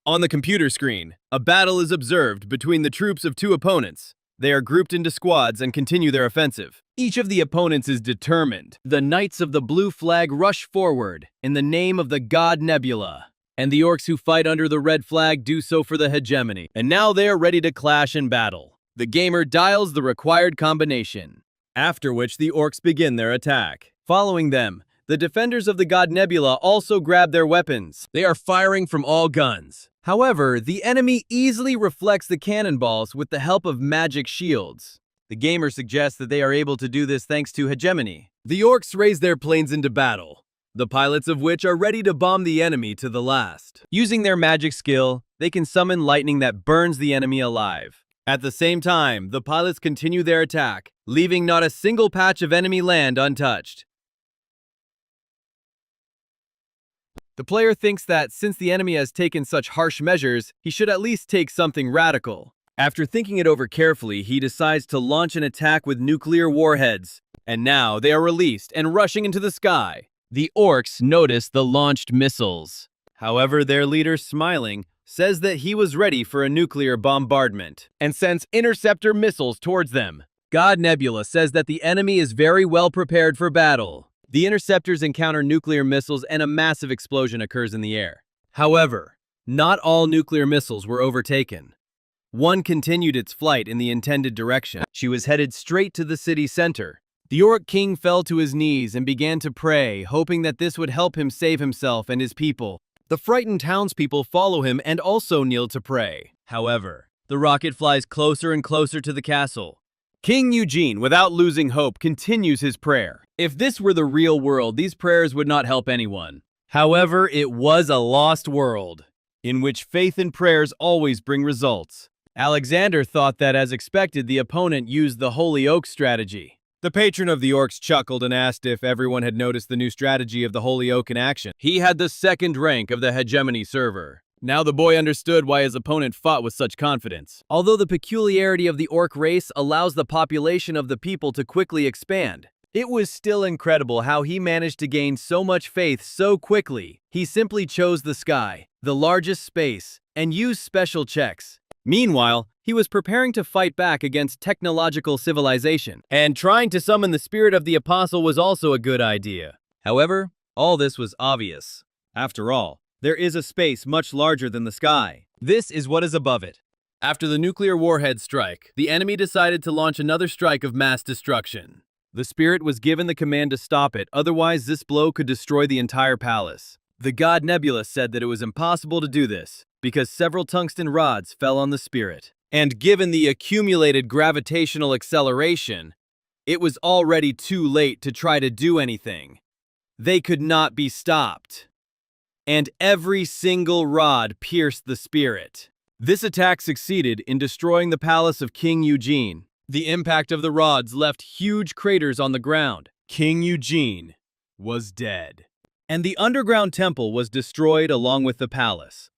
On the computer screen, a battle is observed between the troops of two opponents. They are grouped into squads and continue their offensive. Each of the opponents is determined. The Knights of the Blue Flag rush forward in the name of the god Nebula, and the orcs who fight under the red flag do so for the hegemony. And now they are ready to clash in battle. The gamer dials the required combination, after which the orcs begin their attack. Following them, the defenders of the god Nebula also grab their weapons. They are firing from all guns. However, the enemy easily reflects the cannonballs with the help of magic shields. The gamer suggests that they are able to do this thanks to hegemony. The orcs raise their planes into battle, the pilots of which are ready to bomb the enemy to the last. Using their magic skill, they can summon lightning that burns the enemy alive. At the same time, the pilots continue their attack, leaving not a single patch of enemy land untouched. The player thinks that since the enemy has taken such harsh measures, he should at least take something radical. After thinking it over carefully, he decides to launch an attack with nuclear warheads. And now they are released and rushing into the sky. The orcs notice the launched missiles. However, their leader, smiling, says that he was ready for a nuclear bombardment and sends interceptor missiles towards them. God Nebula says that the enemy is very well prepared for battle. The interceptors encounter nuclear missiles and a massive explosion occurs in the air. However, not all nuclear missiles were overtaken. One continued its flight in the intended direction. She was headed straight to the city center. The Orc King fell to his knees and began to pray, hoping that this would help him save himself and his people. The frightened townspeople follow him and also kneel to pray. However, the rocket flies closer and closer to the castle. King Eugene, without losing hope, continues his prayer. If this were the real world, these prayers would not help anyone. However, it was a lost world, in which faith and prayers always bring results. Alexander thought that, as expected, the opponent used the Holy Oak strategy. The patron of the orcs chuckled and asked if everyone had noticed the new strategy of the Holy Oak in action. He had the second rank of the hegemony server. Now the boy understood why his opponent fought with such confidence. Although the peculiarity of the orc race allows the population of the people to quickly expand, it was still incredible how he managed to gain so much faith so quickly. He simply chose the sky, the largest space, and used special checks. Meanwhile, he was preparing to fight back against technological civilization, and trying to summon the spirit of the apostle was also a good idea. However, all this was obvious. After all, there is a space much larger than the sky. This is what is above it. After the nuclear warhead strike, the enemy decided to launch another strike of mass destruction. The spirit was given the command to stop it, otherwise this blow could destroy the entire palace. The god Nebula said that it was impossible to do this, because several tungsten rods fell on the spirit. And given the accumulated gravitational acceleration, it was already too late to try to do anything. They could not be stopped. And every single rod pierced the spirit. This attack succeeded in destroying the palace of King Eugene. The impact of the rods left huge craters on the ground. King Eugene was dead. And the underground temple was destroyed along with the palace.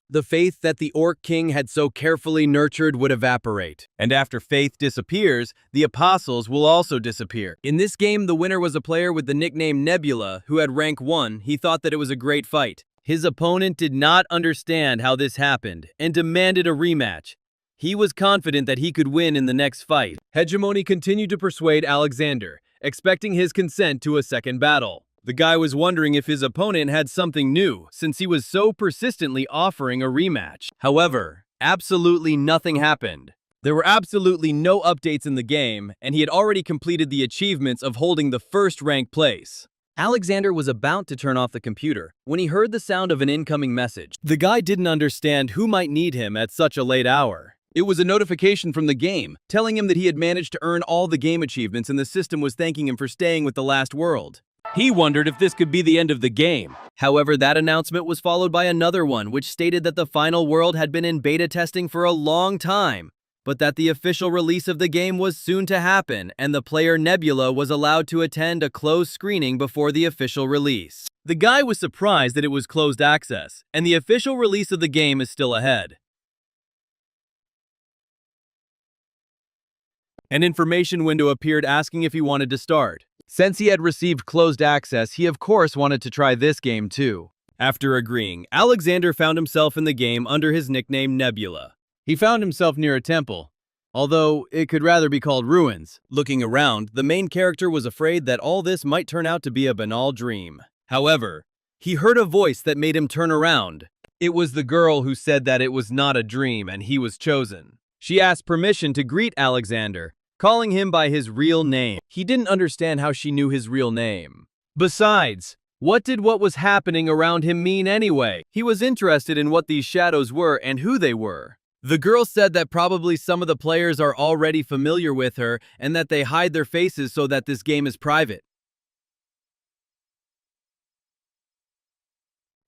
The faith that the Orc King had so carefully nurtured would evaporate. And after faith disappears, the apostles will also disappear. In this game, the winner was a player with the nickname Nebula, who had rank 1. He thought that it was a great fight. His opponent did not understand how this happened and demanded a rematch. He was confident that he could win in the next fight. Hegemony continued to persuade Alexander, expecting his consent to a second battle. The guy was wondering if his opponent had something new, since he was so persistently offering a rematch. However, absolutely nothing happened. There were absolutely no updates in the game, and he had already completed the achievements of holding the first rank place. Alexander was about to turn off the computer when he heard the sound of an incoming message. The guy didn't understand who might need him at such a late hour. It was a notification from the game, telling him that he had managed to earn all the game achievements and the system was thanking him for staying with the last world. He wondered if this could be the end of the game. However, that announcement was followed by another one, which stated that the final world had been in beta testing for a long time, but that the official release of the game was soon to happen, and the player Nebula was allowed to attend a closed screening before the official release. The guy was surprised that it was closed access, and the official release of the game is still ahead. An information window appeared asking if he wanted to start. Since he had received closed access, he of course wanted to try this game too. After agreeing, Alexander found himself in the game under his nickname Nebula. He found himself near a temple, although it could rather be called ruins. Looking around, the main character was afraid that all this might turn out to be a banal dream. However, he heard a voice that made him turn around. It was the girl who said that it was not a dream and he was chosen. She asked permission to greet Alexander, calling him by his real name. He didn't understand how she knew his real name. Besides, what did what was happening around him mean anyway? He was interested in what these shadows were and who they were. The girl said that probably some of the players are already familiar with her and that they hide their faces so that this game is private.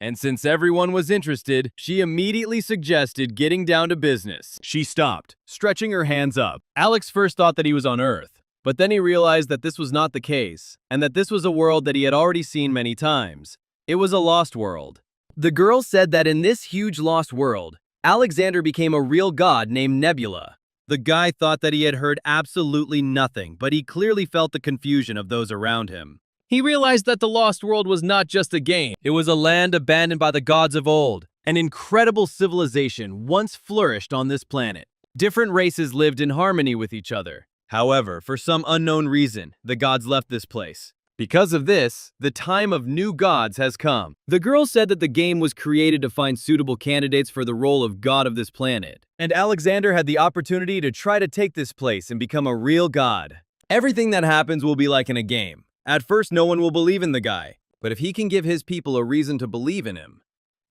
And since everyone was interested, she immediately suggested getting down to business. She stopped, stretching her hands up. Alex first thought that he was on Earth, but then he realized that this was not the case, and that this was a world that he had already seen many times. It was a lost world. The girl said that in this huge lost world, Alexander became a real god named Nebula. The guy thought that he had heard absolutely nothing, but he clearly felt the confusion of those around him. He realized that the Lost World was not just a game. It was a land abandoned by the gods of old. An incredible civilization once flourished on this planet. Different races lived in harmony with each other. However, for some unknown reason, the gods left this place. Because of this, the time of new gods has come. The girl said that the game was created to find suitable candidates for the role of god of this planet. And Alexander had the opportunity to try to take this place and become a real god. Everything that happens will be like in a game. At first, no one will believe in the guy, but if he can give his people a reason to believe in him,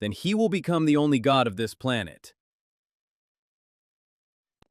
then he will become the only god of this planet.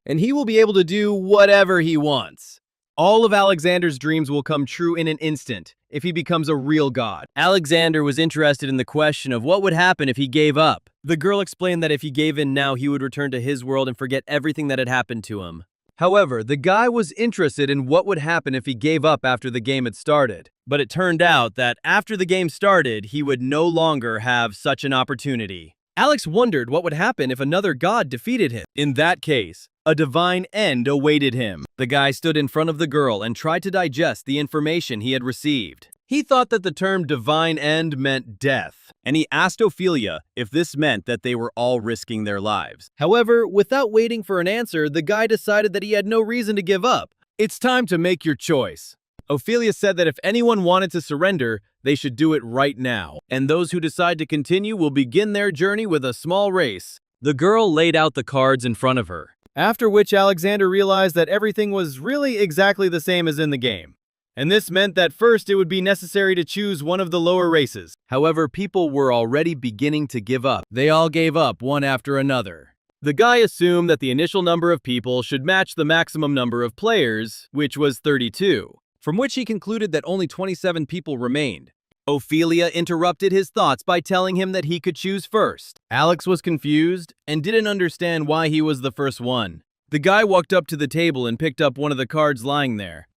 And he will be able to do whatever he wants. All of Alexander's dreams will come true in an instant if he becomes a real god. Alexander was interested in the question of what would happen if he gave up. The girl explained that if he gave in now, he would return to his world and forget everything that had happened to him. However, the guy was interested in what would happen if he gave up after the game had started. But it turned out that after the game started, he would no longer have such an opportunity. Alex wondered what would happen if another god defeated him. In that case, a divine end awaited him. The guy stood in front of the girl and tried to digest the information he had received. He thought that the term divine end meant death, and he asked Ophelia if this meant that they were all risking their lives. However, without waiting for an answer, the guy decided that he had no reason to give up. It's time to make your choice. Ophelia said that if anyone wanted to surrender, they should do it right now, and those who decide to continue will begin their journey with a small race. The girl laid out the cards in front of her, after which Alexander realized that everything was really exactly the same as in the game. And this meant that first it would be necessary to choose one of the lower races. However, people were already beginning to give up. They all gave up one after another. The guy assumed that the initial number of people should match the maximum number of players, which was 32, from which he concluded that only 27 people remained. Ophelia interrupted his thoughts by telling him that he could choose first. Alex was confused and didn't understand why he was the first one. The guy walked up to the table and picked up one of the cards lying there.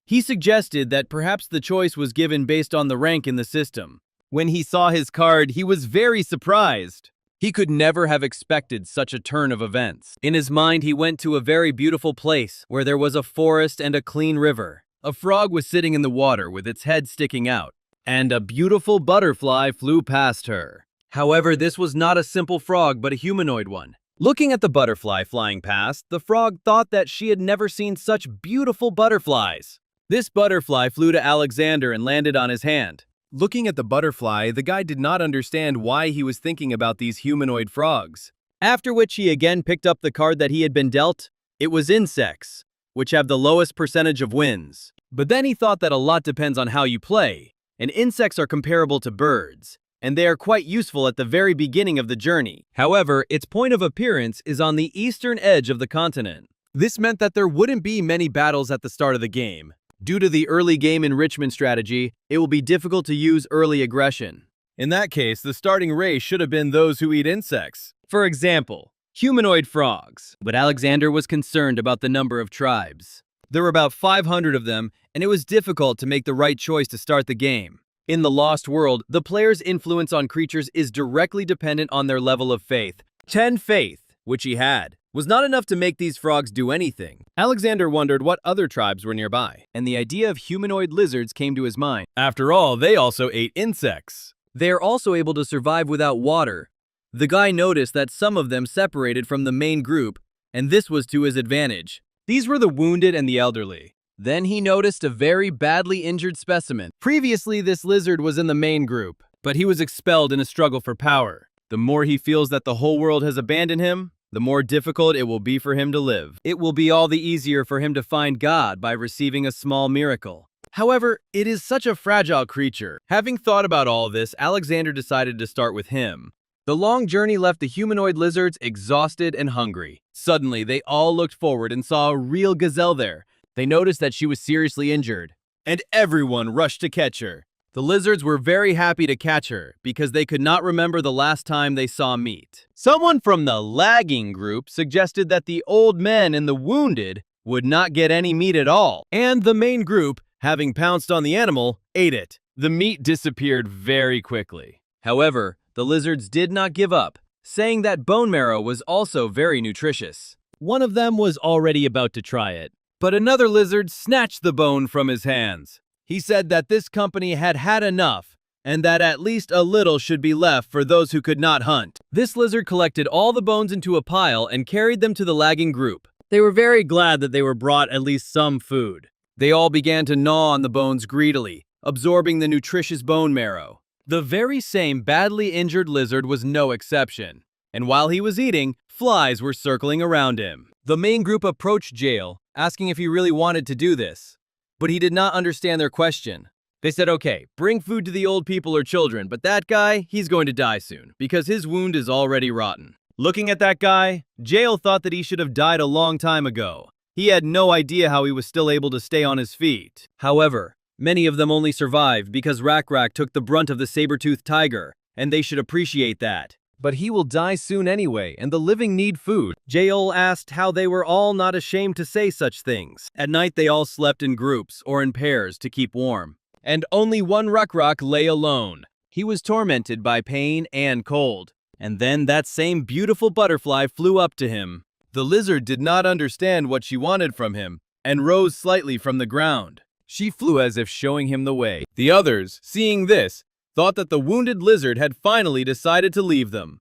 He suggested that perhaps the choice was given based on the rank in the system. When he saw his card, he was very surprised. He could never have expected such a turn of events. In his mind, he went to a very beautiful place where there was a forest and a clean river. A frog was sitting in the water with its head sticking out, and a beautiful butterfly flew past her. However, this was not a simple frog, but a humanoid one. Looking at the butterfly flying past, the frog thought that she had never seen such beautiful butterflies. This butterfly flew to Alexander and landed on his hand. Looking at the butterfly, the guy did not understand why he was thinking about these humanoid frogs. After which he again picked up the card that he had been dealt. It was insects, which have the lowest percentage of wins. But then he thought that a lot depends on how you play, and insects are comparable to birds, and they are quite useful at the very beginning of the journey. However, its point of appearance is on the eastern edge of the continent. This meant that there wouldn't be many battles at the start of the game. Due to the early game enrichment strategy, it will be difficult to use early aggression. In that case, the starting race should have been those who eat insects. For example, humanoid frogs. But Alexander was concerned about the number of tribes. There were about 500 of them, and it was difficult to make the right choice to start the game. In the Lost World, the player's influence on creatures is directly dependent on their level of faith. 10 faith, which he had, was not enough to make these frogs do anything. Alexander wondered what other tribes were nearby, and the idea of humanoid lizards came to his mind. After all, they also ate insects. They are also able to survive without water. The guy noticed that some of them separated from the main group, and this was to his advantage. These were the wounded and the elderly. Then he noticed a very badly injured specimen. Previously, this lizard was in the main group, but he was expelled in a struggle for power. The more he feels that the whole world has abandoned him, the more difficult it will be for him to live. It will be all the easier for him to find God by receiving a small miracle. However, it is such a fragile creature. Having thought about all this, Alexander decided to start with him. The long journey left the humanoid lizards exhausted and hungry. Suddenly, they all looked forward and saw a real gazelle there. They noticed that she was seriously injured, and everyone rushed to catch her. The lizards were very happy to catch her because they could not remember the last time they saw meat. Someone from the lagging group suggested that the old men and the wounded would not get any meat at all, and the main group, having pounced on the animal, ate it. The meat disappeared very quickly. However, the lizards did not give up, saying that bone marrow was also very nutritious. One of them was already about to try it, but another lizard snatched the bone from his hands. He said that this company had had enough, and that at least a little should be left for those who could not hunt. This lizard collected all the bones into a pile and carried them to the lagging group. They were very glad that they were brought at least some food. They all began to gnaw on the bones greedily, absorbing the nutritious bone marrow. The very same badly injured lizard was no exception, and while he was eating, flies were circling around him. The main group approached Jail, asking if he really wanted to do this. But he did not understand their question. They said, okay, bring food to the old people or children, but that guy, he's going to die soon, because his wound is already rotten. Looking at that guy, Jail thought that he should have died a long time ago. He had no idea how he was still able to stay on his feet. However, many of them only survived because Rak took the brunt of the saber-toothed tiger, and they should appreciate that. But he will die soon anyway, and the living need food. Jael asked how they were all not ashamed to say such things. At night they all slept in groups or in pairs to keep warm. And only one Rak lay alone. He was tormented by pain and cold. And then that same beautiful butterfly flew up to him. The lizard did not understand what she wanted from him, and rose slightly from the ground. She flew as if showing him the way. The others, seeing this, thought that the wounded lizard had finally decided to leave them.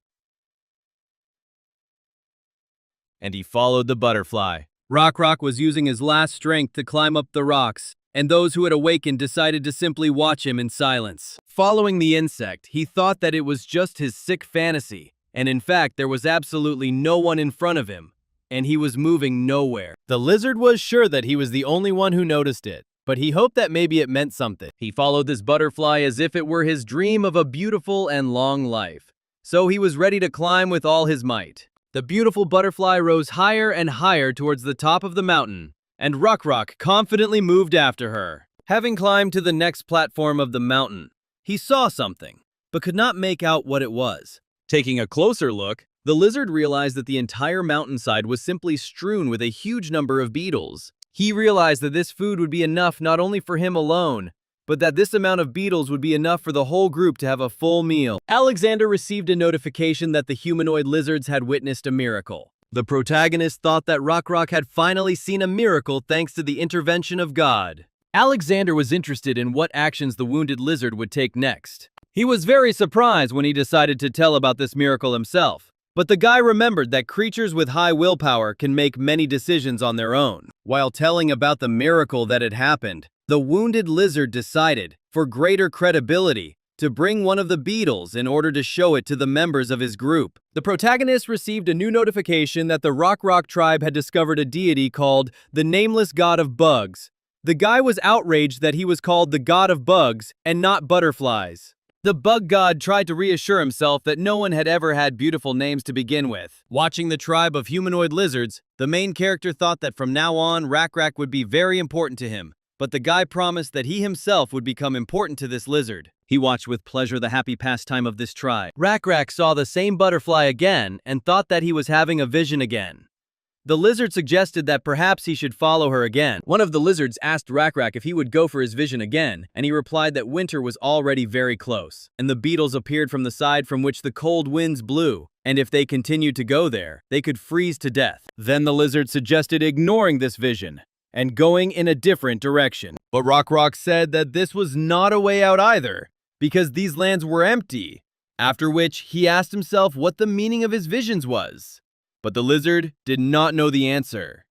And he followed the butterfly. Rak was using his last strength to climb up the rocks, and those who had awakened decided to simply watch him in silence. Following the insect, he thought that it was just his sick fantasy, and in fact there was absolutely no one in front of him, and he was moving nowhere. The lizard was sure that he was the only one who noticed it, but he hoped that maybe it meant something. He followed this butterfly as if it were his dream of a beautiful and long life. So he was ready to climb with all his might. The beautiful butterfly rose higher and higher towards the top of the mountain, and Rak confidently moved after her. Having climbed to the next platform of the mountain, he saw something, but could not make out what it was. Taking a closer look, the lizard realized that the entire mountainside was simply strewn with a huge number of beetles. He realized that this food would be enough not only for him alone, but that this amount of beetles would be enough for the whole group to have a full meal. Alexander received a notification that the humanoid lizards had witnessed a miracle. The protagonist thought that Rak had finally seen a miracle thanks to the intervention of God. Alexander was interested in what actions the wounded lizard would take next. He was very surprised when he decided to tell about this miracle himself. But the guy remembered that creatures with high willpower can make many decisions on their own. While telling about the miracle that had happened, the wounded lizard decided, for greater credibility, to bring one of the beetles in order to show it to the members of his group. The protagonist received a new notification that the Rak tribe had discovered a deity called the Nameless God of Bugs. The guy was outraged that he was called the God of Bugs and not butterflies. The bug god tried to reassure himself that no one had ever had beautiful names to begin with. Watching the tribe of humanoid lizards, the main character thought that from now on, Rak would be very important to him, but the guy promised that he himself would become important to this lizard. He watched with pleasure the happy pastime of this tribe. Rak saw the same butterfly again and thought that he was having a vision again. The lizard suggested that perhaps he should follow her again. One of the lizards asked Rak if he would go for his vision again, and he replied that winter was already very close, and the beetles appeared from the side from which the cold winds blew, and if they continued to go there, they could freeze to death. Then the lizard suggested ignoring this vision and going in a different direction. But Rak said that this was not a way out either, because these lands were empty, after which he asked himself what the meaning of his visions was. But the lizard did not know the answer.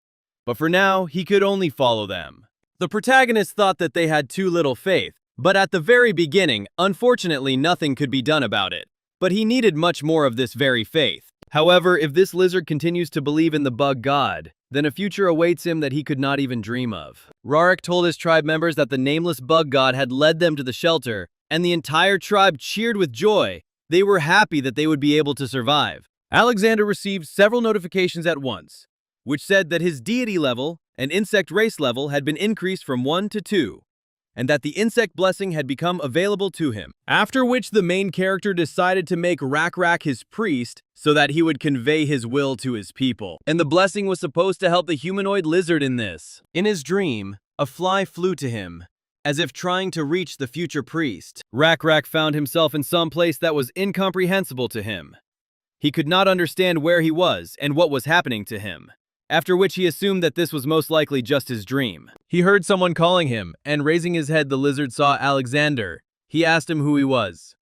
But for now, he could only follow them. The protagonist thought that they had too little faith, but at the very beginning, unfortunately nothing could be done about it. But he needed much more of this very faith. However, if this lizard continues to believe in the bug god, then a future awaits him that he could not even dream of. Rarik told his tribe members that the nameless bug god had led them to the shelter, and the entire tribe cheered with joy. They were happy that they would be able to survive. Alexander received several notifications at once, which said that his deity level and insect race level had been increased from 1 to 2, and that the insect blessing had become available to him. After which the main character decided to make Rak his priest so that he would convey his will to his people. And the blessing was supposed to help the humanoid lizard in this. In his dream, a fly flew to him, as if trying to reach the future priest. Rak found himself in some place that was incomprehensible to him. He could not understand where he was and what was happening to him, after which he assumed that this was most likely just his dream. He heard someone calling him, and raising his head the lizard saw Alexander. He asked him who he was.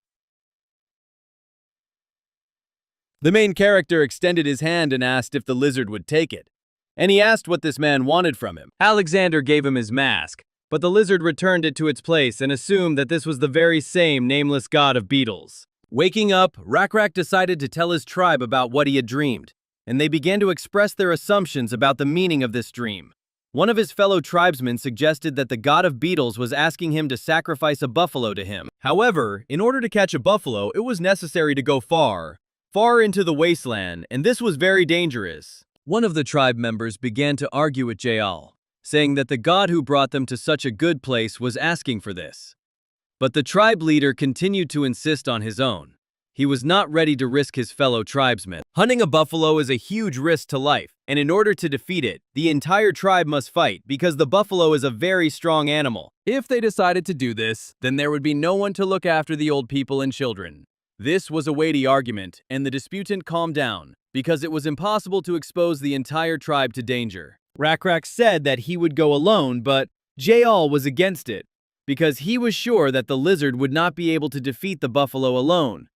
The main character extended his hand and asked if the lizard would take it, and he asked what this man wanted from him. Alexander gave him his mask, but the lizard returned it to its place and assumed that this was the very same nameless god of beetles. Waking up, Rak decided to tell his tribe about what he had dreamed, and they began to express their assumptions about the meaning of this dream. One of his fellow tribesmen suggested that the god of beetles was asking him to sacrifice a buffalo to him. However, in order to catch a buffalo, it was necessary to go far into the wasteland, and this was very dangerous. One of the tribe members began to argue with Jael, saying that the god who brought them to such a good place was asking for this. But the tribe leader continued to insist on his own. He was not ready to risk his fellow tribesmen. Hunting a buffalo is a huge risk to life, and in order to defeat it, the entire tribe must fight because the buffalo is a very strong animal. If they decided to do this, then there would be no one to look after the old people and children. This was a weighty argument, and the disputant calmed down, because it was impossible to expose the entire tribe to danger. Rak said that he would go alone, but Jael was against it, because he was sure that the lizard would not be able to defeat the buffalo alone.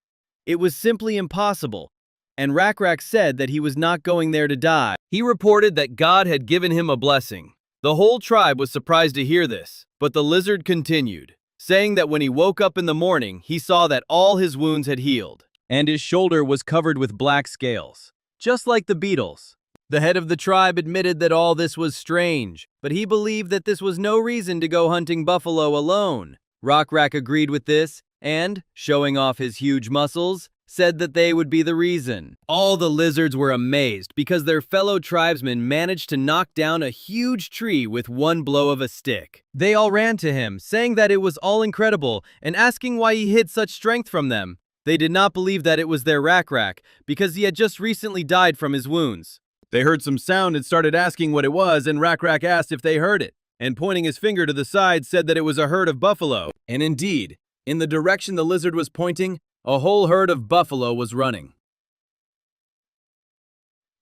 It was simply impossible, and Rak said that he was not going there to die. He reported that God had given him a blessing. The whole tribe was surprised to hear this, but the lizard continued, saying that when he woke up in the morning, he saw that all his wounds had healed, and his shoulder was covered with black scales, just like the beetles. The head of the tribe admitted that all this was strange, but he believed that this was no reason to go hunting buffalo alone. Rak agreed with this, and, showing off his huge muscles, said that they would be the reason. All the lizards were amazed because their fellow tribesmen managed to knock down a huge tree with one blow of a stick. They all ran to him, saying that it was all incredible and asking why he hid such strength from them. They did not believe that it was their Rak because he had just recently died from his wounds. They heard some sound and started asking what it was, and Rak asked if they heard it, and pointing his finger to the side said that it was a herd of buffalo. And indeed, in the direction the lizard was pointing, a whole herd of buffalo was running.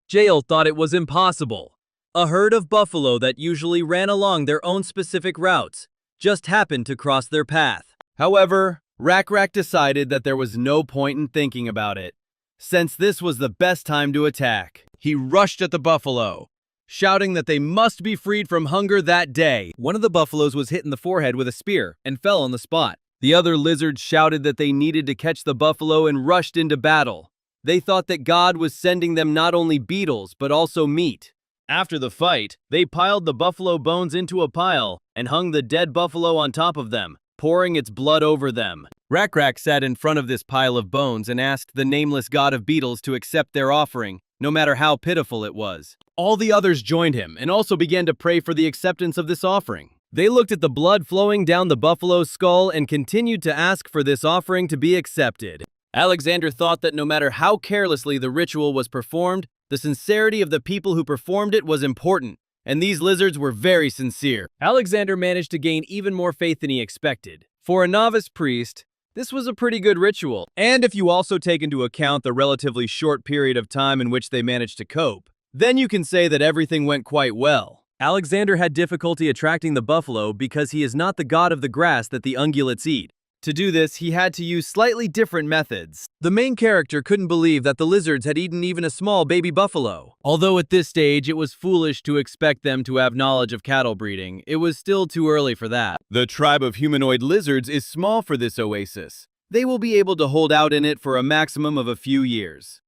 Jael thought it was impossible. A herd of buffalo that usually ran along their own specific routes just happened to cross their path. However, Rak decided that there was no point in thinking about it, since this was the best time to attack. He rushed at the buffalo, shouting that they must be freed from hunger that day. One of the buffaloes was hit in the forehead with a spear and fell on the spot. The other lizards shouted that they needed to catch the buffalo and rushed into battle. They thought that God was sending them not only beetles, but also meat. After the fight, they piled the buffalo bones into a pile and hung the dead buffalo on top of them, pouring its blood over them. Rak sat in front of this pile of bones and asked the nameless god of beetles to accept their offering, no matter how pitiful it was. All the others joined him and also began to pray for the acceptance of this offering. They looked at the blood flowing down the buffalo's skull and continued to ask for this offering to be accepted. Alexander thought that no matter how carelessly the ritual was performed, the sincerity of the people who performed it was important, and these lizards were very sincere. Alexander managed to gain even more faith than he expected. For a novice priest, this was a pretty good ritual, and if you also take into account the relatively short period of time in which they managed to cope, then you can say that everything went quite well. Alexander had difficulty attracting the buffalo because he is not the god of the grass that the ungulates eat. To do this, he had to use slightly different methods. The main character couldn't believe that the lizards had eaten even a small baby buffalo. Although at this stage it was foolish to expect them to have knowledge of cattle breeding, it was still too early for that. The tribe of humanoid lizards is small for this oasis. They will be able to hold out in it for a maximum of a few years.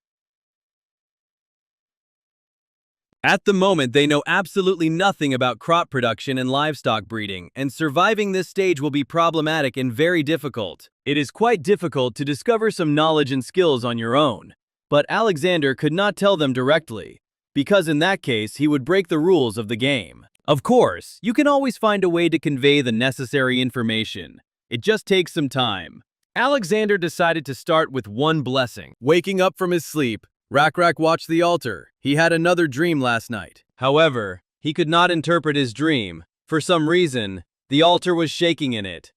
At the moment, they know absolutely nothing about crop production and livestock breeding, and surviving this stage will be problematic and very difficult. It is quite difficult to discover some knowledge and skills on your own. But Alexander could not tell them directly, because in that case, he would break the rules of the game. Of course, you can always find a way to convey the necessary information. It just takes some time. Alexander decided to start with one blessing. Waking up from his sleep, Rak watched the altar. He had another dream last night. However, he could not interpret his dream. For some reason, the altar was shaking in it.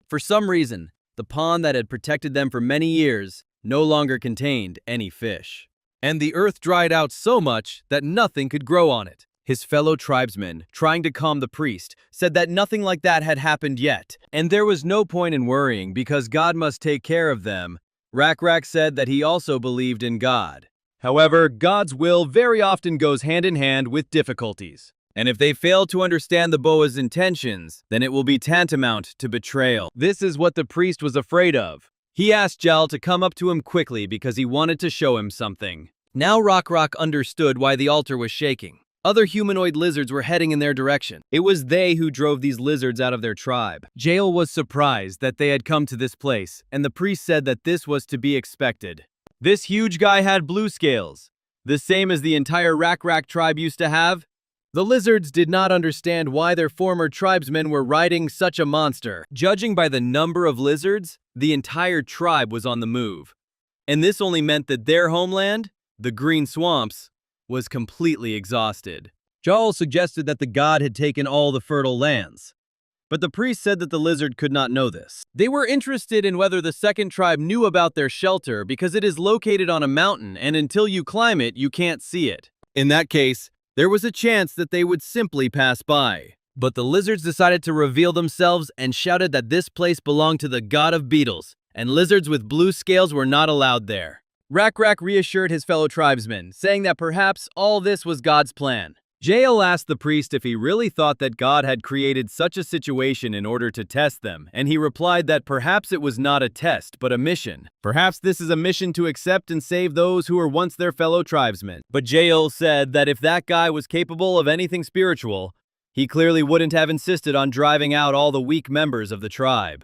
For some reason, the pond that had protected them for many years no longer contained any fish. And the earth dried out so much that nothing could grow on it. His fellow tribesmen, trying to calm the priest, said that nothing like that had happened yet, and there was no point in worrying because God must take care of them. Rak said that he also believed in God. However, God's will very often goes hand in hand with difficulties. And if they fail to understand the Boa's intentions, then it will be tantamount to betrayal. This is what the priest was afraid of. He asked Jal to come up to him quickly because he wanted to show him something. Now Rak understood why the altar was shaking. Other humanoid lizards were heading in their direction. It was they who drove these lizards out of their tribe. Jael was surprised that they had come to this place, and the priest said that this was to be expected. This huge guy had blue scales, the same as the entire Rak tribe used to have. The lizards did not understand why their former tribesmen were riding such a monster. Judging by the number of lizards, the entire tribe was on the move. And this only meant that their homeland, the Green Swamps, was completely exhausted. Jael suggested that the god had taken all the fertile lands. But the priest said that the lizard could not know this. They were interested in whether the second tribe knew about their shelter because it is located on a mountain and until you climb it, you can't see it. In that case, there was a chance that they would simply pass by. But the lizards decided to reveal themselves and shouted that this place belonged to the god of beetles, and lizards with blue scales were not allowed there. Rak reassured his fellow tribesmen, saying that perhaps all this was God's plan. Jael asked the priest if he really thought that God had created such a situation in order to test them, and he replied that perhaps it was not a test, but a mission. Perhaps this is a mission to accept and save those who were once their fellow tribesmen. But Jael said that if that guy was capable of anything spiritual, he clearly wouldn't have insisted on driving out all the weak members of the tribe.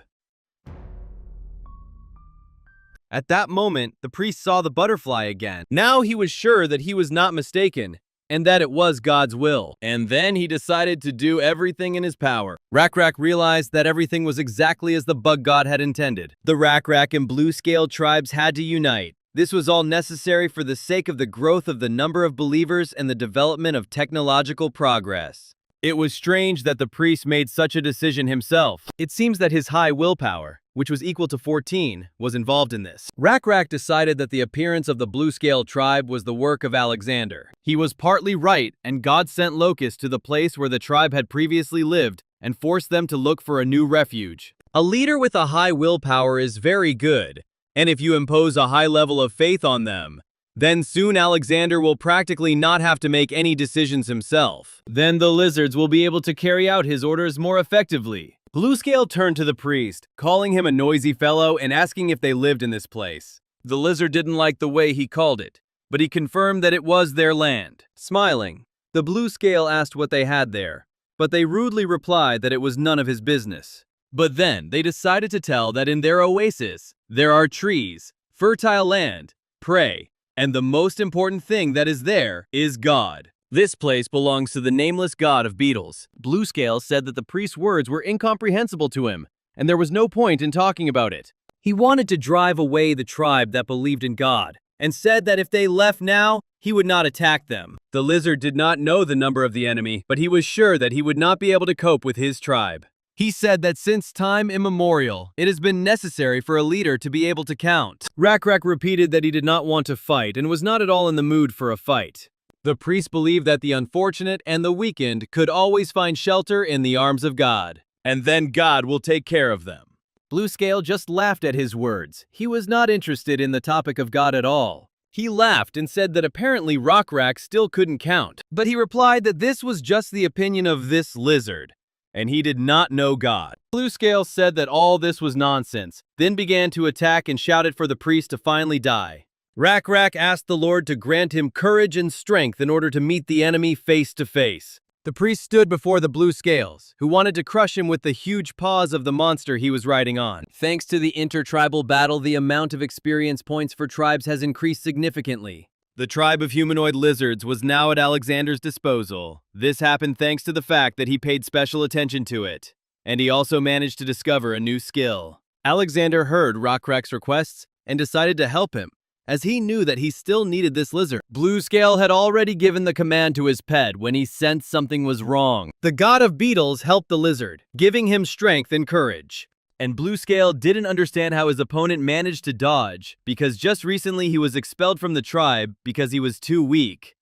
At that moment, the priest saw the butterfly again. Now he was sure that he was not mistaken, and that it was God's will. And then he decided to do everything in his power. Rak realized that everything was exactly as the bug god had intended. The Rak and blue-scaled tribes had to unite. This was all necessary for the sake of the growth of the number of believers and the development of technological progress. It was strange that the priest made such a decision himself. It seems that his high willpower, which was equal to 14, was involved in this. Rak decided that the appearance of the blue-scaled tribe was the work of Alexander. He was partly right, and God sent locusts to the place where the tribe had previously lived and forced them to look for a new refuge. A leader with a high willpower is very good, and if you impose a high level of faith on them, then soon Alexander will practically not have to make any decisions himself. Then the lizards will be able to carry out his orders more effectively. Bluescale turned to the priest, calling him a noisy fellow and asking if they lived in this place. The lizard didn't like the way he called it, but he confirmed that it was their land. Smiling, the Bluescale asked what they had there, but they rudely replied that it was none of his business. But then they decided to tell that in their oasis, there are trees, fertile land, prey, and the most important thing that is there is God. This place belongs to the nameless god of beetles. Bluescale said that the priest's words were incomprehensible to him, and there was no point in talking about it. He wanted to drive away the tribe that believed in God, and said that if they left now, he would not attack them. The lizard did not know the number of the enemy, but he was sure that he would not be able to cope with his tribe. He said that since time immemorial, it has been necessary for a leader to be able to count. Rak repeated that he did not want to fight and was not at all in the mood for a fight. The priest believed that the unfortunate and the weakened could always find shelter in the arms of God. and then God will take care of them. Bluescale just laughed at his words. He was not interested in the topic of God at all. He laughed and said that apparently Rockrak still couldn't count, but he replied that this was just the opinion of this lizard, and he did not know God. Bluescale said that all this was nonsense, then began to attack and shouted for the priest to finally die. Rockrak asked the Lord to grant him courage and strength in order to meet the enemy face to face. The priest stood before the blue scales, who wanted to crush him with the huge paws of the monster he was riding on. Thanks to the intertribal battle, the amount of experience points for tribes has increased significantly. The tribe of humanoid lizards was now at Alexander's disposal. This happened thanks to the fact that he paid special attention to it, and he also managed to discover a new skill. Alexander heard Rockrak's requests and decided to help him, as he knew that he still needed this lizard. Bluescale had already given the command to his pet when he sensed something was wrong. The god of beetles helped the lizard, giving him strength and courage. And Bluescale didn't understand how his opponent managed to dodge, because just recently he was expelled from the tribe because he was too weak.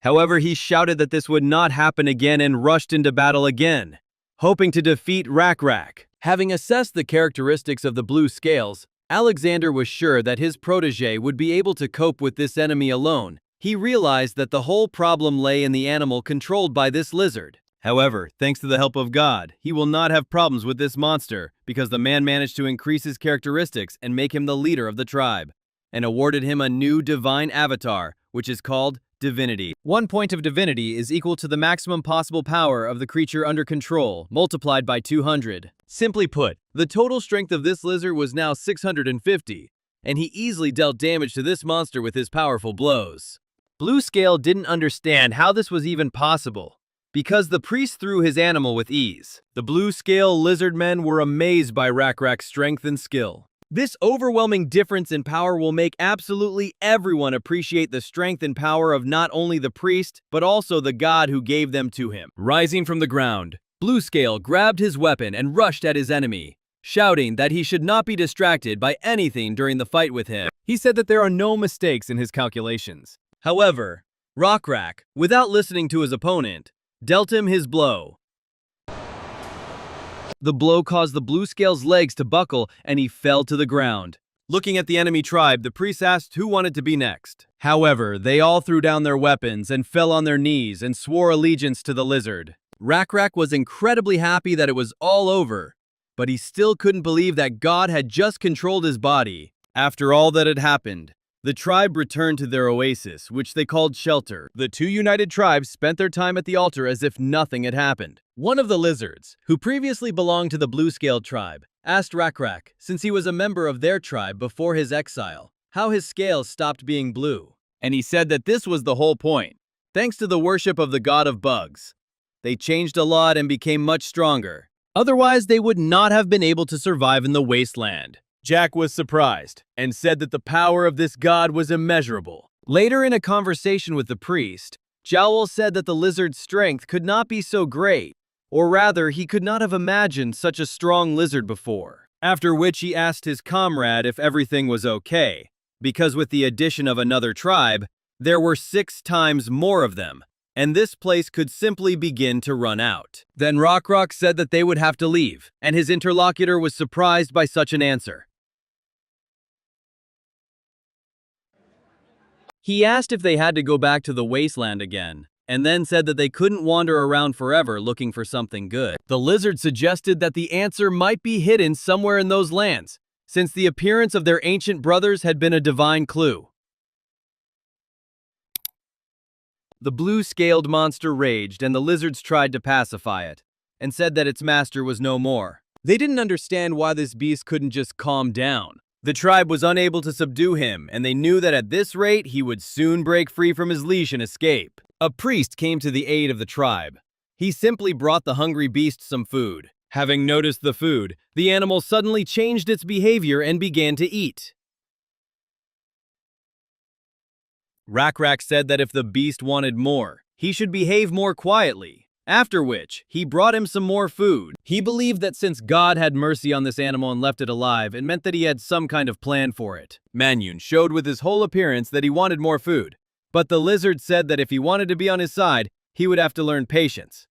However, he shouted that this would not happen again and rushed into battle again, hoping to defeat Rockrak. Having assessed the characteristics of the blue scales, Alexander was sure that his protege would be able to cope with this enemy alone. He realized that the whole problem lay in the animal controlled by this lizard. However, thanks to the help of God, he will not have problems with this monster because the man managed to increase his characteristics and make him the leader of the tribe, and awarded him a new divine avatar, which is called Divinity. 1 point of Divinity is equal to the maximum possible power of the creature under control, multiplied by 200. Simply put, the total strength of this lizard was now 650, and he easily dealt damage to this monster with his powerful blows. Bluescale didn't understand how this was even possible, because the priest threw his animal with ease. The blue-scale lizard men were amazed by Rockrak's strength and skill. This overwhelming difference in power will make absolutely everyone appreciate the strength and power of not only the priest, but also the god who gave them to him. Rising from the ground, Bluescale grabbed his weapon and rushed at his enemy, shouting that he should not be distracted by anything during the fight with him. He said that there are no mistakes in his calculations. However, Rockrak, without listening to his opponent, dealt him his blow. The blow caused the Bluescale's legs to buckle and he fell to the ground. Looking at the enemy tribe, the priest asked who wanted to be next. However, they all threw down their weapons and fell on their knees and swore allegiance to the lizard. Rockrak was incredibly happy that it was all over, but he still couldn't believe that God had just controlled his body. After all that had happened, the tribe returned to their oasis, which they called shelter. The two united tribes spent their time at the altar as if nothing had happened. One of the lizards, who previously belonged to the blue-scaled tribe, asked Rockrak, since he was a member of their tribe before his exile, how his scales stopped being blue. And he said that this was the whole point. Thanks to the worship of the god of bugs, they changed a lot and became much stronger. Otherwise, they would not have been able to survive in the wasteland. Jack was surprised and said that the power of this god was immeasurable. Later in a conversation with the priest, Jowl said that the lizard's strength could not be so great, or rather, he could not have imagined such a strong lizard before. After which he asked his comrade if everything was okay, because with the addition of another tribe, there were 6 times more of them, and this place could simply begin to run out. Then Rockrak said that they would have to leave, and his interlocutor was surprised by such an answer. He asked if they had to go back to the wasteland again, and then said that they couldn't wander around forever looking for something good. The lizard suggested that the answer might be hidden somewhere in those lands, since the appearance of their ancient brothers had been a divine clue. The blue-scaled monster raged, and the lizards tried to pacify it, and said that its master was no more. They didn't understand why this beast couldn't just calm down. The tribe was unable to subdue him, and they knew that at this rate he would soon break free from his leash and escape. A priest came to the aid of the tribe. He simply brought the hungry beast some food. Having noticed the food, the animal suddenly changed its behavior and began to eat. Rockrak said that if the beast wanted more, he should behave more quietly. After which, he brought him some more food. He believed that since God had mercy on this animal and left it alive, it meant that he had some kind of plan for it. Manyun showed with his whole appearance that he wanted more food, but the lizard said that if he wanted to be on his side, he would have to learn patience.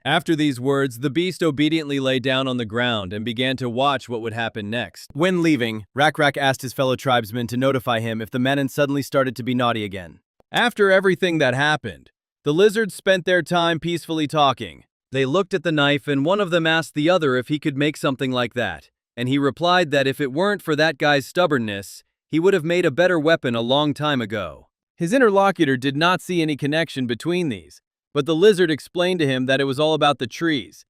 After these words, the beast obediently lay down on the ground and began to watch what would happen next. When leaving, Rak asked his fellow tribesmen to notify him if the Manon suddenly started to be naughty again. After everything that happened, the lizards spent their time peacefully talking. They looked at the knife and one of them asked the other if he could make something like that, and he replied that if it weren't for that guy's stubbornness, he would have made a better weapon a long time ago. His interlocutor did not see any connection between these, but the lizard explained to him that it was all about the trees.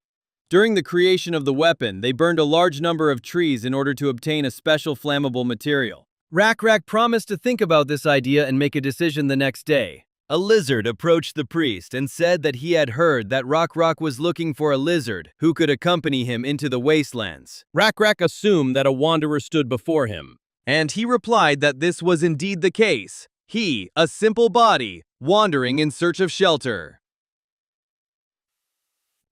During the creation of the weapon, they burned a large number of trees in order to obtain a special flammable material. Rak promised to think about this idea and make a decision the next day. A lizard approached the priest and said that he had heard that Rak was looking for a lizard who could accompany him into the wastelands. Rak assumed that a wanderer stood before him, and he replied that this was indeed the case. He, a simple body, wandering in search of shelter.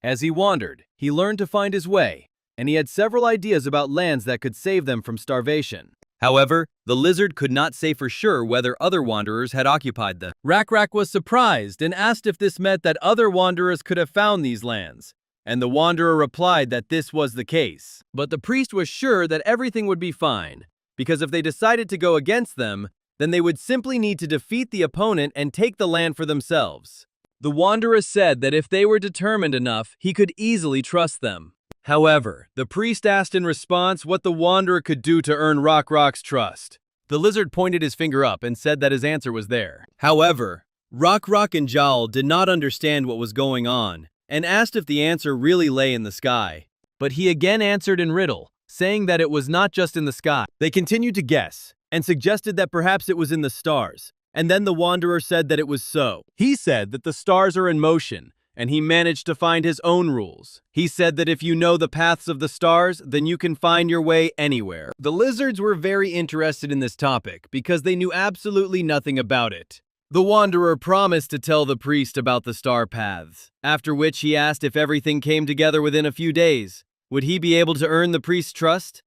As he wandered, he learned to find his way, and he had several ideas about lands that could save them from starvation. However, the lizard could not say for sure whether other wanderers had occupied them. Rak was surprised and asked if this meant that other wanderers could have found these lands, and the wanderer replied that this was the case. But the priest was sure that everything would be fine, because if they decided to go against them, then they would simply need to defeat the opponent and take the land for themselves. The wanderer said that if they were determined enough, he could easily trust them. However, the priest asked in response what the wanderer could do to earn Rak's trust. The lizard pointed his finger up and said that his answer was there. However, Rak and Jal did not understand what was going on and asked if the answer really lay in the sky. But he again answered in riddle, saying that it was not just in the sky. They continued to guess and suggested that perhaps it was in the stars. And then the wanderer said that it was so. He said that the stars are in motion, and he managed to find his own rules. He said that if you know the paths of the stars, then you can find your way anywhere. The lizards were very interested in this topic because they knew absolutely nothing about it. The wanderer promised to tell the priest about the star paths, after which he asked if everything came together within a few days. Would he be able to earn the priest's trust?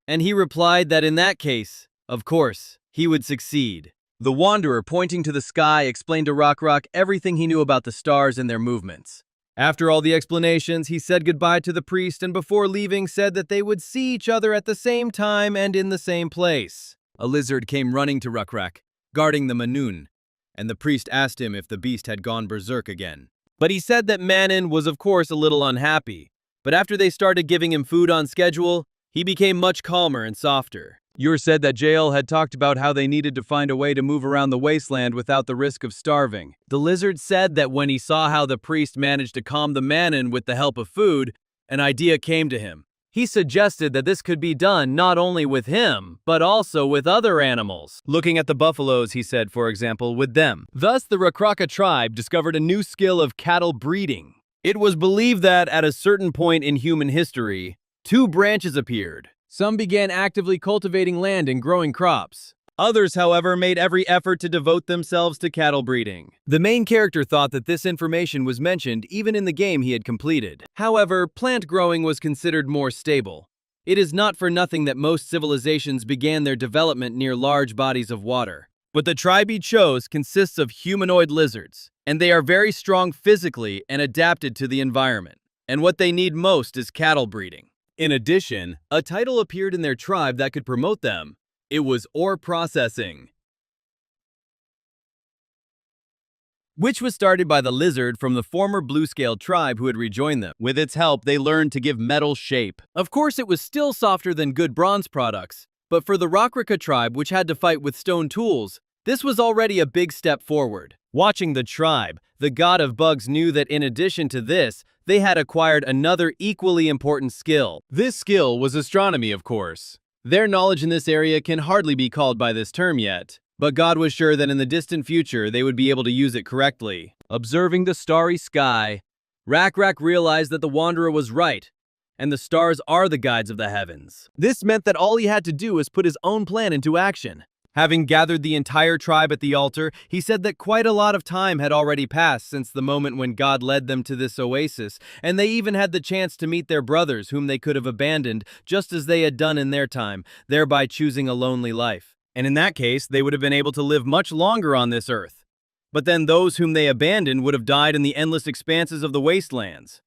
And he replied that in that case, of course, he would succeed. The wanderer, pointing to the sky, explained to Rak everything he knew about the stars and their movements. After all the explanations, he said goodbye to the priest and before leaving said that they would see each other at the same time and in the same place. A lizard came running to Rak, guarding the Manun, and the priest asked him if the beast had gone berserk again. But he said that Manon was of course a little unhappy, but after they started giving him food on schedule, he became much calmer and softer. Yor said that Jael had talked about how they needed to find a way to move around the wasteland without the risk of starving. The lizard said that when he saw how the priest managed to calm the Manon with the help of food, an idea came to him. He suggested that this could be done not only with him, but also with other animals. Looking at the buffaloes, he said, for example, with them. Thus, the Rakraka tribe discovered a new skill of cattle breeding. It was believed that at a certain point in human history, two branches appeared. Some began actively cultivating land and growing crops. Others, however, made every effort to devote themselves to cattle breeding. The main character thought that this information was mentioned even in the game he had completed. However, plant growing was considered more stable. It is not for nothing that most civilizations began their development near large bodies of water. But the tribe he chose consists of humanoid lizards, and they are very strong physically and adapted to the environment. And what they need most is cattle breeding. In addition, a title appeared in their tribe that could promote them. It was ore processing, which was started by the lizard from the former blue-scaled tribe who had rejoined them. With its help, they learned to give metal shape. Of course, it was still softer than good bronze products, but for the Rakraka tribe, which had to fight with stone tools, this was already a big step forward. Watching the tribe, the god of bugs knew that in addition to this, they had acquired another equally important skill. This skill was astronomy, of course. Their knowledge in this area can hardly be called by this term yet, but God was sure that in the distant future they would be able to use it correctly. Observing the starry sky, Rak realized that the wanderer was right, and the stars are the guides of the heavens. This meant that all he had to do was put his own plan into action. Having gathered the entire tribe at the altar, he said that quite a lot of time had already passed since the moment when God led them to this oasis, and they even had the chance to meet their brothers whom they could have abandoned just as they had done in their time, thereby choosing a lonely life. And in that case, they would have been able to live much longer on this earth. But then those whom they abandoned would have died in the endless expanses of the wastelands.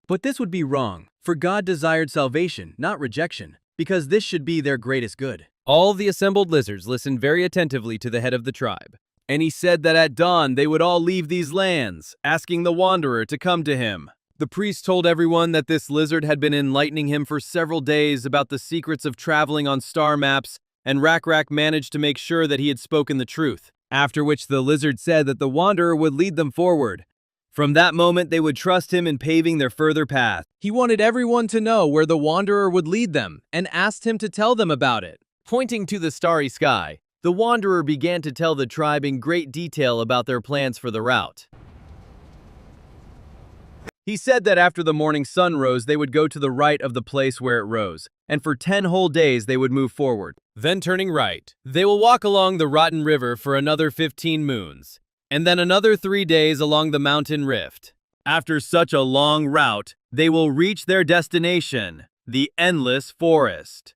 But this would be wrong, for God desired salvation, not rejection, because this should be their greatest good. All the assembled lizards listened very attentively to the head of the tribe, and he said that at dawn they would all leave these lands, asking the wanderer to come to him. The priest told everyone that this lizard had been enlightening him for several days about the secrets of traveling on star maps, and Rak managed to make sure that he had spoken the truth, after which the lizard said that the wanderer would lead them forward. From that moment, they would trust him in paving their further path. He wanted everyone to know where the wanderer would lead them, and asked him to tell them about it. Pointing to the starry sky, the wanderer began to tell the tribe in great detail about their plans for the route. He said that after the morning sun rose, they would go to the right of the place where it rose, and for 10 whole days they would move forward. Then turning right, they will walk along the rotten river for another 15 moons, and then another 3 days along the mountain rift. After such a long route, they will reach their destination, the endless forest,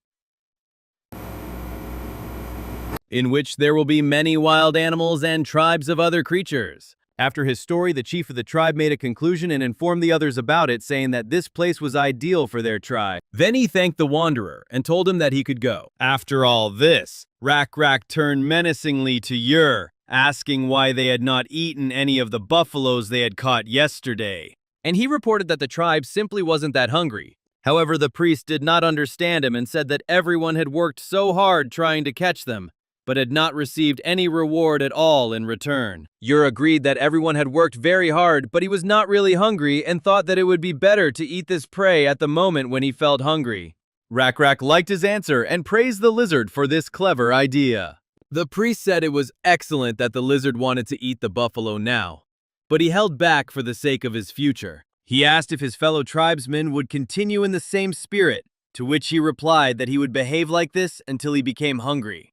in which there will be many wild animals and tribes of other creatures. After his story, the chief of the tribe made a conclusion and informed the others about it, saying that this place was ideal for their tribe. Then he thanked the wanderer and told him that he could go. After all this, Rak turned menacingly to Yer, asking why they had not eaten any of the buffaloes they had caught yesterday. And he reported that the tribe simply wasn't that hungry. However, the priest did not understand him and said that everyone had worked so hard trying to catch them, but had not received any reward at all in return. Yer agreed that everyone had worked very hard, but he was not really hungry and thought that it would be better to eat this prey at the moment when he felt hungry. Rak liked his answer and praised the lizard for this clever idea. The priest said it was excellent that the lizard wanted to eat the buffalo now, but he held back for the sake of his future. He asked if his fellow tribesmen would continue in the same spirit, to which he replied that he would behave like this until he became hungry.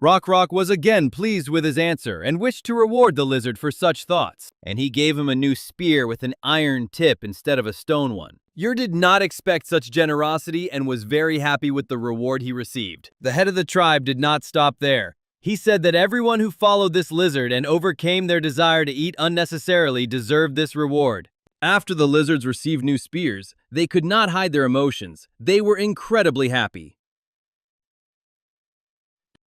Rock was again pleased with his answer and wished to reward the lizard for such thoughts, and he gave him a new spear with an iron tip instead of a stone one. Yer did not expect such generosity and was very happy with the reward he received. The head of the tribe did not stop there. He said that everyone who followed this lizard and overcame their desire to eat unnecessarily deserved this reward. After the lizards received new spears, they could not hide their emotions. They were incredibly happy.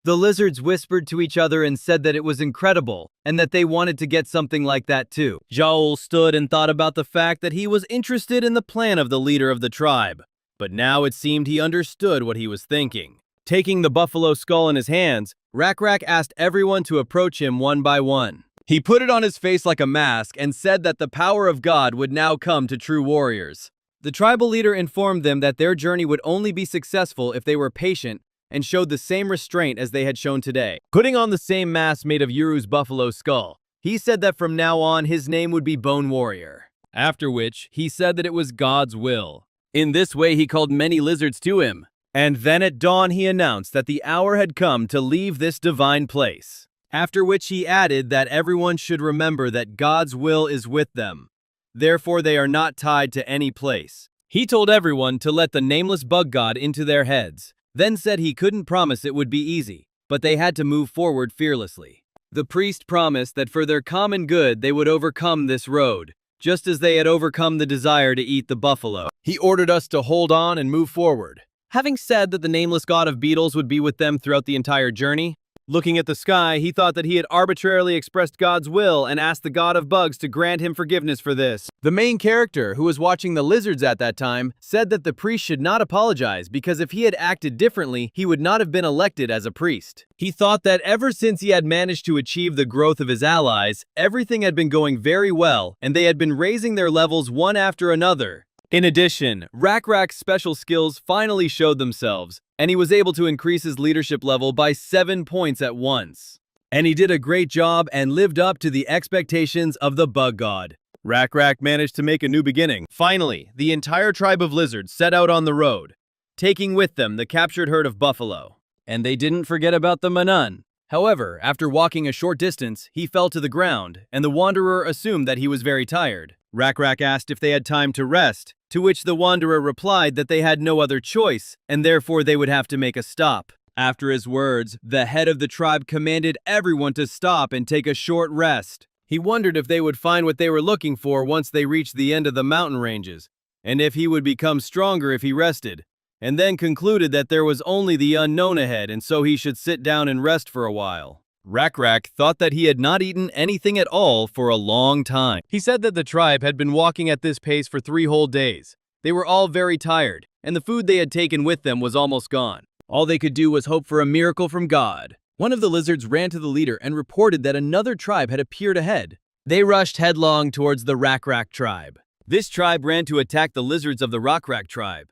The lizards whispered to each other and said that it was incredible, and that they wanted to get something like that too. Jaul stood and thought about the fact that he was interested in the plan of the leader of the tribe, but now it seemed he understood what he was thinking. Taking the buffalo skull in his hands, Rak asked everyone to approach him one by one. He put it on his face like a mask and said that the power of God would now come to true warriors. The tribal leader informed them that their journey would only be successful if they were patient and showed the same restraint as they had shown today. Putting on the same mask made of Yuru's buffalo skull, he said that from now on his name would be Bone Warrior. After which, he said that it was God's will. In this way, he called many lizards to him. And then at dawn, he announced that the hour had come to leave this divine place. After which he added that everyone should remember that God's will is with them. Therefore, they are not tied to any place. He told everyone to let the nameless bug god into their heads, then said he couldn't promise it would be easy, but they had to move forward fearlessly. The priest promised that for their common good they would overcome this road, just as they had overcome the desire to eat the buffalo. He ordered us to hold on and move forward. Having said that the nameless god of beetles would be with them throughout the entire journey, looking at the sky, he thought that he had arbitrarily expressed God's will and asked the god of bugs to grant him forgiveness for this. The main character, who was watching the lizards at that time, said that the priest should not apologize because if he had acted differently, he would not have been elected as a priest. He thought that ever since he had managed to achieve the growth of his allies, everything had been going very well, and they had been raising their levels one after another. In addition, Rak's special skills finally showed themselves, and he was able to increase his leadership level by 7 points at once. And he did a great job and lived up to the expectations of the bug god. Rak managed to make a new beginning. Finally, the entire tribe of lizards set out on the road, taking with them the captured herd of buffalo. And they didn't forget about the Manun. However, after walking a short distance, he fell to the ground, and the wanderer assumed that he was very tired. Rak asked if they had time to rest, to which the wanderer replied that they had no other choice, and therefore they would have to make a stop. After his words, the head of the tribe commanded everyone to stop and take a short rest. He wondered if they would find what they were looking for once they reached the end of the mountain ranges, and if he would become stronger if he rested, and then concluded that there was only the unknown ahead, and so he should sit down and rest for a while. Rak thought that he had not eaten anything at all for a long time. He said that the tribe had been walking at this pace for 3 whole days. They were all very tired, and the food they had taken with them was almost gone. All they could do was hope for a miracle from God. One of the lizards ran to the leader and reported that another tribe had appeared ahead. They rushed headlong towards the Rak tribe. This tribe ran to attack the lizards of the Rak tribe,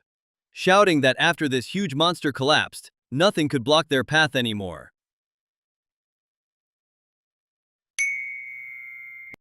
shouting that after this huge monster collapsed, nothing could block their path anymore.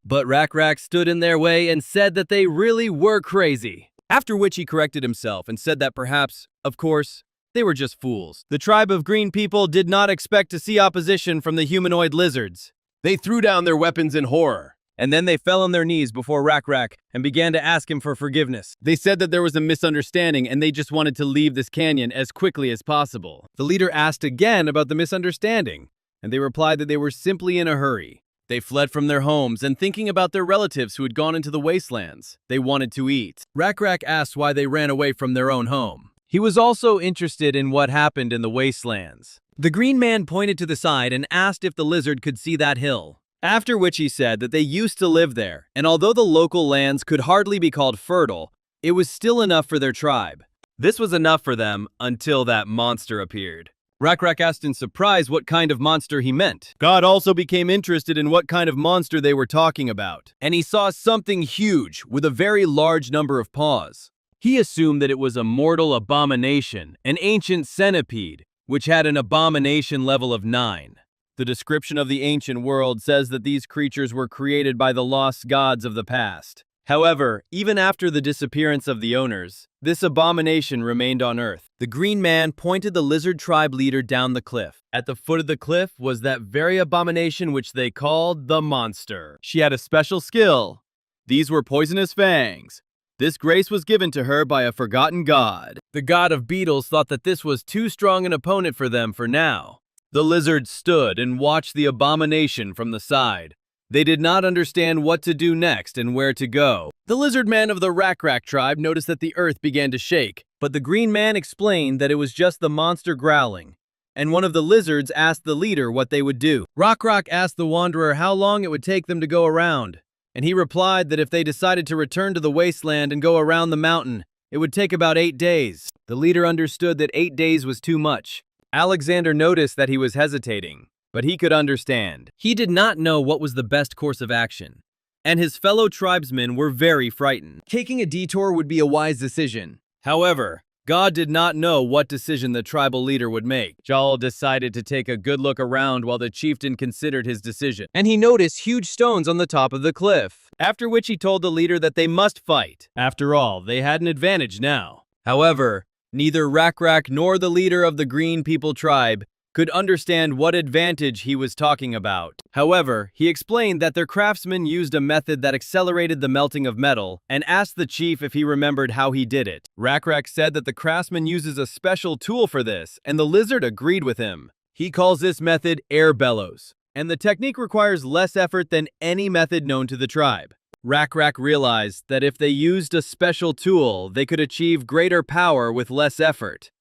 But Rak stood in their way and said that they really were crazy. After which he corrected himself and said that perhaps, of course, they were just fools. The tribe of green people did not expect to see opposition from the humanoid lizards. They threw down their weapons in horror. And then they fell on their knees before Rak and began to ask him for forgiveness. They said that there was a misunderstanding and they just wanted to leave this canyon as quickly as possible. The leader asked again about the misunderstanding, and they replied that they were simply in a hurry. They fled from their homes and thinking about their relatives who had gone into the wastelands. They wanted to eat. Rak asked why they ran away from their own home. He was also interested in what happened in the wastelands. The green man pointed to the side and asked if the lizard could see that hill. After which he said that they used to live there, and although the local lands could hardly be called fertile, it was still enough for their tribe. This was enough for them until that monster appeared. Rak asked in surprise what kind of monster he meant. God also became interested in what kind of monster they were talking about, and he saw something huge with a very large number of paws. He assumed that it was a mortal abomination, an ancient centipede, which had an abomination level of 9. The description of the ancient world says that these creatures were created by the lost gods of the past. However, even after the disappearance of the owners, this abomination remained on Earth. The green man pointed the lizard tribe leader down the cliff. At the foot of the cliff was that very abomination which they called the monster. She had a special skill. These were poisonous fangs. This grace was given to her by a forgotten god. The god of beetles thought that this was too strong an opponent for them for now. The lizard stood and watched the abomination from the side. They did not understand what to do next and where to go. The lizard man of the Rak tribe noticed that the earth began to shake, but the green man explained that it was just the monster growling. And one of the lizards asked the leader what they would do. Rak asked the wanderer how long it would take them to go around, and he replied that if they decided to return to the wasteland and go around the mountain, it would take about 8 days. The leader understood that 8 days was too much. Alexander noticed that he was hesitating, but he could understand. He did not know what was the best course of action, and his fellow tribesmen were very frightened. Taking a detour would be a wise decision. However, God did not know what decision the tribal leader would make. Jal decided to take a good look around while the chieftain considered his decision, and he noticed huge stones on the top of the cliff. After which he told the leader that they must fight. After all, they had an advantage now. However, neither Rak nor the leader of the Green People tribe could understand what advantage he was talking about. However, he explained that their craftsmen used a method that accelerated the melting of metal and asked the chief if he remembered how he did it. Rak said that the craftsman uses a special tool for this, and the lizard agreed with him. He calls this method air bellows, and the technique requires less effort than any method known to the tribe. Rak realized that if they used a special tool, they could achieve greater power with less effort.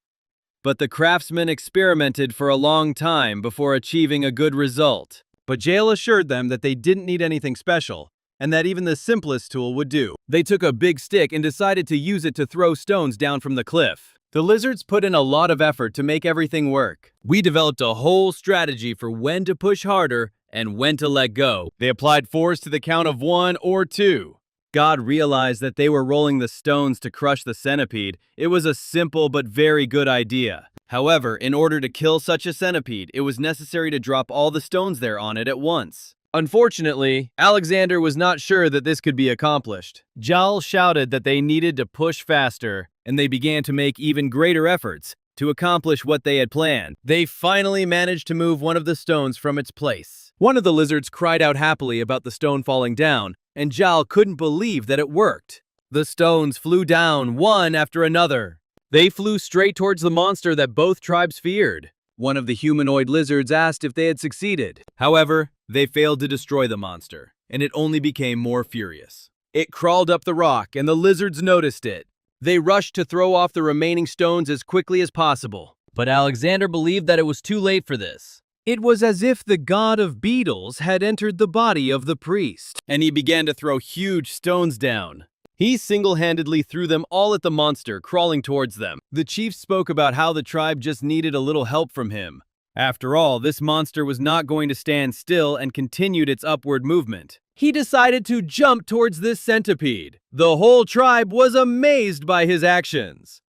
But the craftsmen experimented for a long time before achieving a good result. But Jael assured them that they didn't need anything special, and that even the simplest tool would do. They took a big stick and decided to use it to throw stones down from the cliff. The lizards put in a lot of effort to make everything work. We developed a whole strategy for when to push harder and when to let go. They applied force to the count of 1 or 2. God realized that they were rolling the stones to crush the centipede. It was a simple but very good idea. However, in order to kill such a centipede, it was necessary to drop all the stones there on it at once. Unfortunately, Alexander was not sure that this could be accomplished. Jal shouted that they needed to push faster, and they began to make even greater efforts. to accomplish what they had planned. They finally managed to move one of the stones from its place. One of the lizards cried out happily about the stone falling down, and Zhao couldn't believe that it worked. The stones flew down, one after another. They flew straight towards the monster that both tribes feared. One of the humanoid lizards asked if they had succeeded. However, they failed to destroy the monster, and it only became more furious. It crawled up the rock, and the lizards noticed it. They rushed to throw off the remaining stones as quickly as possible. But Alexander believed that it was too late for this. It was as if the god of beetles had entered the body of the priest, and he began to throw huge stones down. He single-handedly threw them all at the monster, crawling towards them. The chief spoke about how the tribe just needed a little help from him. After all, this monster was not going to stand still and continued its upward movement. He decided to jump towards this centipede. The whole tribe was amazed by his actions.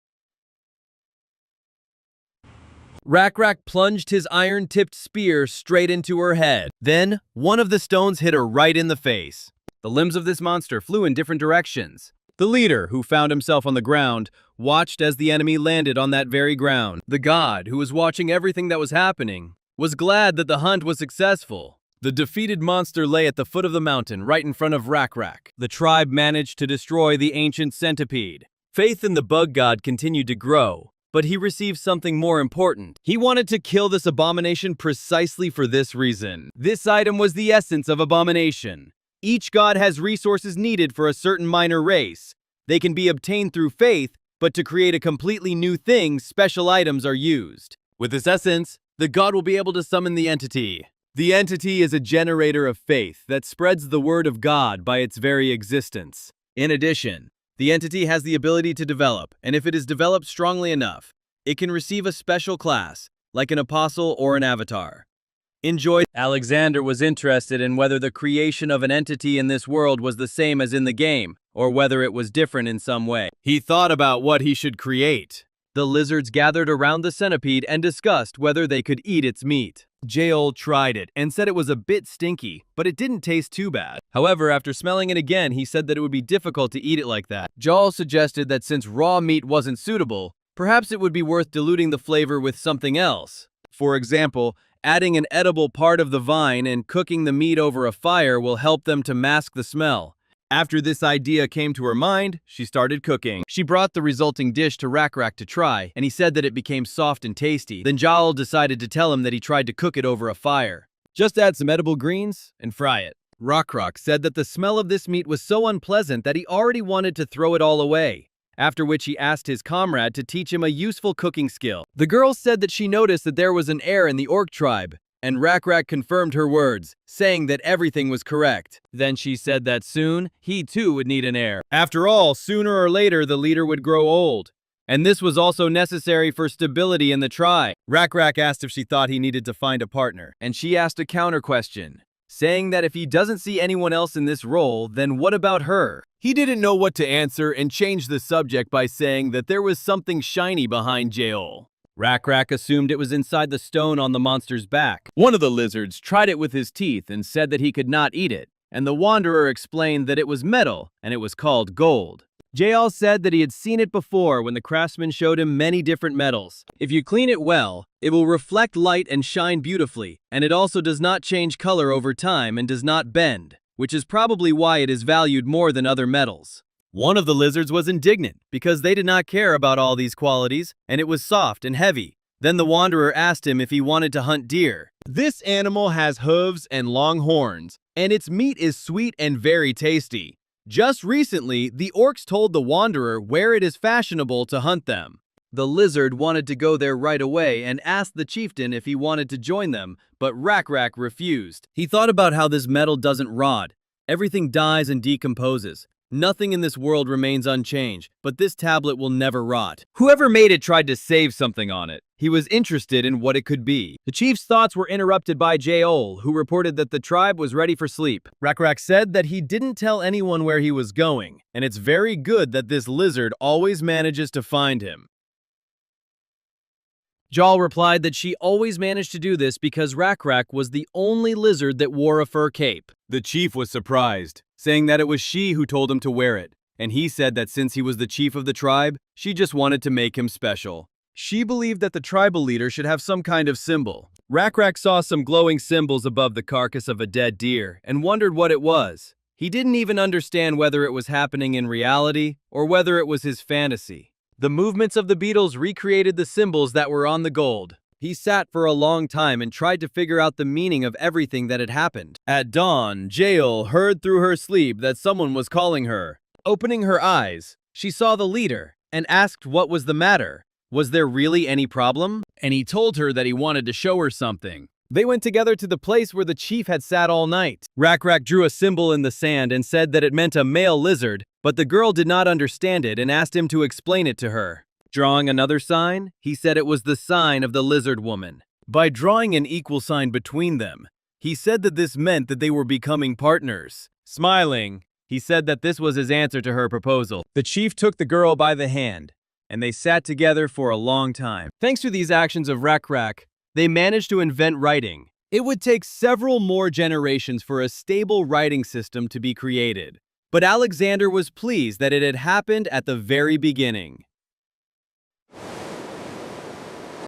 Rak plunged his iron-tipped spear straight into her head. Then, one of the stones hit her right in the face. The limbs of this monster flew in different directions. The leader, who found himself on the ground, watched as the enemy landed on that very ground. The god, who was watching everything that was happening, was glad that the hunt was successful. The defeated monster lay at the foot of the mountain, right in front of Rak. The tribe managed to destroy the ancient centipede. Faith in the bug god continued to grow, but he received something more important. He wanted to kill this abomination precisely for this reason. This item was the essence of abomination. Each god has resources needed for a certain minor race. They can be obtained through faith, but to create a completely new thing, special items are used. With this essence, the god will be able to summon the entity. The entity is a generator of faith that spreads the word of God by its very existence. In addition, the entity has the ability to develop, and if it is developed strongly enough, it can receive a special class, like an apostle or an avatar. Alexander was interested in whether the creation of an entity in this world was the same as in the game, or whether it was different in some way. He thought about what he should create. The lizards gathered around the centipede and discussed whether they could eat its meat. Jaol tried it and said it was a bit stinky, but it didn't taste too bad. However, after smelling it again, he said that it would be difficult to eat it like that. Jaol suggested that since raw meat wasn't suitable, perhaps it would be worth diluting the flavor with something else. For example, adding an edible part of the vine and cooking the meat over a fire will help them to mask the smell. After this idea came to her mind, she started cooking. She brought the resulting dish to Rak to try, and he said that it became soft and tasty. Then Jaol decided to tell him that he tried to cook it over a fire. Just add some edible greens and fry it. Rak said that the smell of this meat was so unpleasant that he already wanted to throw it all away. After which he asked his comrade to teach him a useful cooking skill. The girl said that she noticed that there was an heir in the orc tribe, and Rak confirmed her words, saying that everything was correct. Then she said that soon, he too would need an heir. After all, sooner or later the leader would grow old, and this was also necessary for stability in the tribe. Rak asked if she thought he needed to find a partner, and she asked a counter question, saying that if he doesn't see anyone else in this role, then what about her? He didn't know what to answer and changed the subject by saying that there was something shiny behind Jaol. Rak assumed it was inside the stone on the monster's back. One of the lizards tried it with his teeth and said that he could not eat it, and the wanderer explained that it was metal and it was called gold. Jaol said that he had seen it before when the craftsman showed him many different metals. If you clean it well, it will reflect light and shine beautifully, and it also does not change color over time and does not bend, which is probably why it is valued more than other metals. One of the lizards was indignant because they did not care about all these qualities, and it was soft and heavy. Then the wanderer asked him if he wanted to hunt deer. This animal has hooves and long horns, and its meat is sweet and very tasty. Just recently, the orcs told the wanderer where it is fashionable to hunt them. The lizard wanted to go there right away and asked the chieftain if he wanted to join them, but Rak refused. He thought about how this metal doesn't rot. Everything dies and decomposes. Nothing in this world remains unchanged, but this tablet will never rot. Whoever made it tried to save something on it. He was interested in what it could be. The chief's thoughts were interrupted by Jaol, who reported that the tribe was ready for sleep. Rak said that he didn't tell anyone where he was going, and it's very good that this lizard always manages to find him. Jaol replied that she always managed to do this because Rak was the only lizard that wore a fur cape. The chief was surprised, saying that it was she who told him to wear it, and he said that since he was the chief of the tribe, she just wanted to make him special. She believed that the tribal leader should have some kind of symbol. Rakrak saw some glowing symbols above the carcass of a dead deer and wondered what it was. He didn't even understand whether it was happening in reality or whether it was his fantasy. The movements of the beetles recreated the symbols that were on the gold. He sat for a long time and tried to figure out the meaning of everything that had happened. At dawn, Jael heard through her sleep that someone was calling her. Opening her eyes, she saw the leader and asked what was the matter. Was there really any problem? And he told her that he wanted to show her something. They went together to the place where the chief had sat all night. Rakrak drew a symbol in the sand and said that it meant a male lizard, but the girl did not understand it and asked him to explain it to her. Drawing another sign, he said it was the sign of the lizard woman. By drawing an equal sign between them, he said that this meant that they were becoming partners. Smiling, he said that this was his answer to her proposal. The chief took the girl by the hand, and they sat together for a long time. Thanks to these actions of Rakrak, they managed to invent writing. It would take several more generations for a stable writing system to be created, but Alexander was pleased that it had happened at the very beginning.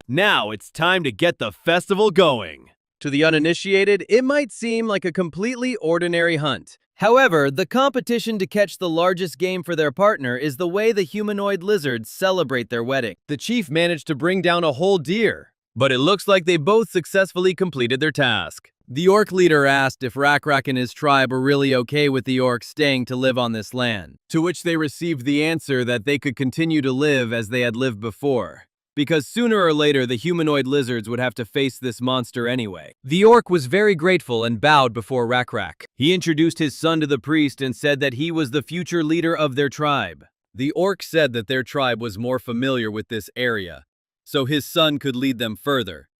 Now it's time to get the festival going. To the uninitiated, it might seem like a completely ordinary hunt. However, the competition to catch the largest game for their partner is the way the humanoid lizards celebrate their wedding. The chief managed to bring down a whole deer, but it looks like they both successfully completed their task. The orc leader asked if Rakrak and his tribe were really okay with the orcs staying to live on this land, to which they received the answer that they could continue to live as they had lived before, because sooner or later the humanoid lizards would have to face this monster anyway. The orc was very grateful and bowed before Rakrak. He introduced his son to the priest and said that he was the future leader of their tribe. The orc said that their tribe was more familiar with this area, so his son could lead them further.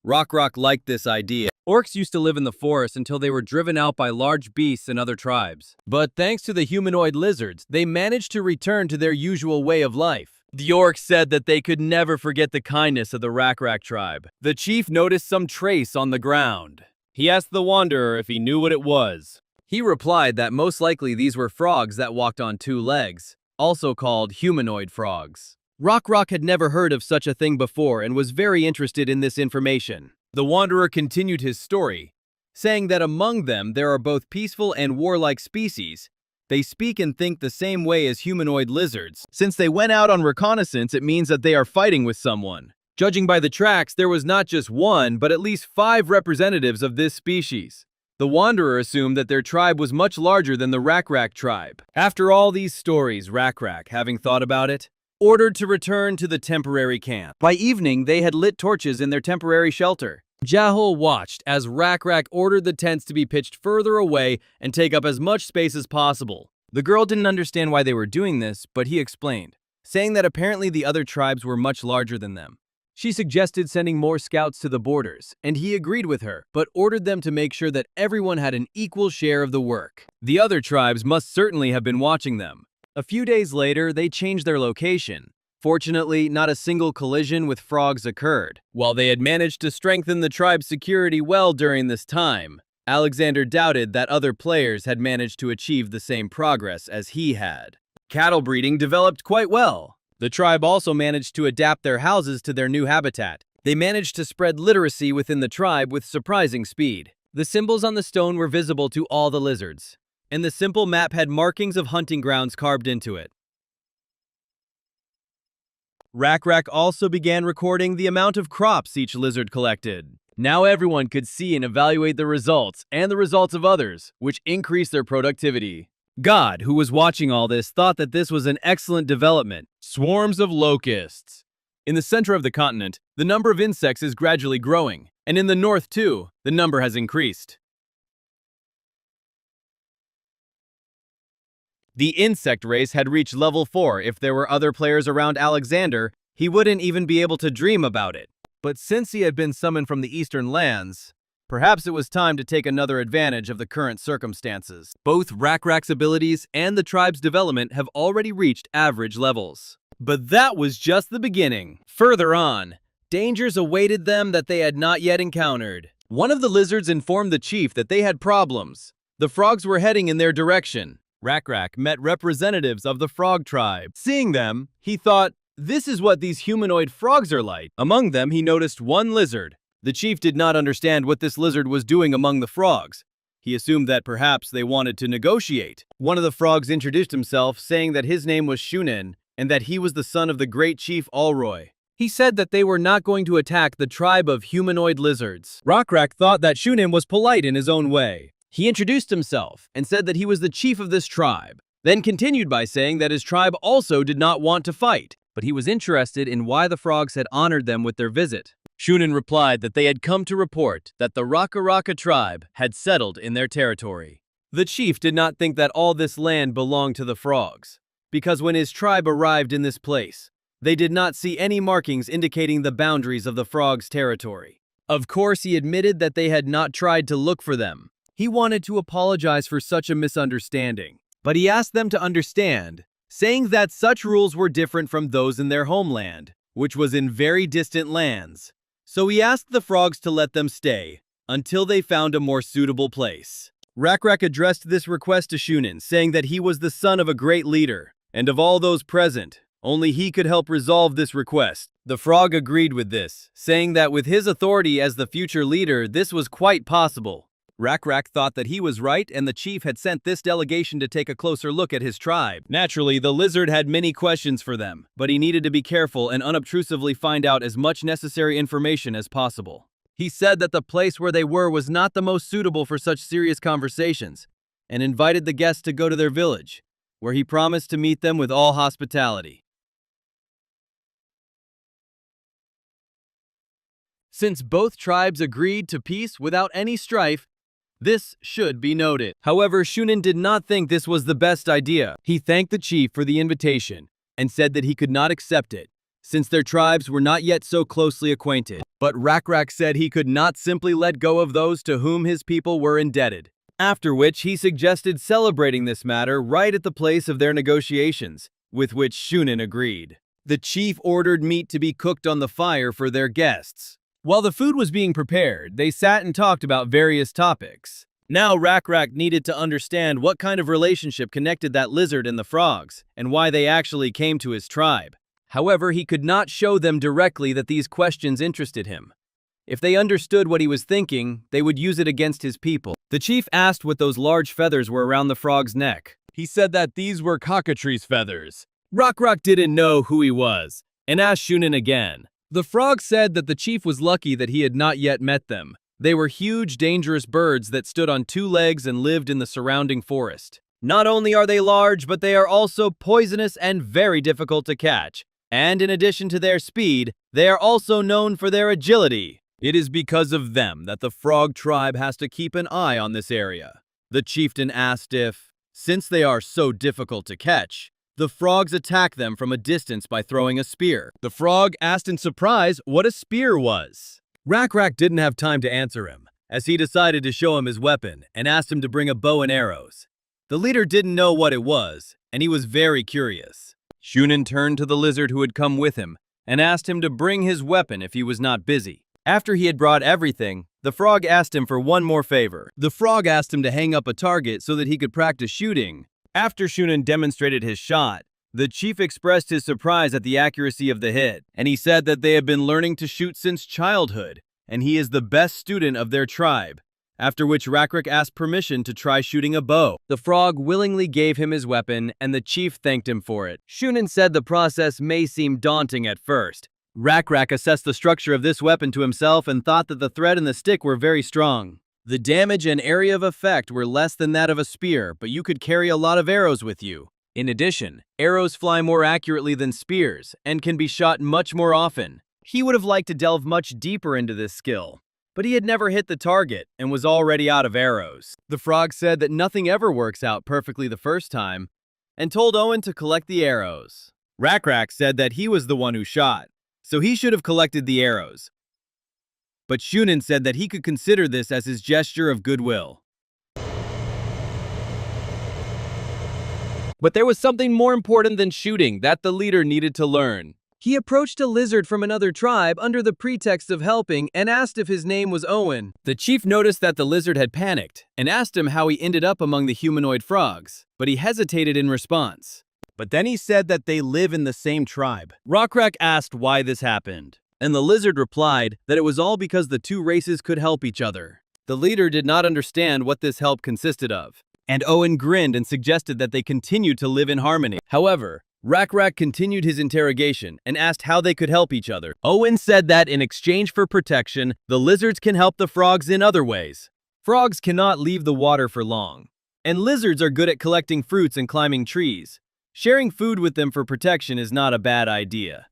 Rakrak liked this idea. Orcs used to live in the forest until they were driven out by large beasts and other tribes. But thanks to the humanoid lizards, they managed to return to their usual way of life. The orcs said that they could never forget the kindness of the Rakrak tribe. The chief noticed some trace on the ground. He asked the wanderer if he knew what it was. He replied that most likely these were frogs that walked on two legs, also called humanoid frogs. Rakrak had never heard of such a thing before and was very interested in this information. The wanderer continued his story, saying that among them there are both peaceful and warlike species. They speak and think the same way as humanoid lizards. Since they went out on reconnaissance, it means that they are fighting with someone. Judging by the tracks, there was not just one, but at least 5 representatives of this species. The wanderer assumed that their tribe was much larger than the Rakrak tribe. After all these stories, Rakrak, having thought about it, ordered to return to the temporary camp. By evening, they had lit torches in their temporary shelter. Jahul watched as Rakrak ordered the tents to be pitched further away and take up as much space as possible. The girl didn't understand why they were doing this, but he explained, saying that apparently the other tribes were much larger than them. She suggested sending more scouts to the borders, and he agreed with her, but ordered them to make sure that everyone had an equal share of the work. The other tribes must certainly have been watching them. A few days later, they changed their location. Fortunately, not a single collision with frogs occurred. While they had managed to strengthen the tribe's security well during this time, Alexander doubted that other players had managed to achieve the same progress as he had. Cattle breeding developed quite well. The tribe also managed to adapt their houses to their new habitat. They managed to spread literacy within the tribe with surprising speed. The symbols on the stone were visible to all the lizards, and the simple map had markings of hunting grounds carved into it. Rakrak also began recording the amount of crops each lizard collected. Now everyone could see and evaluate the results and the results of others, which increased their productivity. God, who was watching all this, thought that this was an excellent development. Swarms of locusts. In the center of the continent, the number of insects is gradually growing, and in the north too, the number has increased. The insect race had reached level 4. If there were other players around Alexander, he wouldn't even be able to dream about it. But since he had been summoned from the eastern lands, perhaps it was time to take another advantage of the current circumstances. Both Rakrak's abilities and the tribe's development have already reached average levels. But that was just the beginning. Further on, dangers awaited them that they had not yet encountered. One of the lizards informed the chief that they had problems. The frogs were heading in their direction. Rakrak met representatives of the frog tribe. Seeing them, he thought, This is what these humanoid frogs are like. Among them, he noticed one lizard. The chief did not understand what this lizard was doing among the frogs. He assumed that perhaps they wanted to negotiate. One of the frogs introduced himself, saying that his name was Shounen, and that he was the son of the great chief Alroy. He said that they were not going to attack the tribe of humanoid lizards. Rockrak thought that Shounen was polite in his own way. He introduced himself and said that he was the chief of this tribe, then continued by saying that his tribe also did not want to fight, but he was interested in why the frogs had honored them with their visit. Shounen replied that they had come to report that the Raka Raka tribe had settled in their territory. The chief did not think that all this land belonged to the frogs, because when his tribe arrived in this place, they did not see any markings indicating the boundaries of the frogs' territory. Of course, he admitted that they had not tried to look for them. He wanted to apologize for such a misunderstanding, but he asked them to understand, saying that such rules were different from those in their homeland, which was in very distant lands. So he asked the frogs to let them stay until they found a more suitable place. Rakrak addressed this request to Shounen, saying that he was the son of a great leader, and of all those present, only he could help resolve this request. The frog agreed with this, saying that with his authority as the future leader, this was quite possible. Rakrak thought that he was right, and the chief had sent this delegation to take a closer look at his tribe. Naturally, the lizard had many questions for them, but he needed to be careful and unobtrusively find out as much necessary information as possible. He said that the place where they were was not the most suitable for such serious conversations, and invited the guests to go to their village, where he promised to meet them with all hospitality. Since both tribes agreed to peace without any strife, this should be noted. However, Shounen did not think this was the best idea. He thanked the chief for the invitation and said that he could not accept it, since their tribes were not yet so closely acquainted. But Rakrak said he could not simply let go of those to whom his people were indebted. After which, he suggested celebrating this matter right at the place of their negotiations, with which Shounen agreed. The chief ordered meat to be cooked on the fire for their guests. While the food was being prepared, they sat and talked about various topics. Now Rakrak needed to understand what kind of relationship connected that lizard and the frogs, and why they actually came to his tribe. However, he could not show them directly that these questions interested him. If they understood what he was thinking, they would use it against his people. The chief asked what those large feathers were around the frog's neck. He said that these were cockatrice feathers. Rakrak didn't know who he was, and asked Shounen again. The frog said that the chief was lucky that he had not yet met them. They were huge, dangerous birds that stood on two legs and lived in the surrounding forest. Not only are they large, but they are also poisonous and very difficult to catch. And in addition to their speed, they are also known for their agility. It is because of them that the frog tribe has to keep an eye on this area. The chieftain asked if, since they are so difficult to catch, the frogs attack them from a distance by throwing a spear. The frog asked in surprise what a spear was. Rakrak didn't have time to answer him, as he decided to show him his weapon and asked him to bring a bow and arrows. The leader didn't know what it was, and he was very curious. Shounen turned to the lizard who had come with him and asked him to bring his weapon if he was not busy. After he had brought everything, the frog asked him for one more favor. The frog asked him to hang up a target so that he could practice shooting. After Shounen demonstrated his shot, the chief expressed his surprise at the accuracy of the hit, and he said that they have been learning to shoot since childhood, and he is the best student of their tribe, after which Rakrak asked permission to try shooting a bow. The frog willingly gave him his weapon, and the chief thanked him for it. Shounen said the process may seem daunting at first. Rakrak assessed the structure of this weapon to himself and thought that the thread and the stick were very strong. The damage and area of effect were less than that of a spear, but you could carry a lot of arrows with you. In addition, arrows fly more accurately than spears and can be shot much more often. He would have liked to delve much deeper into this skill, but he had never hit the target and was already out of arrows. The frog said that nothing ever works out perfectly the first time and told Owen to collect the arrows. Rakrak said that he was the one who shot, so he should have collected the arrows. But Shounen said that he could consider this as his gesture of goodwill. But there was something more important than shooting that the leader needed to learn. He approached a lizard from another tribe under the pretext of helping and asked if his name was Owen. The chief noticed that the lizard had panicked and asked him how he ended up among the humanoid frogs, but he hesitated in response. But then he said that they live in the same tribe. Rockrak asked why this happened, and the lizard replied that it was all because the two races could help each other. The leader did not understand what this help consisted of, and Owen grinned and suggested that they continue to live in harmony. However, Rockrak continued his interrogation and asked how they could help each other. Owen said that in exchange for protection, the lizards can help the frogs in other ways. Frogs cannot leave the water for long, and lizards are good at collecting fruits and climbing trees. Sharing food with them for protection is not a bad idea.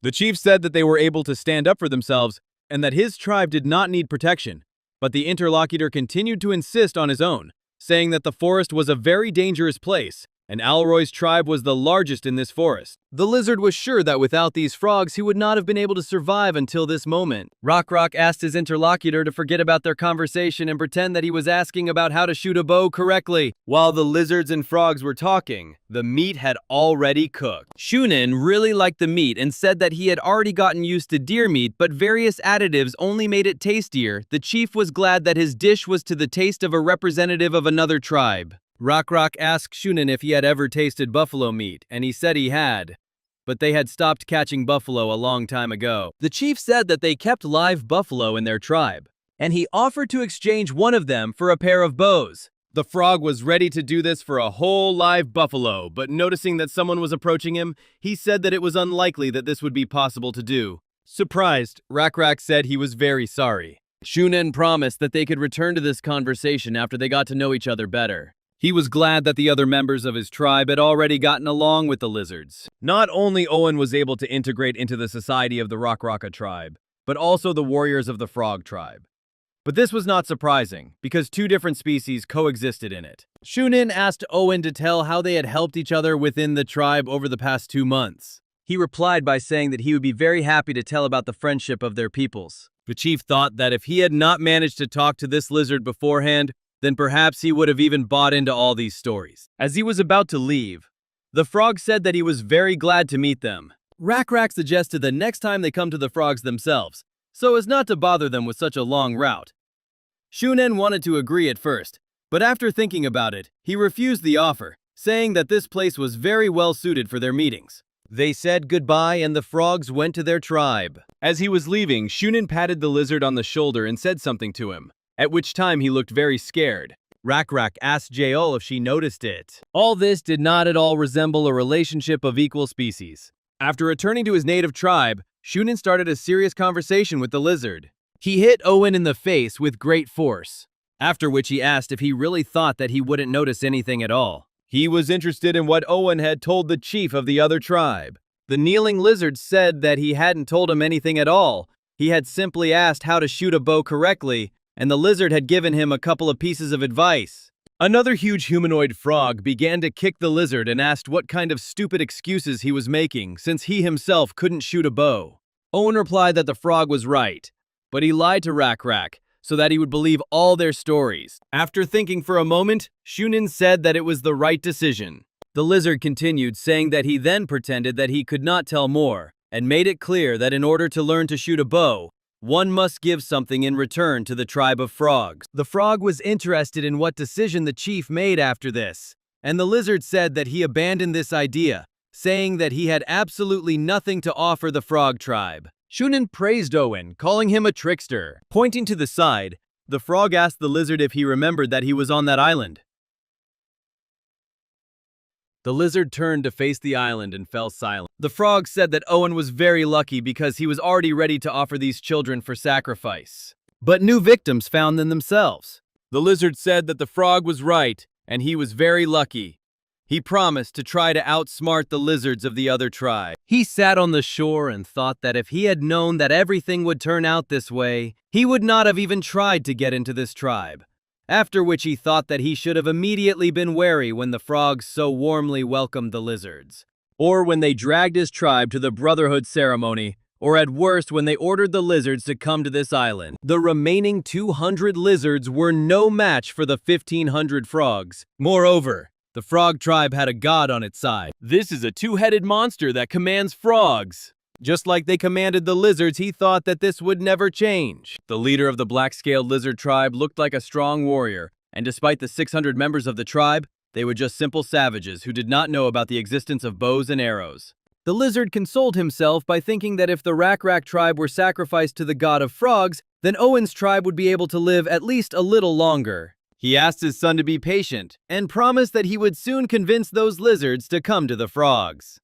The chief said that they were able to stand up for themselves and that his tribe did not need protection, but the interlocutor continued to insist on his own, saying that the forest was a very dangerous place, and Alroy's tribe was the largest in this forest. The lizard was sure that without these frogs he would not have been able to survive until this moment. Rock asked his interlocutor to forget about their conversation and pretend that he was asking about how to shoot a bow correctly. While the lizards and frogs were talking, the meat had already cooked. Shounen really liked the meat and said that he had already gotten used to deer meat, but various additives only made it tastier. The chief was glad that his dish was to the taste of a representative of another tribe. Rock asked Shounen if he had ever tasted buffalo meat, and he said he had, but they had stopped catching buffalo a long time ago. The chief said that they kept live buffalo in their tribe, and he offered to exchange one of them for a pair of bows. The frog was ready to do this for a whole live buffalo, but noticing that someone was approaching him, he said that it was unlikely that this would be possible to do. Surprised, Rock said he was very sorry. Shounen promised that they could return to this conversation after they got to know each other better. He was glad that the other members of his tribe had already gotten along with the lizards. Not only Owen was able to integrate into the society of the Rockrocka tribe, but also the warriors of the Frog tribe. But this was not surprising, because two different species coexisted in it. Shounen asked Owen to tell how they had helped each other within the tribe over the past 2 months. He replied by saying that he would be very happy to tell about the friendship of their peoples. The chief thought that if he had not managed to talk to this lizard beforehand, then perhaps he would have even bought into all these stories. As he was about to leave, the frog said that he was very glad to meet them. Rock suggested that next time they come to the frogs themselves, so as not to bother them with such a long route. Shounen wanted to agree at first, but after thinking about it, he refused the offer, saying that this place was very well suited for their meetings. They said goodbye and the frogs went to their tribe. As he was leaving, Shounen patted the lizard on the shoulder and said something to him, at which time he looked very scared. Rock asked Jaol if she noticed it. All this did not at all resemble a relationship of equal species. After returning to his native tribe, Shounen started a serious conversation with the lizard. He hit Owen in the face with great force, after which he asked if he really thought that he wouldn't notice anything at all. He was interested in what Owen had told the chief of the other tribe. The kneeling lizard said that he hadn't told him anything at all. He had simply asked how to shoot a bow correctly, and the lizard had given him a couple of pieces of advice. Another huge humanoid frog began to kick the lizard and asked what kind of stupid excuses he was making since he himself couldn't shoot a bow. Owen replied that the frog was right, but he lied to Rock so that he would believe all their stories. After thinking for a moment, Shounen said that it was the right decision. The lizard continued, saying that he then pretended that he could not tell more, and made it clear that in order to learn to shoot a bow, one must give something in return to the tribe of frogs. The frog was interested in what decision the chief made after this, and the lizard said that he abandoned this idea, saying that he had absolutely nothing to offer the frog tribe. Shounen praised Owen, calling him a trickster. Pointing to the side, the frog asked the lizard if he remembered that he was on that island. The lizard turned to face the island and fell silent. The frog said that Owen was very lucky because he was already ready to offer these children for sacrifice. But new victims found them themselves. The lizard said that the frog was right, and he was very lucky. He promised to try to outsmart the lizards of the other tribe. He sat on the shore and thought that if he had known that everything would turn out this way, he would not have even tried to get into this tribe. After which he thought that he should have immediately been wary when the frogs so warmly welcomed the lizards, or when they dragged his tribe to the Brotherhood ceremony, or at worst when they ordered the lizards to come to this island. The remaining 200 lizards were no match for the 1,500 frogs. Moreover, the frog tribe had a god on its side. This is a two-headed monster that commands frogs. Just like they commanded the lizards, he thought that this would never change. The leader of the black-scaled lizard tribe looked like a strong warrior, and despite the 600 members of the tribe, They were just simple savages who did not know about the existence of bows and arrows. The lizard consoled himself by thinking that if the Rak tribe were sacrificed to the god of frogs, then Owen's tribe would be able to live at least a little longer. He asked his son to be patient and promised that he would soon convince those lizards to come to the frogs.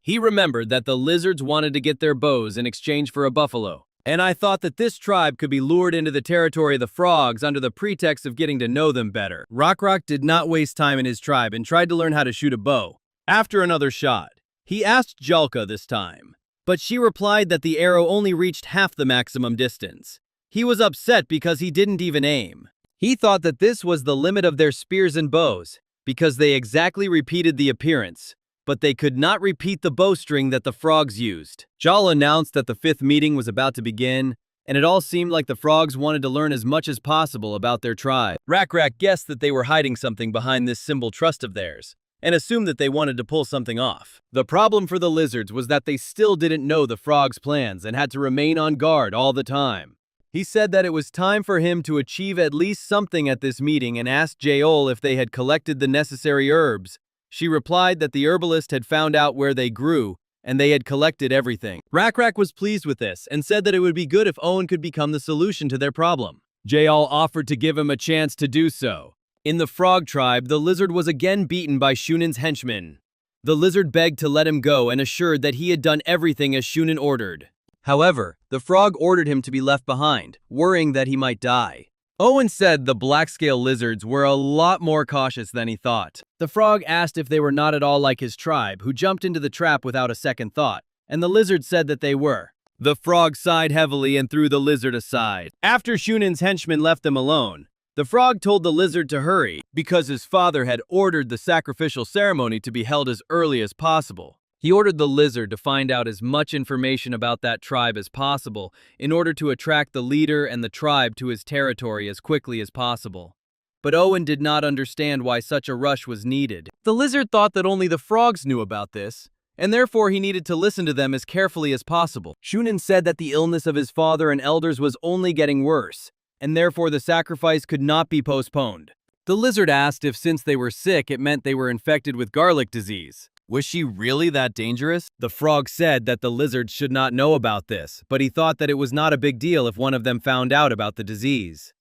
He remembered that the lizards wanted to get their bows in exchange for a buffalo, and I thought that this tribe could be lured into the territory of the frogs under the pretext of getting to know them better. Rock did not waste time in his tribe and tried to learn how to shoot a bow. After another shot, he asked Jalka this time, but she replied that the arrow only reached half the maximum distance. He was upset because he didn't even aim. He thought that this was the limit of their spears and bows, because they exactly repeated the appearance, but they could not repeat the bowstring that the frogs used. Jal announced that the 5th meeting was about to begin, and it all seemed like the frogs wanted to learn as much as possible about their tribe. Rak guessed that they were hiding something behind this symbol trust of theirs, and assumed that they wanted to pull something off. The problem for the lizards was that they still didn't know the frogs' plans and had to remain on guard all the time. He said that it was time for him to achieve at least something at this meeting and asked Jaol if they had collected the necessary herbs. She replied that the herbalist had found out where they grew, and they had collected everything. Rak was pleased with this and said that it would be good if Owen could become the solution to their problem. Jaol offered to give him a chance to do so. In the frog tribe, the lizard was again beaten by Shunen's henchmen. The lizard begged to let him go and assured that he had done everything as Shunen ordered. However, the frog ordered him to be left behind, worrying that he might die. Owen said the black-scale lizards were a lot more cautious than he thought. The frog asked if they were not at all like his tribe, who jumped into the trap without a second thought, and the lizard said that they were. The frog sighed heavily and threw the lizard aside. After Shunen's henchmen left them alone, the frog told the lizard to hurry, because his father had ordered the sacrificial ceremony to be held as early as possible. He ordered the lizard to find out as much information about that tribe as possible in order to attract the leader and the tribe to his territory as quickly as possible. But Owen did not understand why such a rush was needed. The lizard thought that only the frogs knew about this, and therefore he needed to listen to them as carefully as possible. Shunen said that the illness of his father and elders was only getting worse, and therefore the sacrifice could not be postponed. The lizard asked if since they were sick it meant they were infected with garlic disease. Was she really that dangerous? The frog said that the lizards should not know about this, but he thought that it was not a big deal if one of them found out about the disease.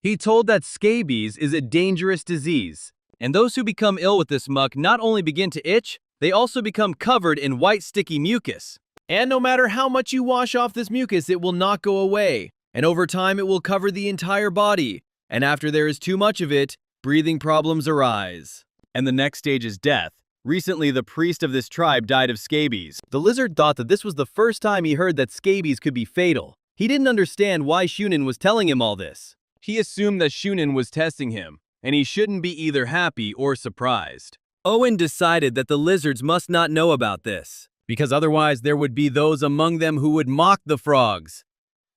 He told that scabies is a dangerous disease, and those who become ill with this muck not only begin to itch, they also become covered in white sticky mucus. And no matter how much you wash off this mucus, it will not go away, and over time it will cover the entire body, and after there is too much of it, breathing problems arise. And the next stage is death. Recently, the priest of this tribe died of scabies. The lizard thought that this was the first time he heard that scabies could be fatal. He didn't understand why Shunen was telling him all this. He assumed that Shunen was testing him, and he shouldn't be either happy or surprised. Owen decided that the lizards must not know about this, because otherwise there would be those among them who would mock the frogs.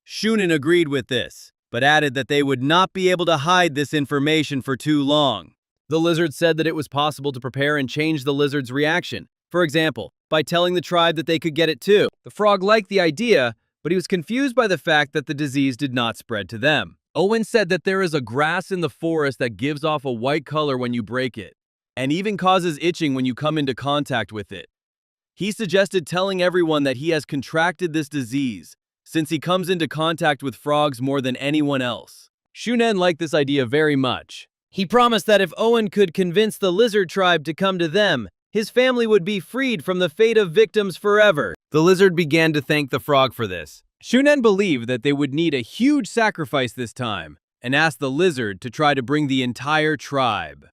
Shunen agreed with this, but added that they would not be able to hide this information for too long. The lizard said that it was possible to prepare and change the lizard's reaction, for example, by telling the tribe that they could get it too. The frog liked the idea, but he was confused by the fact that the disease did not spread to them. Owen said that there is a grass in the forest that gives off a white color when you break it, and even causes itching when you come into contact with it. He suggested telling everyone that he has contracted this disease, since he comes into contact with frogs more than anyone else. Shunen liked this idea very much. He promised that if Owen could convince the lizard tribe to come to them, his family would be freed from the fate of victims forever. The lizard began to thank the frog for this. Shunen believed that they would need a huge sacrifice this time, and asked the lizard to try to bring the entire tribe.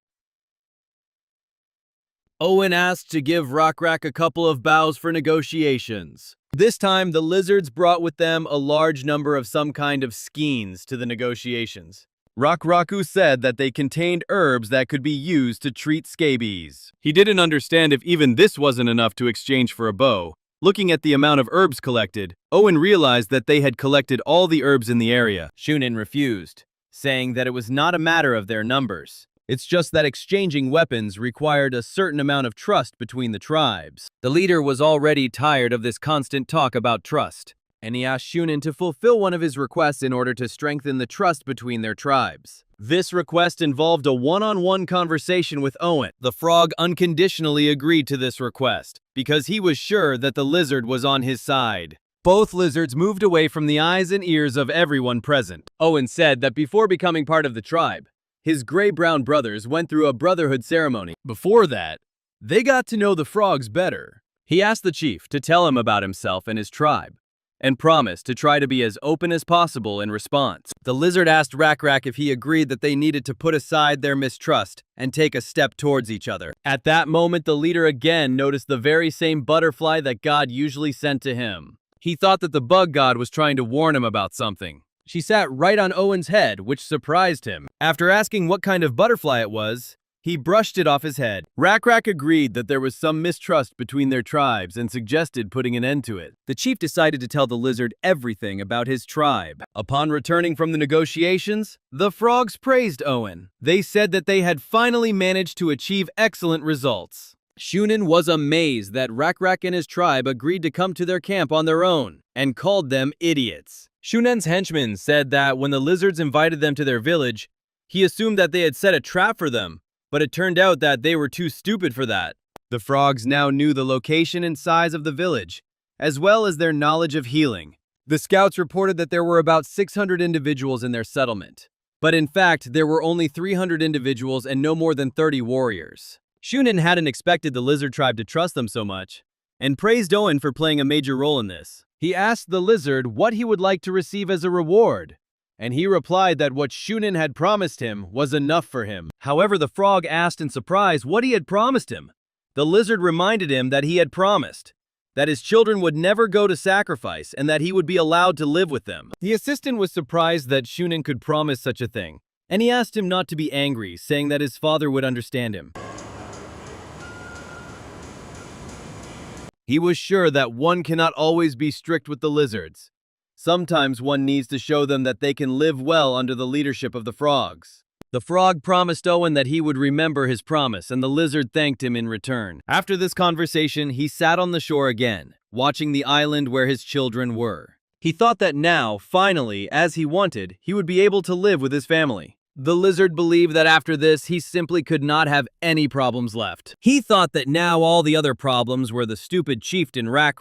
Owen asked to give Rak a couple of bows for negotiations. This time, the lizards brought with them a large number of some kind of skeins to the negotiations. Raku said that they contained herbs that could be used to treat scabies. He didn't understand if even this wasn't enough to exchange for a bow. Looking at the amount of herbs collected, Owen realized that they had collected all the herbs in the area. Shunen refused, saying that it was not a matter of their numbers. It's just that exchanging weapons required a certain amount of trust between the tribes. The leader was already tired of this constant talk about trust, and he asked Shounen to fulfill one of his requests in order to strengthen the trust between their tribes. This request involved a one-on-one conversation with Owen. The frog unconditionally agreed to this request, because he was sure that the lizard was on his side. Both lizards moved away from the eyes and ears of everyone present. Owen said that before becoming part of the tribe, his gray-brown brothers went through a brotherhood ceremony. Before that, they got to know the frogs better. He asked the chief to tell him about himself and his tribe, and promised to try to be as open as possible in response. The lizard asked Rak if he agreed that they needed to put aside their mistrust and take a step towards each other. At that moment, the leader again noticed the very same butterfly that God usually sent to him. He thought that the bug god was trying to warn him about something. She sat right on Owen's head, which surprised him. After asking what kind of butterfly it was, he brushed it off his head. Rak agreed that there was some mistrust between their tribes and suggested putting an end to it. The chief decided to tell the lizard everything about his tribe. Upon returning from the negotiations, the frogs praised Owen. They said that they had finally managed to achieve excellent results. Shounen was amazed that Rak and his tribe agreed to come to their camp on their own, and called them idiots. Shounen's henchmen said that when the lizards invited them to their village, he assumed that they had set a trap for them, but it turned out that they were too stupid for that. The frogs now knew the location and size of the village, as well as their knowledge of healing. The scouts reported that there were about 600 individuals in their settlement, but in fact, there were only 300 individuals and no more than 30 warriors. Shounen hadn't expected the lizard tribe to trust them so much, and praised Owen for playing a major role in this. He asked the lizard what he would like to receive as a reward, and he replied that what Shounen had promised him was enough for him. However, the frog asked in surprise what he had promised him. The lizard reminded him that he had promised that his children would never go to sacrifice and that he would be allowed to live with them. The assistant was surprised that Shounen could promise such a thing, and he asked him not to be angry, saying that his father would understand him. He was sure that one cannot always be strict with the lizards. Sometimes one needs to show them that they can live well under the leadership of the frogs. The frog promised Owen that he would remember his promise, and the lizard thanked him in return. After this conversation, he sat on the shore again, watching the island where his children were. He thought that now, finally, as he wanted, he would be able to live with his family. The lizard believed that after this, he simply could not have any problems left. He thought that now all the other problems were the stupid chieftain Rak.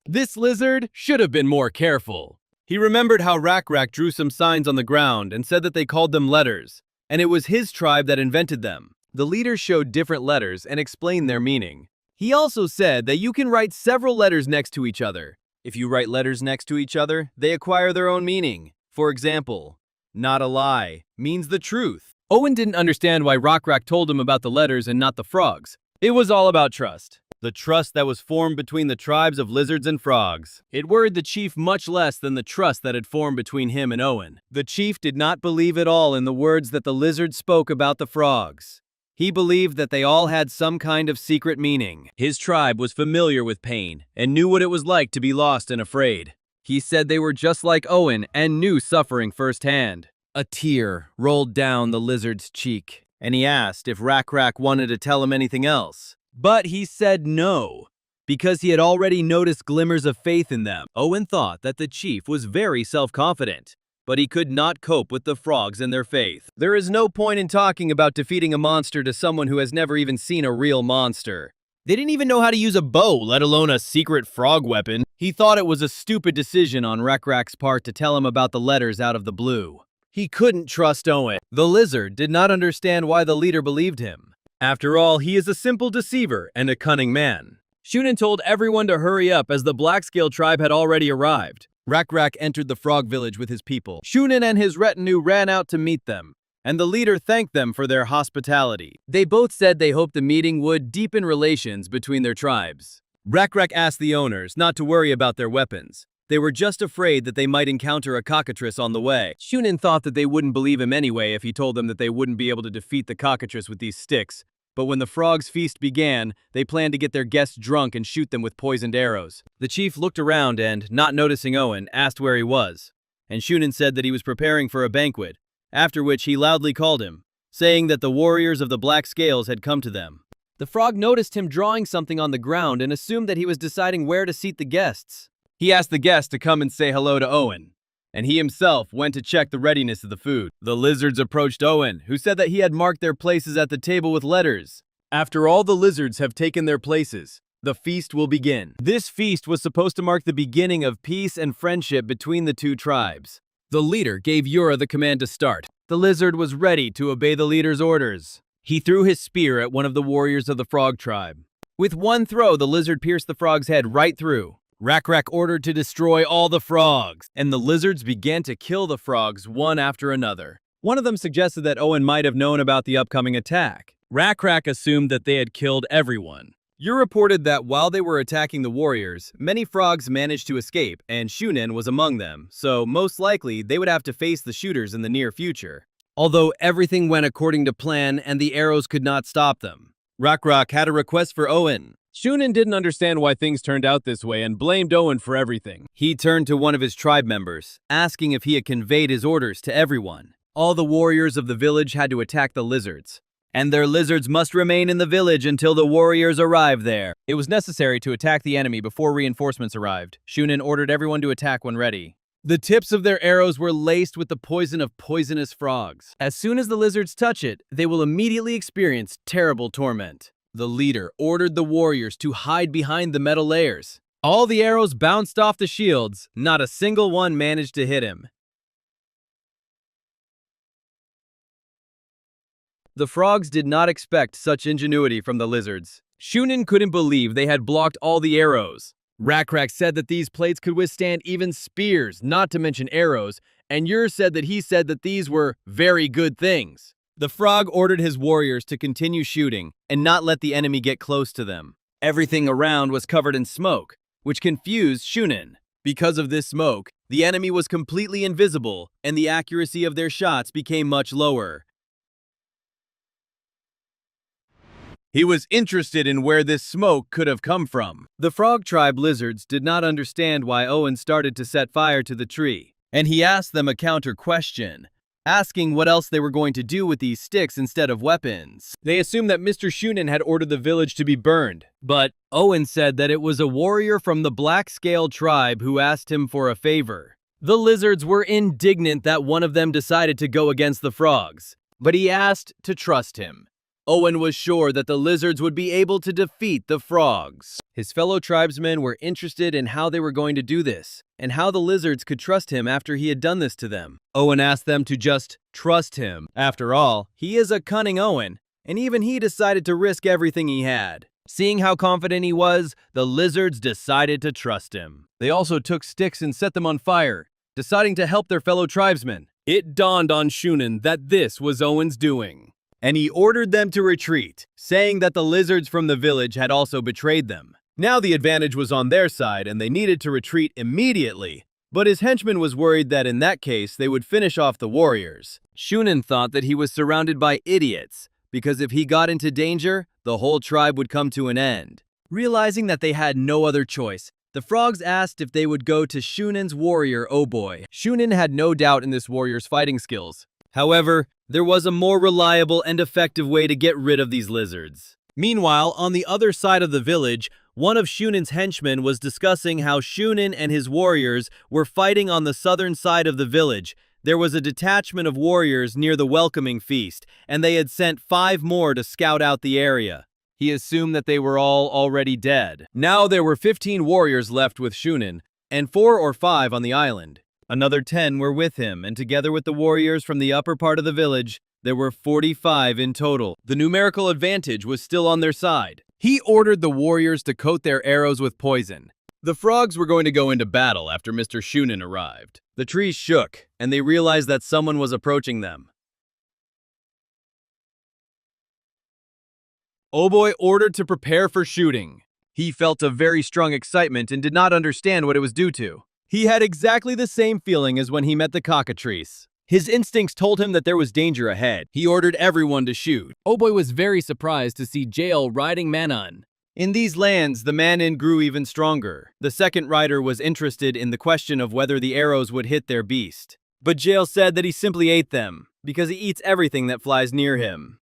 This lizard should have been more careful. He remembered how Rak drew some signs on the ground and said that they called them letters, and it was his tribe that invented them. The leader showed different letters and explained their meaning. He also said that you can write several letters next to each other. If you write letters next to each other, they acquire their own meaning. For example, not a lie means the truth. Owen didn't understand why Rak told him about the letters and not the frogs. It was all about trust. The trust that was formed between the tribes of lizards and frogs. It worried the chief much less than the trust that had formed between him and Owen. The chief did not believe at all in the words that the lizard spoke about the frogs. He believed that they all had some kind of secret meaning. His tribe was familiar with pain and knew what it was like to be lost and afraid. He said they were just like Owen and knew suffering firsthand. A tear rolled down the lizard's cheek, and he asked if Rak wanted to tell him anything else. But he said no, because he had already noticed glimmers of faith in them. Owen thought that the chief was very self-confident, but he could not cope with the frogs and their faith. There is no point in talking about defeating a monster to someone who has never even seen a real monster. They didn't even know how to use a bow, let alone a secret frog weapon. He thought it was a stupid decision on Rak's part to tell him about the letters out of the blue. He couldn't trust Owen. The lizard did not understand why the leader believed him. After all, he is a simple deceiver and a cunning man. Shounen told everyone to hurry up as the Blackscale tribe had already arrived. Rak entered the frog village with his people. Shounen and his retinue ran out to meet them, and the leader thanked them for their hospitality. They both said they hoped the meeting would deepen relations between their tribes. Rak asked the owners not to worry about their weapons. They were just afraid that they might encounter a cockatrice on the way. Shounen thought that they wouldn't believe him anyway if he told them that they wouldn't be able to defeat the cockatrice with these sticks. But when the frog's feast began, they planned to get their guests drunk and shoot them with poisoned arrows. The chief looked around and, not noticing Owen, asked where he was. And Shounen said that he was preparing for a banquet, after which he loudly called him, saying that the warriors of the Black Scales had come to them. The frog noticed him drawing something on the ground and assumed that he was deciding where to seat the guests. He asked the guests to come and say hello to Owen, and he himself went to check the readiness of the food. The lizards approached Owen, who said that he had marked their places at the table with letters. After all the lizards have taken their places, the feast will begin. This feast was supposed to mark the beginning of peace and friendship between the two tribes. The leader gave Yura the command to start. The lizard was ready to obey the leader's orders. He threw his spear at one of the warriors of the frog tribe. With one throw, the lizard pierced the frog's head right through. Rakrak ordered to destroy all the frogs, and the lizards began to kill the frogs one after another. One of them suggested that Owen might have known about the upcoming attack. Rakrak assumed that they had killed everyone. Yu reported that while they were attacking the warriors, many frogs managed to escape, and Shounen was among them, so most likely they would have to face the shooters in the near future. Although everything went according to plan and the arrows could not stop them, Rakrak had a request for Owen. Shounen didn't understand why things turned out this way and blamed Owen for everything. He turned to one of his tribe members, asking if he had conveyed his orders to everyone. All the warriors of the village had to attack the lizards, and their lizards must remain in the village until the warriors arrive there. It was necessary to attack the enemy before reinforcements arrived. Shounen ordered everyone to attack when ready. The tips of their arrows were laced with the poison of poisonous frogs. As soon as the lizards touch it, they will immediately experience terrible torment. The leader ordered the warriors to hide behind the metal layers. All the arrows bounced off the shields. Not a single one managed to hit him. The frogs did not expect such ingenuity from the lizards. Shounen couldn't believe they had blocked all the arrows. Rakrak said that these plates could withstand even spears, not to mention arrows, and Ur said that these were very good things. The frog ordered his warriors to continue shooting and not let the enemy get close to them. Everything around was covered in smoke, which confused Shounen. Because of this smoke, the enemy was completely invisible and the accuracy of their shots became much lower. He was interested in where this smoke could have come from. The frog tribe lizards did not understand why Owen started to set fire to the tree, and he asked them a counter question, asking what else they were going to do with these sticks instead of weapons. They assumed that Mr. Shounen had ordered the village to be burned, but Owen said that it was a warrior from the Black Scale tribe who asked him for a favor. The lizards were indignant that one of them decided to go against the frogs, but he asked to trust him. Owen was sure that the lizards would be able to defeat the frogs. His fellow tribesmen were interested in how they were going to do this, and how the lizards could trust him after he had done this to them. Owen asked them to just trust him. After all, he is a cunning Owen, and even he decided to risk everything he had. Seeing how confident he was, the lizards decided to trust him. They also took sticks and set them on fire, deciding to help their fellow tribesmen. It dawned on Shounen that this was Owen's doing, and he ordered them to retreat, saying that the lizards from the village had also betrayed them. Now the advantage was on their side and they needed to retreat immediately, but his henchman was worried that in that case they would finish off the warriors. Shounen thought that he was surrounded by idiots, because if he got into danger, the whole tribe would come to an end. Realizing that they had no other choice, the frogs asked if they would go to Shunen's warrior, Oh Boy. Shounen had no doubt in this warrior's fighting skills. However, there was a more reliable and effective way to get rid of these lizards. Meanwhile, on the other side of the village, one of Shunen's henchmen was discussing how Shounen and his warriors were fighting on the southern side of the village. There was a detachment of warriors near the welcoming feast, and they had sent 5 more to scout out the area. He assumed that they were all already dead. Now there were 15 warriors left with Shounen, and 4 or 5 on the island. Another 10 were with him, and together with the warriors from the upper part of the village, there were 45 in total. The numerical advantage was still on their side. He ordered the warriors to coat their arrows with poison. The frogs were going to go into battle after Mr. Shounen arrived. The trees shook, and they realized that someone was approaching them. Oh Boy ordered to prepare for shooting. He felt a very strong excitement and did not understand what it was due to. He had exactly the same feeling as when he met the cockatrice. His instincts told him that there was danger ahead. He ordered everyone to shoot. Oh Boy was very surprised to see Jael riding Manon. In these lands, the Manon grew even stronger. The second rider was interested in the question of whether the arrows would hit their beast. But Jael said that he simply ate them, because he eats everything that flies near him.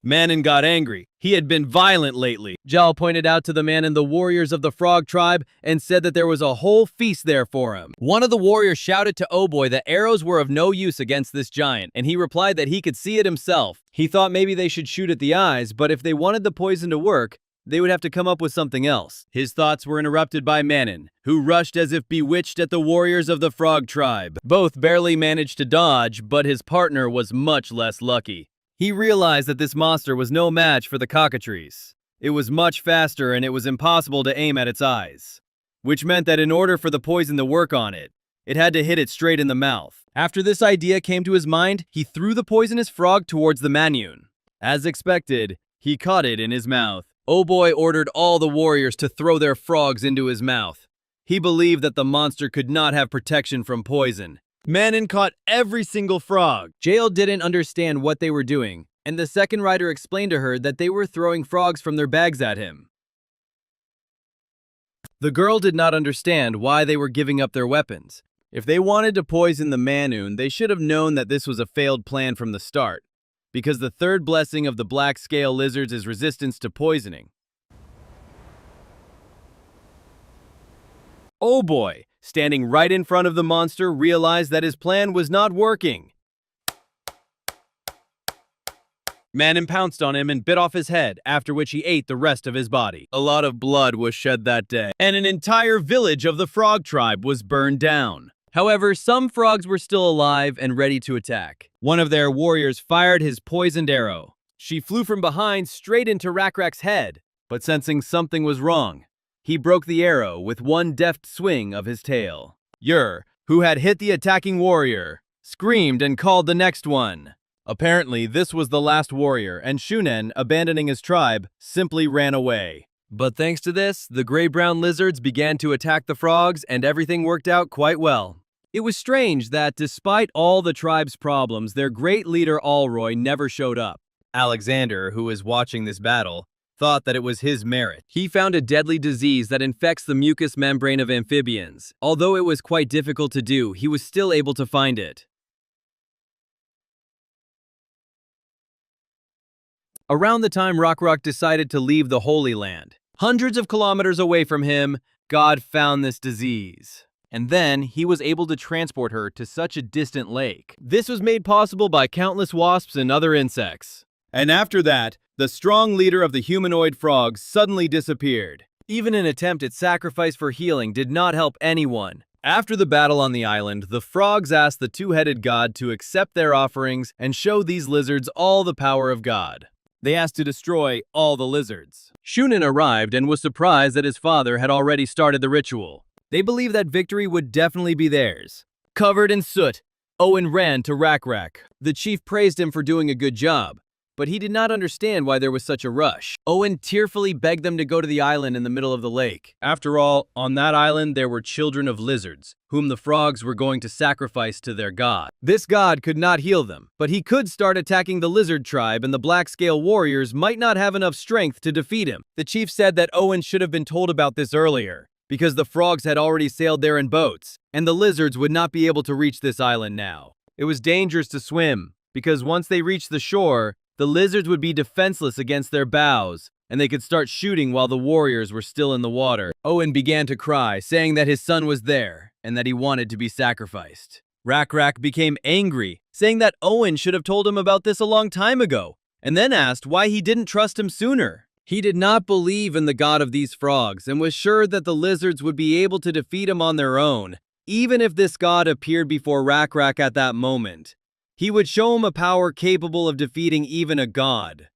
Manon got angry. He had been violent lately. Zhao pointed out to the man and the warriors of the frog tribe and said that there was a whole feast there for him. One of the warriors shouted to Oh Boy that arrows were of no use against this giant, and he replied that he could see it himself. He thought maybe they should shoot at the eyes, but if they wanted the poison to work, they would have to come up with something else. His thoughts were interrupted by Manon, who rushed as if bewitched at the warriors of the frog tribe. Both barely managed to dodge, but his partner was much less lucky. He realized that this monster was no match for the cockatrice. It was much faster and it was impossible to aim at its eyes, which meant that in order for the poison to work on it, it had to hit it straight in the mouth. After this idea came to his mind, he threw the poisonous frog towards the Manyun. As expected, he caught it in his mouth. Oh Boy ordered all the warriors to throw their frogs into his mouth. He believed that the monster could not have protection from poison. Manon caught every single frog. Jael didn't understand what they were doing, and the second rider explained to her that they were throwing frogs from their bags at him. The girl did not understand why they were giving up their weapons. If they wanted to poison the Manyun, they should have known that this was a failed plan from the start, because the third blessing of the black scale lizards is resistance to poisoning. Oh Boy, standing right in front of the monster, realized that his plan was not working. Manon pounced on him and bit off his head, after which he ate the rest of his body. A lot of blood was shed that day, and an entire village of the frog tribe was burned down. However, some frogs were still alive and ready to attack. One of their warriors fired his poisoned arrow. She flew from behind straight into Rakrak's head, but sensing something was wrong, he broke the arrow with one deft swing of his tail. Yer, who had hit the attacking warrior, screamed and called the next one. Apparently, this was the last warrior, and Shounen, abandoning his tribe, simply ran away. But thanks to this, the gray-brown lizards began to attack the frogs, and everything worked out quite well. It was strange that, despite all the tribe's problems, their great leader Alroy never showed up. Alexander, who was watching this battle, thought that it was his merit. He found a deadly disease that infects the mucous membrane of amphibians. Although it was quite difficult to do, he was still able to find it. Around the time Rakrak decided to leave the Holy Land, hundreds of kilometers away from him, God found this disease. And then he was able to transport her to such a distant lake. This was made possible by countless wasps and other insects. And after that, the strong leader of the humanoid frogs suddenly disappeared. Even an attempt at sacrifice for healing did not help anyone. After the battle on the island, the frogs asked the two-headed god to accept their offerings and show these lizards all the power of God. They asked to destroy all the lizards. Shounen arrived and was surprised that his father had already started the ritual. They believed that victory would definitely be theirs. Covered in soot, Owen ran to Rakrak. The chief praised him for doing a good job, but he did not understand why there was such a rush. Owen tearfully begged them to go to the island in the middle of the lake. After all, on that island there were children of lizards, whom the frogs were going to sacrifice to their god. This god could not heal them, but he could start attacking the lizard tribe, and the black scale warriors might not have enough strength to defeat him. The chief said that Owen should have been told about this earlier, because the frogs had already sailed there in boats, and the lizards would not be able to reach this island now. It was dangerous to swim, because once they reached the shore, the lizards would be defenseless against their bows, and they could start shooting while the warriors were still in the water. Owen began to cry, saying that his son was there, and that he wanted to be sacrificed. Rakrak became angry, saying that Owen should have told him about this a long time ago, and then asked why he didn't trust him sooner. He did not believe in the god of these frogs, and was sure that the lizards would be able to defeat him on their own, even if this god appeared before Rakrak at that moment. He would show him a power capable of defeating even a god.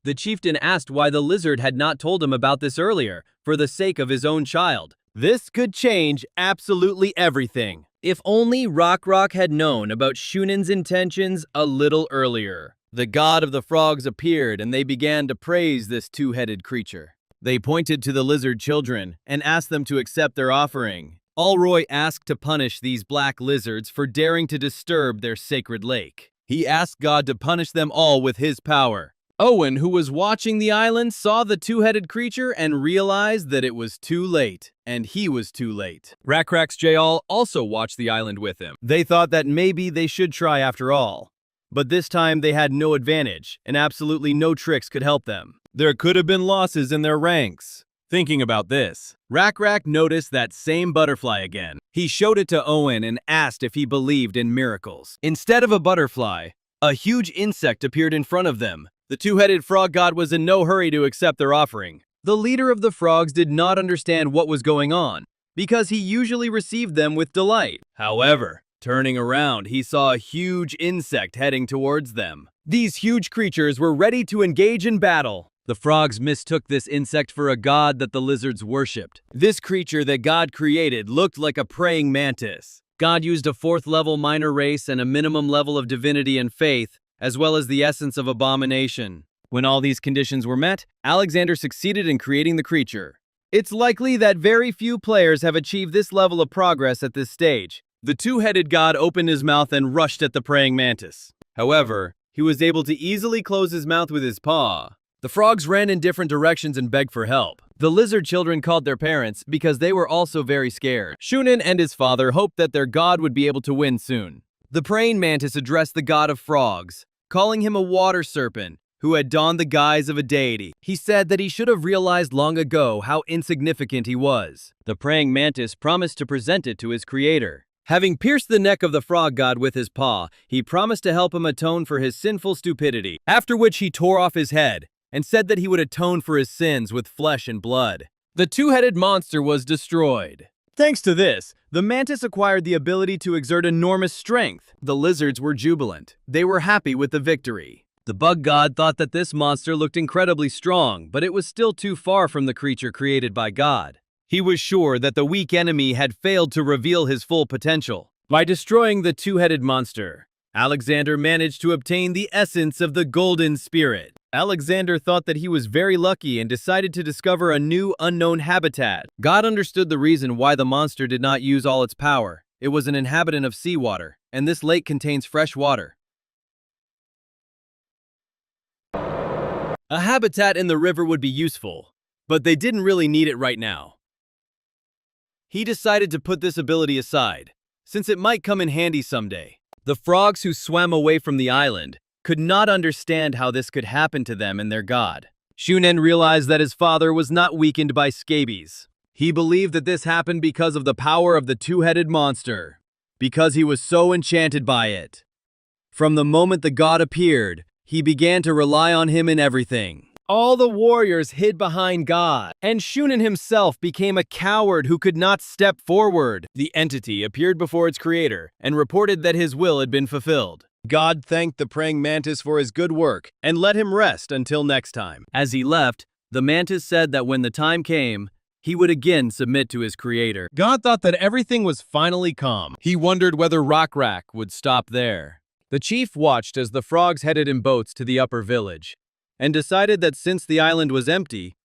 The chieftain asked why the lizard had not told him about this earlier, for the sake of his own child. This could change absolutely everything. If only Rakrak had known about Shunen's intentions a little earlier. The god of the frogs appeared, and they began to praise this two-headed creature. They pointed to the lizard children and asked them to accept their offering. Alroy asked to punish these black lizards for daring to disturb their sacred lake. He asked God to punish them all with his power. Owen, who was watching the island, saw the two-headed creature and realized that it was too late. And he was too late. Rakrax Jayal also watched the island with him. They thought that maybe they should try after all. But this time they had no advantage, and absolutely no tricks could help them. There could have been losses in their ranks. Thinking about this, Rakrak noticed that same butterfly again. He showed it to Owen and asked if he believed in miracles. Instead of a butterfly, a huge insect appeared in front of them. The two-headed frog god was in no hurry to accept their offering. The leader of the frogs did not understand what was going on, because he usually received them with delight. However, turning around, he saw a huge insect heading towards them. These huge creatures were ready to engage in battle. The frogs mistook this insect for a god that the lizards worshipped. This creature that God created looked like a praying mantis. God used a 4th level minor race and a minimum level of divinity and faith, as well as the essence of abomination. When all these conditions were met, Alexander succeeded in creating the creature. It's likely that very few players have achieved this level of progress at this stage. The two-headed god opened his mouth and rushed at the praying mantis. However, he was able to easily close his mouth with his paw. The frogs ran in different directions and begged for help. The lizard children called their parents because they were also very scared. Shounen and his father hoped that their god would be able to win soon. The praying mantis addressed the god of frogs, calling him a water serpent who had donned the guise of a deity. He said that he should have realized long ago how insignificant he was. The praying mantis promised to present it to his creator. Having pierced the neck of the frog god with his paw, he promised to help him atone for his sinful stupidity, after which he tore off his head and said that he would atone for his sins with flesh and blood. The two-headed monster was destroyed. Thanks to this, the mantis acquired the ability to exert enormous strength. The lizards were jubilant. They were happy with the victory. The bug god thought that this monster looked incredibly strong, but it was still too far from the creature created by God. He was sure that the weak enemy had failed to reveal his full potential. By destroying the two-headed monster, Alexander managed to obtain the essence of the golden spirit. Alexander thought that he was very lucky and decided to discover a new unknown habitat. God understood the reason why the monster did not use all its power. It was an inhabitant of seawater, and this lake contains fresh water. A habitat in the river would be useful, but they didn't really need it right now. He decided to put this ability aside, since it might come in handy someday. The frogs who swam away from the island could not understand how this could happen to them and their god. Shounen realized that his father was not weakened by scabies. He believed that this happened because of the power of the two-headed monster, because he was so enchanted by it. From the moment the god appeared, he began to rely on him in everything. All the warriors hid behind God, and Shounen himself became a coward who could not step forward. The entity appeared before its creator and reported that his will had been fulfilled. God thanked the praying mantis for his good work and let him rest until next time. As he left, the mantis said that when the time came, he would again submit to his creator. God thought that everything was finally calm. He wondered whether Rakrak would stop there. The chief watched as the frogs headed in boats to the upper village, and decided that since the island was empty,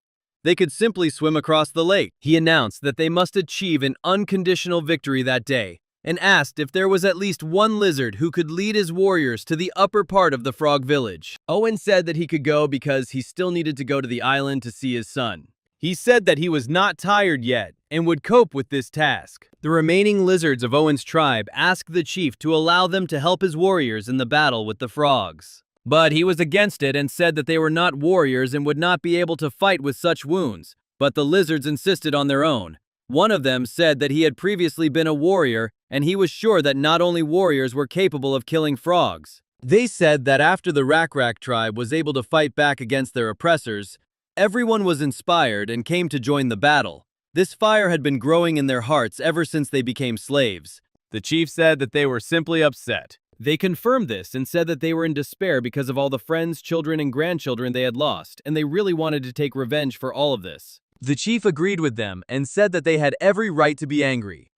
they could simply swim across the lake. He announced that they must achieve an unconditional victory that day, and asked if there was at least one lizard who could lead his warriors to the upper part of the frog village. Owen said that he could go because he still needed to go to the island to see his son. He said that he was not tired yet and would cope with this task. The remaining lizards of Owen's tribe asked the chief to allow them to help his warriors in the battle with the frogs. But he was against it and said that they were not warriors and would not be able to fight with such wounds. But the lizards insisted on their own. One of them said that he had previously been a warrior, and he was sure that not only warriors were capable of killing frogs. They said that after the Rakrak tribe was able to fight back against their oppressors, everyone was inspired and came to join the battle. This fire had been growing in their hearts ever since they became slaves. The chief said that they were simply upset. They confirmed this and said that they were in despair because of all the friends, children, and grandchildren they had lost, and they really wanted to take revenge for all of this. The chief agreed with them and said that they had every right to be angry.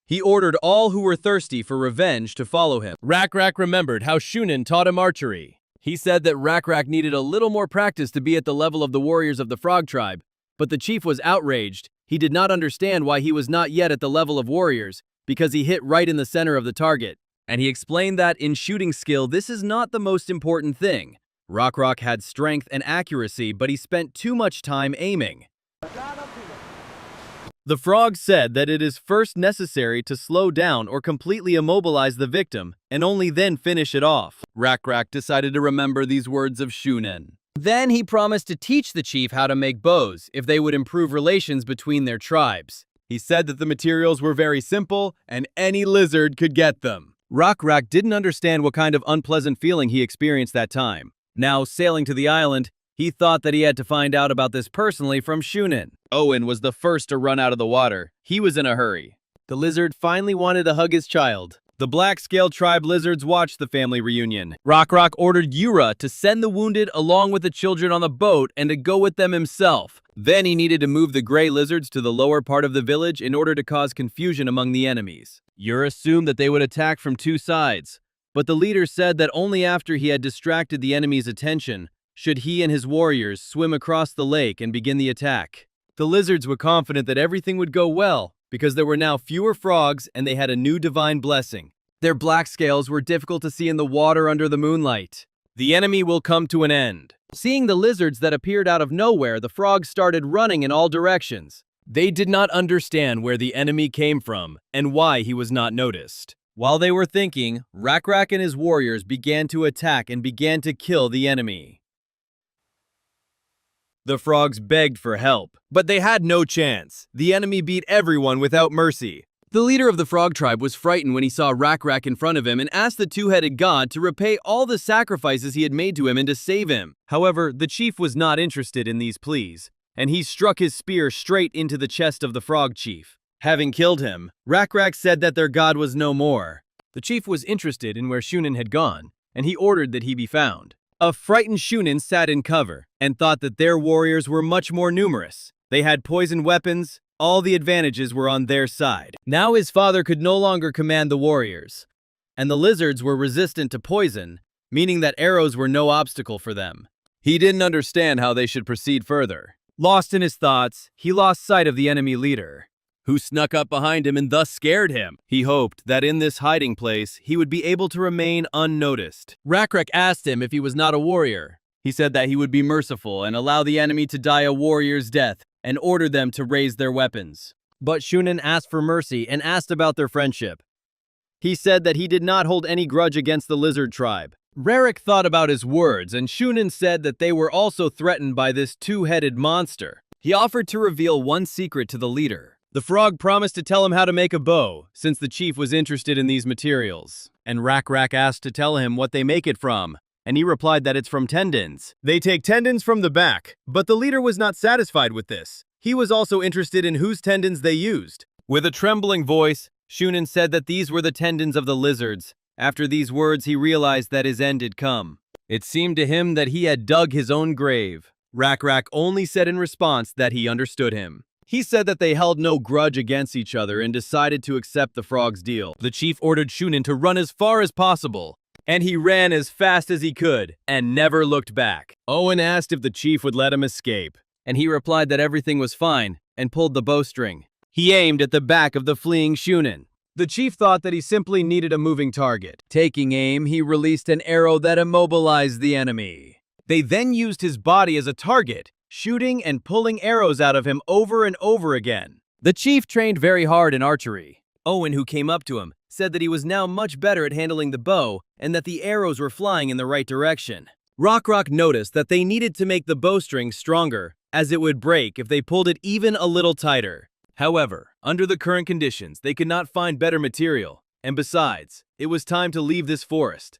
He ordered all who were thirsty for revenge to follow him. Rakrak remembered how Shounen taught him archery. He said that Rakrak needed a little more practice to be at the level of the warriors of the frog tribe, but the chief was outraged. He did not understand why he was not yet at the level of warriors, because he hit right in the center of the target. And he explained that in shooting skill, this is not the most important thing. Rock had strength and accuracy, but he spent too much time aiming. The frog said that it is first necessary to slow down or completely immobilize the victim, and only then finish it off. Rock decided to remember these words of Shounen. Then he promised to teach the chief how to make bows if they would improve relations between their tribes. He said that the materials were very simple and any lizard could get them. Rock didn't understand what kind of unpleasant feeling he experienced that time. Now, sailing to the island, he thought that he had to find out about this personally from Shounen. Owen was the first to run out of the water. He was in a hurry. The lizard finally wanted to hug his child. The black-scaled tribe lizards watched the family reunion. Rock ordered Yura to send the wounded along with the children on the boat and to go with them himself. Then he needed to move the gray lizards to the lower part of the village in order to cause confusion among the enemies. Yura assumed that they would attack from two sides, but the leader said that only after he had distracted the enemy's attention should he and his warriors swim across the lake and begin the attack. The lizards were confident that everything would go well, because there were now fewer frogs and they had a new divine blessing. Their black scales were difficult to see in the water under the moonlight. The enemy will come to an end. Seeing the lizards that appeared out of nowhere, the frogs started running in all directions. They did not understand where the enemy came from and why he was not noticed. While they were thinking, Rock and his warriors began to attack and began to kill the enemy. The frogs begged for help, but they had no chance. The enemy beat everyone without mercy. The leader of the frog tribe was frightened when he saw Rock in front of him and asked the two-headed god to repay all the sacrifices he had made to him and to save him. However, the chief was not interested in these pleas, and he struck his spear straight into the chest of the frog chief. Having killed him, Rock said that their god was no more. The chief was interested in where Shounen had gone, and he ordered that he be found. A frightened Shounen sat in cover and thought that their warriors were much more numerous. They had poison weapons. All the advantages were on their side. Now his father could no longer command the warriors, and the lizards were resistant to poison, meaning that arrows were no obstacle for them. He didn't understand how they should proceed further. Lost in his thoughts, he lost sight of the enemy leader, who snuck up behind him and thus scared him. He hoped that in this hiding place, he would be able to remain unnoticed. Rock asked him if he was not a warrior. He said that he would be merciful and allow the enemy to die a warrior's death, and ordered them to raise their weapons. But Shounen asked for mercy and asked about their friendship. He said that he did not hold any grudge against the lizard tribe. Rarick thought about his words, and Shounen said that they were also threatened by this two-headed monster. He offered to reveal one secret to the leader. The frog promised to tell him how to make a bow, since the chief was interested in these materials. And Rock asked to tell him what they make it from, and he replied that it's from tendons. They take tendons from the back, but the leader was not satisfied with this. He was also interested in whose tendons they used. With a trembling voice, Shounen said that these were the tendons of the lizards. After these words, he realized that his end had come. It seemed to him that he had dug his own grave. Rock only said in response that he understood him. He said that they held no grudge against each other and decided to accept the frog's deal. The chief ordered Shounen to run as far as possible, and he ran as fast as he could and never looked back. Owen asked if the chief would let him escape, and he replied that everything was fine and pulled the bowstring. He aimed at the back of the fleeing Shounen. The chief thought that he simply needed a moving target. Taking aim, he released an arrow that immobilized the enemy. They then used his body as a target, shooting and pulling arrows out of him over and over again. The chief trained very hard in archery. Owen, who came up to him, said that he was now much better at handling the bow and that the arrows were flying in the right direction. Rock noticed that they needed to make the bowstring stronger, as it would break if they pulled it even a little tighter. However, under the current conditions, they could not find better material, and besides, it was time to leave this forest.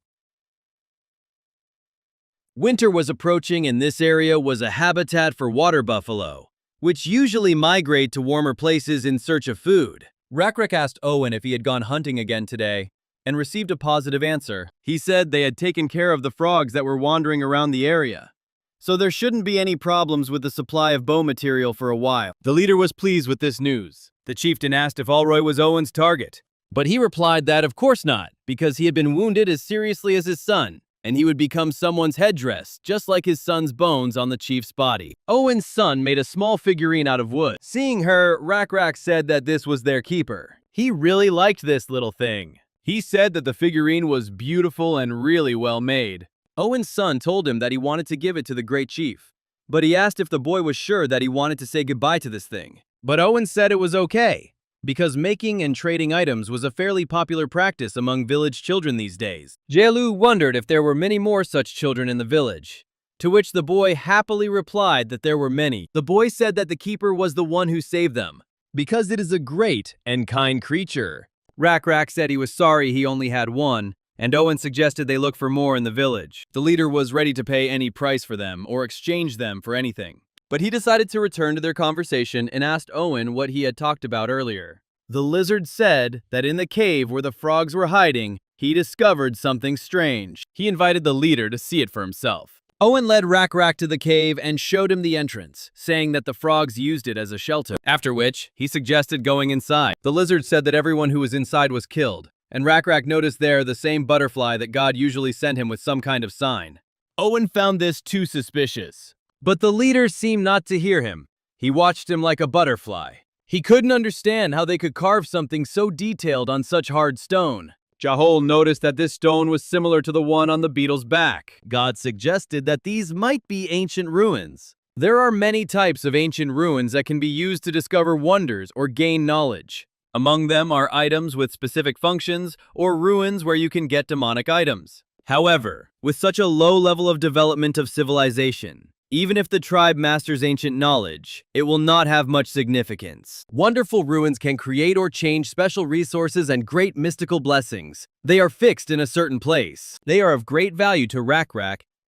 Winter was approaching, and this area was a habitat for water buffalo, which usually migrate to warmer places in search of food. Rock asked Owen if he had gone hunting again today, and received a positive answer. He said they had taken care of the frogs that were wandering around the area, so there shouldn't be any problems with the supply of bow material for a while. The leader was pleased with this news. The chieftain asked if Alroy was Owen's target, but he replied that of course not, because he had been wounded as seriously as his son, and he would become someone's headdress, just like his son's bones on the chief's body. Owen's son made a small figurine out of wood. Seeing her, Rock said that this was their keeper. He really liked this little thing. He said that the figurine was beautiful and really well made. Owen's son told him that he wanted to give it to the great chief, but he asked if the boy was sure that he wanted to say goodbye to this thing. But Owen said it was okay, because making and trading items was a fairly popular practice among village children these days. Jaelu wondered if there were many more such children in the village, to which the boy happily replied that there were many. The boy said that the keeper was the one who saved them, because it is a great and kind creature. Rak said he was sorry he only had one, and Owen suggested they look for more in the village. The leader was ready to pay any price for them or exchange them for anything. But he decided to return to their conversation and asked Owen what he had talked about earlier. The lizard said that in the cave where the frogs were hiding, he discovered something strange. He invited the leader to see it for himself. Owen led Rak to the cave and showed him the entrance, saying that the frogs used it as a shelter. After which, he suggested going inside. The lizard said that everyone who was inside was killed, and Rak noticed there the same butterfly that God usually sent him with some kind of sign. Owen found this too suspicious. But the leader seemed not to hear him. He watched him like a butterfly. He couldn't understand how they could carve something so detailed on such hard stone. Jahol noticed that this stone was similar to the one on the beetle's back. God suggested that these might be ancient ruins. There are many types of ancient ruins that can be used to discover wonders or gain knowledge. Among them are items with specific functions or ruins where you can get demonic items. However, with such a low level of development of civilization, even if the tribe masters ancient knowledge, it will not have much significance. Wonderful ruins can create or change special resources and great mystical blessings. They are fixed in a certain place. They are of great value to Rak,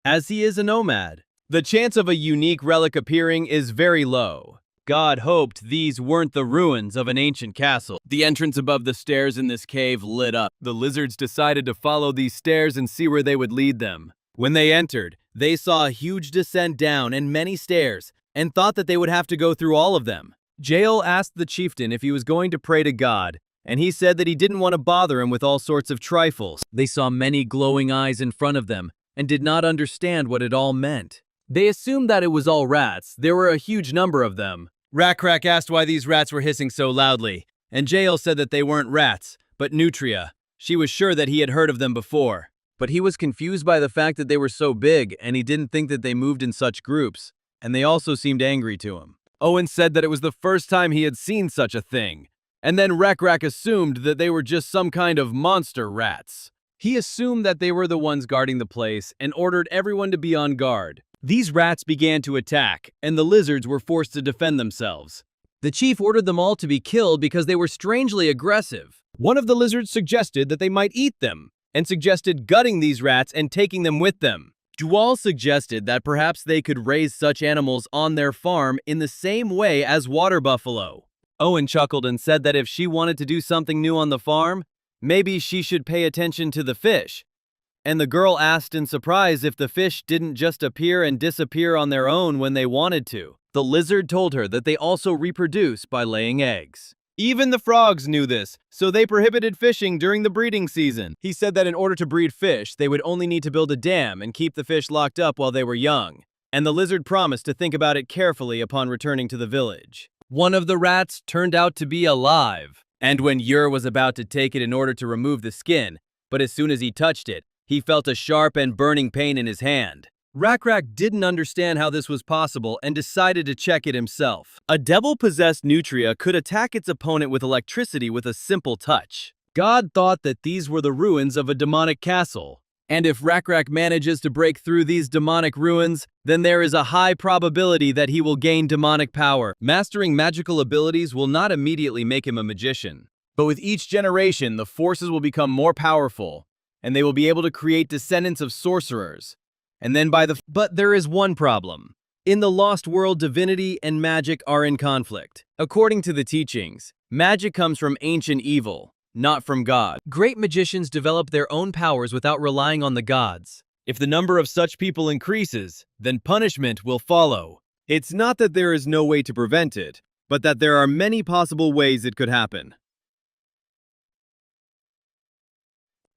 as he is a nomad. The chance of a unique relic appearing is very low. God hoped these weren't the ruins of an ancient castle. The entrance above the stairs in this cave lit up. The lizards decided to follow these stairs and see where they would lead them. When they entered, they saw a huge descent down and many stairs, and thought that they would have to go through all of them. Jael asked the chieftain if he was going to pray to God, and he said that he didn't want to bother him with all sorts of trifles. They saw many glowing eyes in front of them, and did not understand what it all meant. They assumed that it was all rats. There were a huge number of them. Rak asked why these rats were hissing so loudly, and Jael said that they weren't rats, but nutria. She was sure that he had heard of them before. But he was confused by the fact that they were so big, and he didn't think that they moved in such groups, and they also seemed angry to him. Owen said that it was the first time he had seen such a thing, and then Rak assumed that they were just some kind of monster rats. He assumed that they were the ones guarding the place and ordered everyone to be on guard. These rats began to attack, and the lizards were forced to defend themselves. The chief ordered them all to be killed because they were strangely aggressive. One of the lizards suggested that they might eat them, and suggested gutting these rats and taking them with them. Dual suggested that perhaps they could raise such animals on their farm in the same way as water buffalo. Owen chuckled and said that if she wanted to do something new on the farm, maybe she should pay attention to the fish. And the girl asked in surprise if the fish didn't just appear and disappear on their own when they wanted to. The lizard told her that they also reproduce by laying eggs. Even the frogs knew this, so they prohibited fishing during the breeding season. He said that in order to breed fish, they would only need to build a dam and keep the fish locked up while they were young. And the lizard promised to think about it carefully upon returning to the village. One of the rats turned out to be alive. And when Yer was about to take it in order to remove the skin, but as soon as he touched it, he felt a sharp and burning pain in his hand. Rak didn't understand how this was possible and decided to check it himself. A devil-possessed nutria could attack its opponent with electricity with a simple touch. God thought that these were the ruins of a demonic castle. And if Rak manages to break through these demonic ruins, then there is a high probability that he will gain demonic power. Mastering magical abilities will not immediately make him a magician. But with each generation, the forces will become more powerful, and they will be able to create descendants of sorcerers. And then But there is one problem. In the Lost World, divinity and magic are in conflict. According to the teachings, magic comes from ancient evil, not from God. Great magicians develop their own powers without relying on the gods. If the number of such people increases, then punishment will follow. It's not that there is no way to prevent it, but that there are many possible ways it could happen.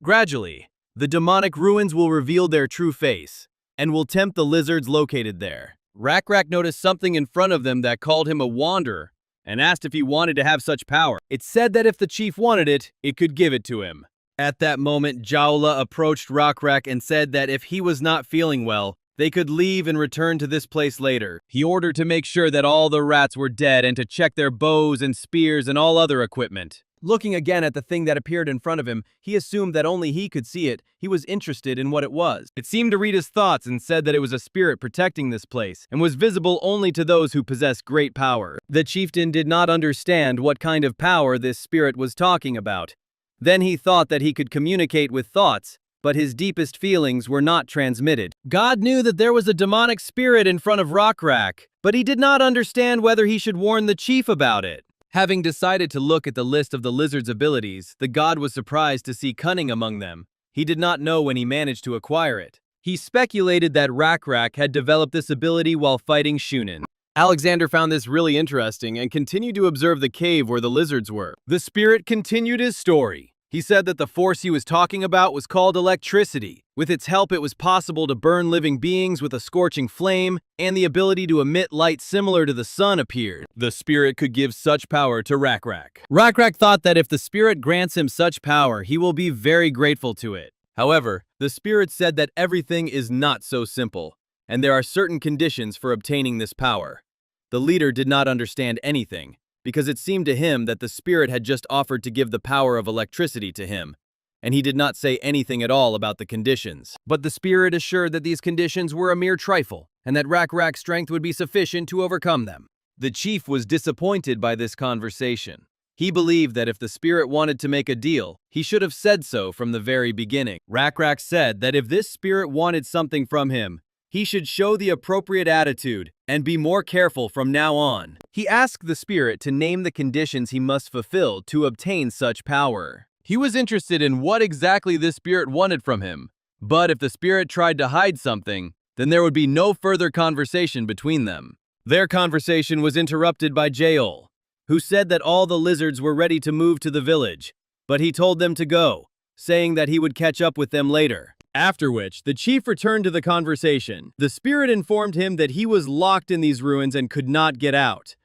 Gradually, the demonic ruins will reveal their true face, and will tempt the lizards located there. Rak noticed something in front of them that called him a wanderer, and asked if he wanted to have such power. It said that if the chief wanted it, it could give it to him. At that moment, Jaula approached Rockrak and said that if he was not feeling well, they could leave and return to this place later. He ordered to make sure that all the rats were dead and to check their bows and spears and all other equipment. Looking again at the thing that appeared in front of him, he assumed that only he could see it. He was interested in what it was. It seemed to read his thoughts and said that it was a spirit protecting this place and was visible only to those who possess great power. The chieftain did not understand what kind of power this spirit was talking about. Then he thought that he could communicate with thoughts, but his deepest feelings were not transmitted. God knew that there was a demonic spirit in front of Rockrak, but he did not understand whether he should warn the chief about it. Having decided to look at the list of the lizard's abilities, the god was surprised to see cunning among them. He did not know when he managed to acquire it. He speculated that Rockrak had developed this ability while fighting Shounen. Alexander found this really interesting and continued to observe the cave where the lizards were. The spirit continued his story. He said that the force he was talking about was called electricity. With its help, it was possible to burn living beings with a scorching flame, and the ability to emit light similar to the sun appeared. The spirit could give such power to Rockrak. Rockrak thought that if the spirit grants him such power, he will be very grateful to it. However, the spirit said that everything is not so simple, and there are certain conditions for obtaining this power. The leader did not understand anything, because it seemed to him that the spirit had just offered to give the power of electricity to him, and he did not say anything at all about the conditions. But the spirit assured that these conditions were a mere trifle, and that Rockrak's strength would be sufficient to overcome them. The chief was disappointed by this conversation. He believed that if the spirit wanted to make a deal, he should have said so from the very beginning. Rockrak said that if this spirit wanted something from him, he should show the appropriate attitude and be more careful from now on. He asked the spirit to name the conditions he must fulfill to obtain such power. He was interested in what exactly this spirit wanted from him, but if the spirit tried to hide something, then there would be no further conversation between them. Their conversation was interrupted by Jaol, who said that all the lizards were ready to move to the village, but he told them to go, saying that he would catch up with them later. After which, the chief returned to the conversation. The spirit informed him that he was locked in these ruins and could not get out.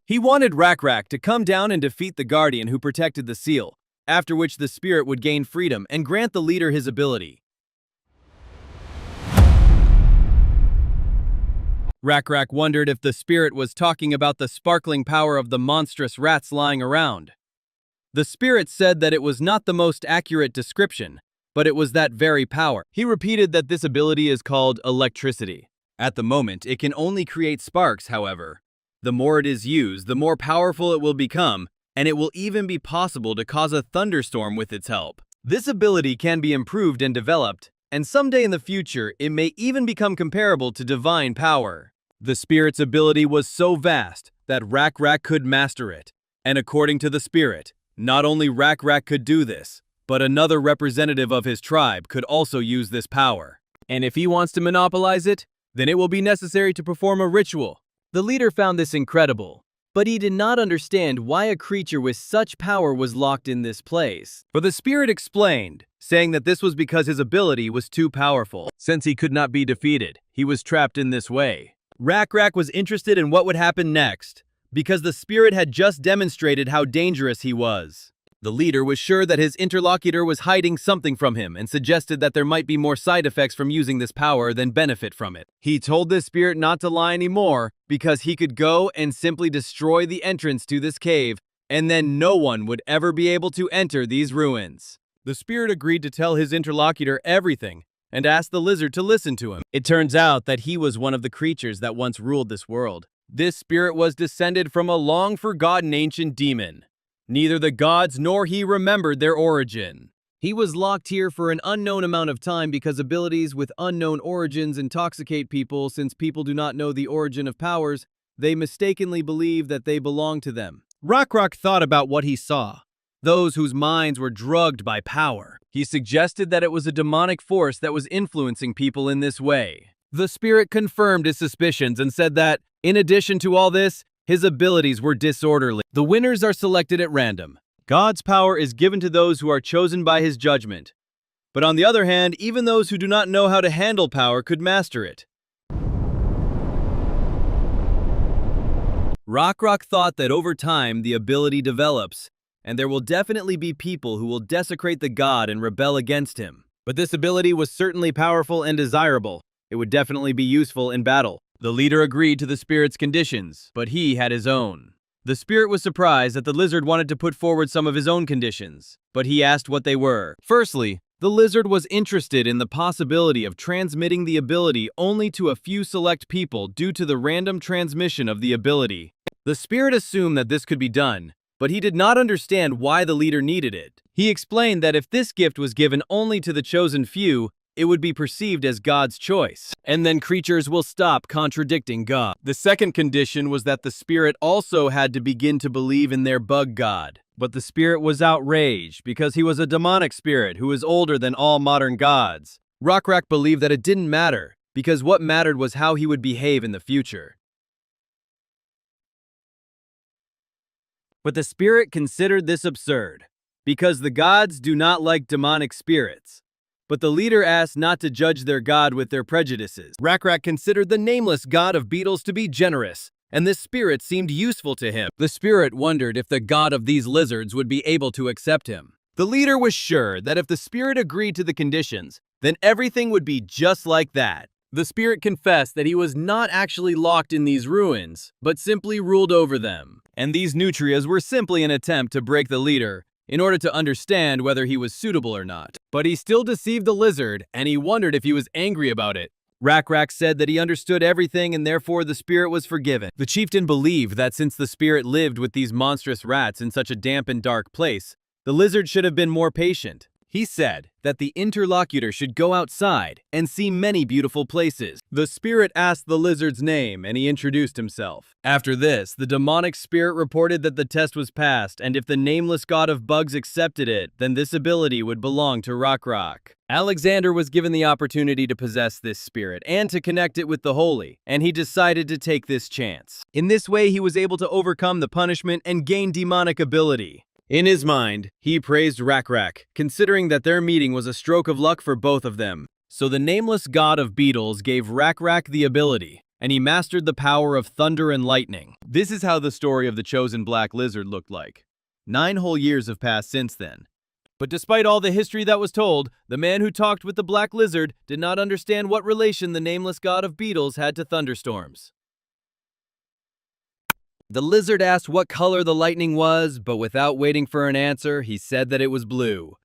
He wanted Rockrak to come down and defeat the guardian who protected the seal, after which the spirit would gain freedom and grant the leader his ability. Rockrak wondered if the spirit was talking about the sparkling power of the monstrous rats lying around. The spirit said that it was not the most accurate description, but it was that very power. He repeated that this ability is called electricity. At the moment, it can only create sparks, however. The more it is used, the more powerful it will become, and it will even be possible to cause a thunderstorm with its help. This ability can be improved and developed, and someday in the future, it may even become comparable to divine power. The spirit's ability was so vast that Rockrak could master it, and according to the spirit, not only Rockrak could do this, but another representative of his tribe could also use this power. And if he wants to monopolize it, then it will be necessary to perform a ritual. The leader found this incredible, but he did not understand why a creature with such power was locked in this place. But the spirit explained, saying that this was because his ability was too powerful. Since he could not be defeated, he was trapped in this way. Rockrak was interested in what would happen next, because the spirit had just demonstrated how dangerous he was. The leader was sure that his interlocutor was hiding something from him and suggested that there might be more side effects from using this power than benefit from it. He told this spirit not to lie anymore because he could go and simply destroy the entrance to this cave, and then no one would ever be able to enter these ruins. The spirit agreed to tell his interlocutor everything and asked the lizard to listen to him. It turns out that he was one of the creatures that once ruled this world. This spirit was descended from a long-forgotten ancient demon. Neither the gods nor he remembered their origin. He was locked here for an unknown amount of time because abilities with unknown origins intoxicate people. Since people do not know the origin of powers, they mistakenly believe that they belong to them. Rockrak thought about what he saw, those whose minds were drugged by power. He suggested that it was a demonic force that was influencing people in this way. The spirit confirmed his suspicions and said that, in addition to all this, his abilities were disorderly. The winners are selected at random. God's power is given to those who are chosen by his judgment. But on the other hand, even those who do not know how to handle power could master it. Rockrak thought that over time the ability develops, and there will definitely be people who will desecrate the god and rebel against him. But this ability was certainly powerful and desirable. It would definitely be useful in battle. The leader agreed to the spirit's conditions, but he had his own. The spirit was surprised that the lizard wanted to put forward some of his own conditions, but he asked what they were. Firstly, the lizard was interested in the possibility of transmitting the ability only to a few select people due to the random transmission of the ability. The spirit assumed that this could be done, but he did not understand why the leader needed it. He explained that if this gift was given only to the chosen few, it would be perceived as God's choice, and then creatures will stop contradicting God. The second condition was that the spirit also had to begin to believe in their bug god. But the spirit was outraged because he was a demonic spirit who was older than all modern gods. Rockrak believed that it didn't matter, because what mattered was how he would behave in the future. But the spirit considered this absurd, because the gods do not like demonic spirits. But the leader asked not to judge their god with their prejudices. Rockrak considered the nameless god of beetles to be generous, and this spirit seemed useful to him. The spirit wondered if the god of these lizards would be able to accept him. The leader was sure that if the spirit agreed to the conditions, then everything would be just like that. The spirit confessed that he was not actually locked in these ruins, but simply ruled over them. And these nutrias were simply an attempt to break the leader, in order to understand whether he was suitable or not. But he still deceived the lizard, and he wondered if he was angry about it. Rockrak said that he understood everything and therefore the spirit was forgiven. The chieftain believed that since the spirit lived with these monstrous rats in such a damp and dark place, the lizard should have been more patient. He said that the interlocutor should go outside and see many beautiful places. The spirit asked the lizard's name and he introduced himself. After this, the demonic spirit reported that the test was passed, and if the nameless god of bugs accepted it, then this ability would belong to Rockrak. Alexander was given the opportunity to possess this spirit and to connect it with the holy, and he decided to take this chance. In this way, he was able to overcome the punishment and gain demonic ability. In his mind, he praised Rockrak, considering that their meeting was a stroke of luck for both of them. So the nameless god of beetles gave Rockrak the ability, and he mastered the power of thunder and lightning. This is how the story of the chosen black lizard looked like. 9 whole years have passed since then. But despite all the history that was told, the man who talked with the black lizard did not understand what relation the nameless god of beetles had to thunderstorms. The lizard asked what color the lightning was, but without waiting for an answer, he said that it was blue.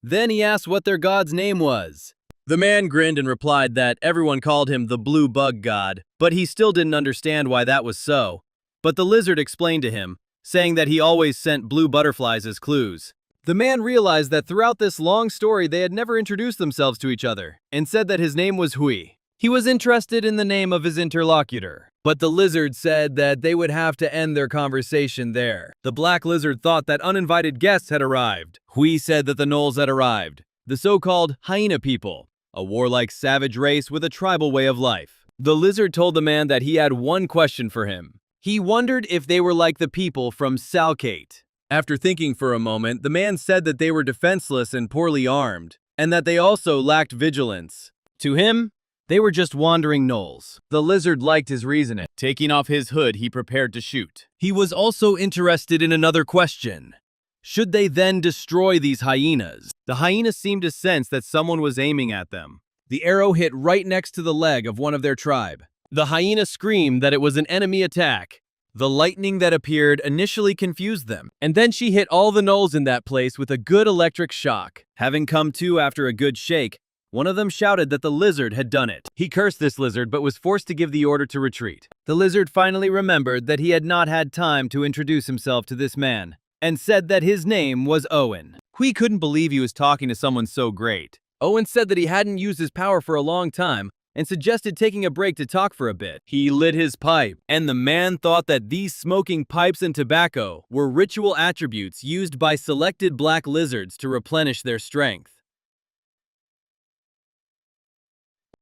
Then he asked what their god's name was. The man grinned and replied that everyone called him the blue bug god, but he still didn't understand why that was so. But the lizard explained to him, saying that he always sent blue butterflies as clues. The man realized that throughout this long story they had never introduced themselves to each other, and said that his name was Hui. He was interested in the name of his interlocutor, but the lizard said that they would have to end their conversation there. The black lizard thought that uninvited guests had arrived. Hui said that the gnolls had arrived, the so-called hyena people, a warlike savage race with a tribal way of life. The lizard told the man that he had one question for him. He wondered if they were like the people from Salkate. After thinking for a moment, the man said that they were defenseless and poorly armed, and that they also lacked vigilance. To him, they were just wandering gnolls. The lizard liked his reasoning. Taking off his hood, he prepared to shoot. He was also interested in another question. Should they then destroy these hyenas? The hyenas seemed to sense that someone was aiming at them. The arrow hit right next to the leg of one of their tribe. The hyena screamed that it was an enemy attack. The lightning that appeared initially confused them, and then she hit all the gnolls in that place with a good electric shock. Having come to after a good shake, one of them shouted that the lizard had done it. He cursed this lizard but was forced to give the order to retreat. The lizard finally remembered that he had not had time to introduce himself to this man, and said that his name was Owen. Hui couldn't believe he was talking to someone so great. Owen said that he hadn't used his power for a long time, and suggested taking a break to talk for a bit. He lit his pipe, and the man thought that these smoking pipes and tobacco were ritual attributes used by selected black lizards to replenish their strength.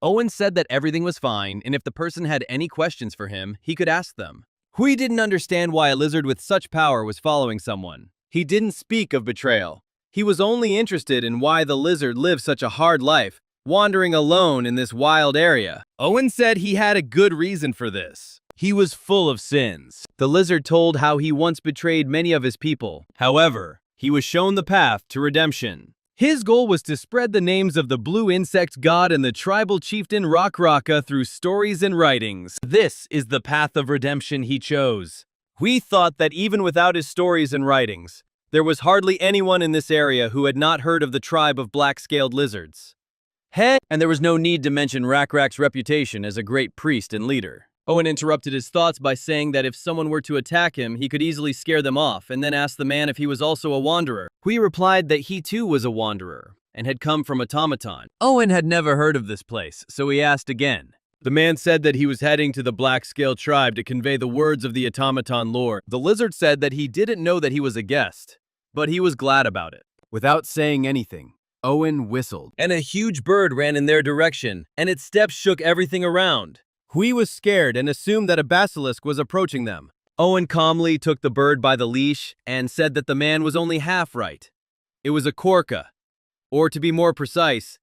Owen said that everything was fine, and if the person had any questions for him, he could ask them. Hui didn't understand why a lizard with such power was following someone. He didn't speak of betrayal. He was only interested in why the lizard lived such a hard life, wandering alone in this wild area. Owen said he had a good reason for this. He was full of sins. The lizard told how he once betrayed many of his people. However, he was shown the path to redemption. His goal was to spread the names of the blue insect god and the tribal chieftain Raka through stories and writings. This is the path of redemption he chose. We thought that even without his stories and writings, there was hardly anyone in this area who had not heard of the tribe of black-scaled lizards. And there was no need to mention Rakrak's reputation as a great priest and leader. Owen interrupted his thoughts by saying that if someone were to attack him, he could easily scare them off, and then asked the man if he was also a wanderer. Hui replied that he too was a wanderer, and had come from Automaton. Owen had never heard of this place, so he asked again. The man said that he was heading to the Black-Scale tribe to convey the words of the Automaton lore. The lizard said that he didn't know that he was a guest, but he was glad about it. Without saying anything, Owen whistled, and a huge bird ran in their direction, and its steps shook everything around. Hui was scared and assumed that a basilisk was approaching them. Owen calmly took the bird by the leash and said that the man was only half right. It was a korka, or to be more precise,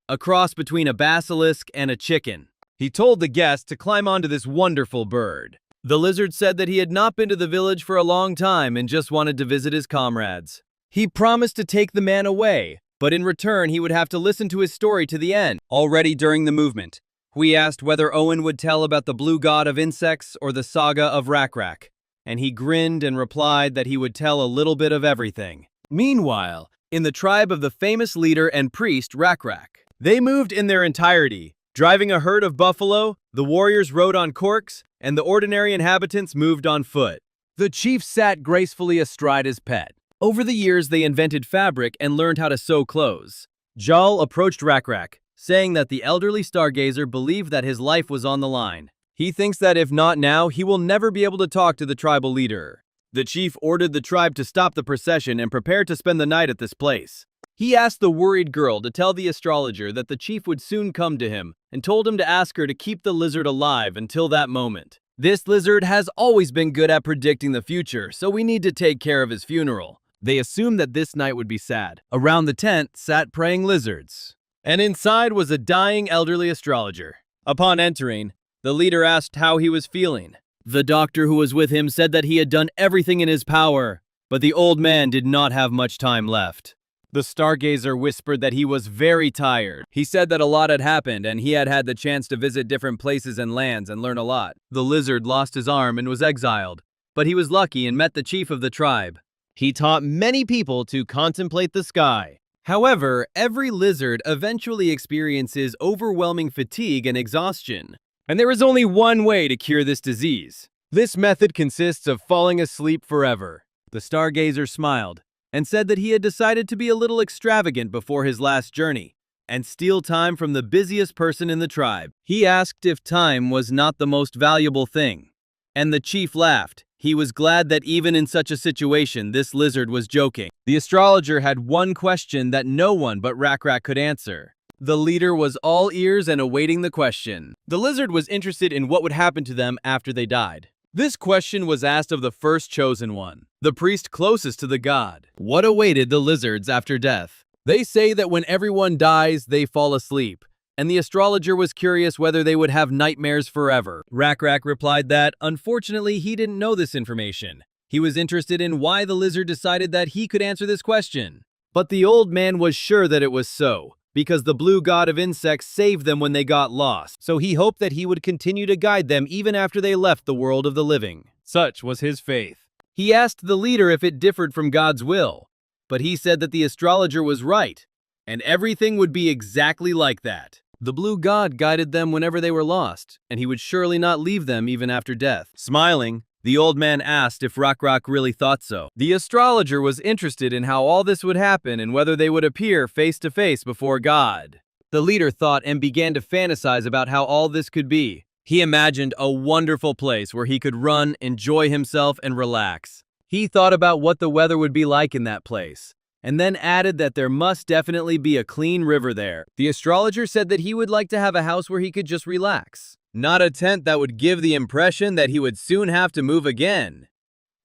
a cross between a basilisk and a chicken. He told the guest to climb onto this wonderful bird. The lizard said that he had not been to the village for a long time and just wanted to visit his comrades. He promised to take the man away, but in return he would have to listen to his story to the end. Already during the movement, we asked whether Owen would tell about the blue god of insects or the saga of Rakrak, and he grinned and replied that he would tell a little bit of everything. Meanwhile, in the tribe of the famous leader and priest Rakrak, they moved in their entirety, driving a herd of buffalo, the warriors rode on corks, and the ordinary inhabitants moved on foot. The chief sat gracefully astride his pet. Over the years, they invented fabric and learned how to sew clothes. Jal approached Rakrak, saying that the elderly stargazer believed that his life was on the line. He thinks that if not now, he will never be able to talk to the tribal leader. The chief ordered the tribe to stop the procession and prepare to spend the night at this place. He asked the worried girl to tell the astrologer that the chief would soon come to him and told him to ask her to keep the lizard alive until that moment. This lizard has always been good at predicting the future, so we need to take care of his funeral. They assumed that this night would be sad. Around the tent sat praying lizards, and inside was a dying elderly astrologer. Upon entering, the leader asked how he was feeling. The doctor who was with him said that he had done everything in his power, but the old man did not have much time left. The stargazer whispered that he was very tired. He said that a lot had happened and he had had the chance to visit different places and lands and learn a lot. The lizard lost his arm and was exiled, but he was lucky and met the chief of the tribe. He taught many people to contemplate the sky. However, every lizard eventually experiences overwhelming fatigue and exhaustion. And there is only one way to cure this disease. This method consists of falling asleep forever. The stargazer smiled and said that he had decided to be a little extravagant before his last journey and steal time from the busiest person in the tribe. He asked if time was not the most valuable thing, and the chief laughed. He was glad that even in such a situation, this lizard was joking. The astrologer had one question that no one but Rakrak could answer. The leader was all ears and awaiting the question. The lizard was interested in what would happen to them after they died. This question was asked of the first chosen one, the priest closest to the god. What awaited the lizards after death? They say that when everyone dies, they fall asleep, and the astrologer was curious whether they would have nightmares forever. Rakrak replied that, unfortunately, he didn't know this information. He was interested in why the lizard decided that he could answer this question. But the old man was sure that it was so, because the blue god of insects saved them when they got lost, so he hoped that he would continue to guide them even after they left the world of the living. Such was his faith. He asked the leader if it differed from God's will, but he said that the astrologer was right, and everything would be exactly like that. The blue god guided them whenever they were lost, and he would surely not leave them even after death. Smiling, the old man asked if Rakrak really thought so. The astrologer was interested in how all this would happen and whether they would appear face to face before God. The leader thought and began to fantasize about how all this could be. He imagined a wonderful place where he could run, enjoy himself, and relax. He thought about what the weather would be like in that place, and then added that there must definitely be a clean river there. The astrologer said that he would like to have a house where he could just relax. Not a tent that would give the impression that he would soon have to move again,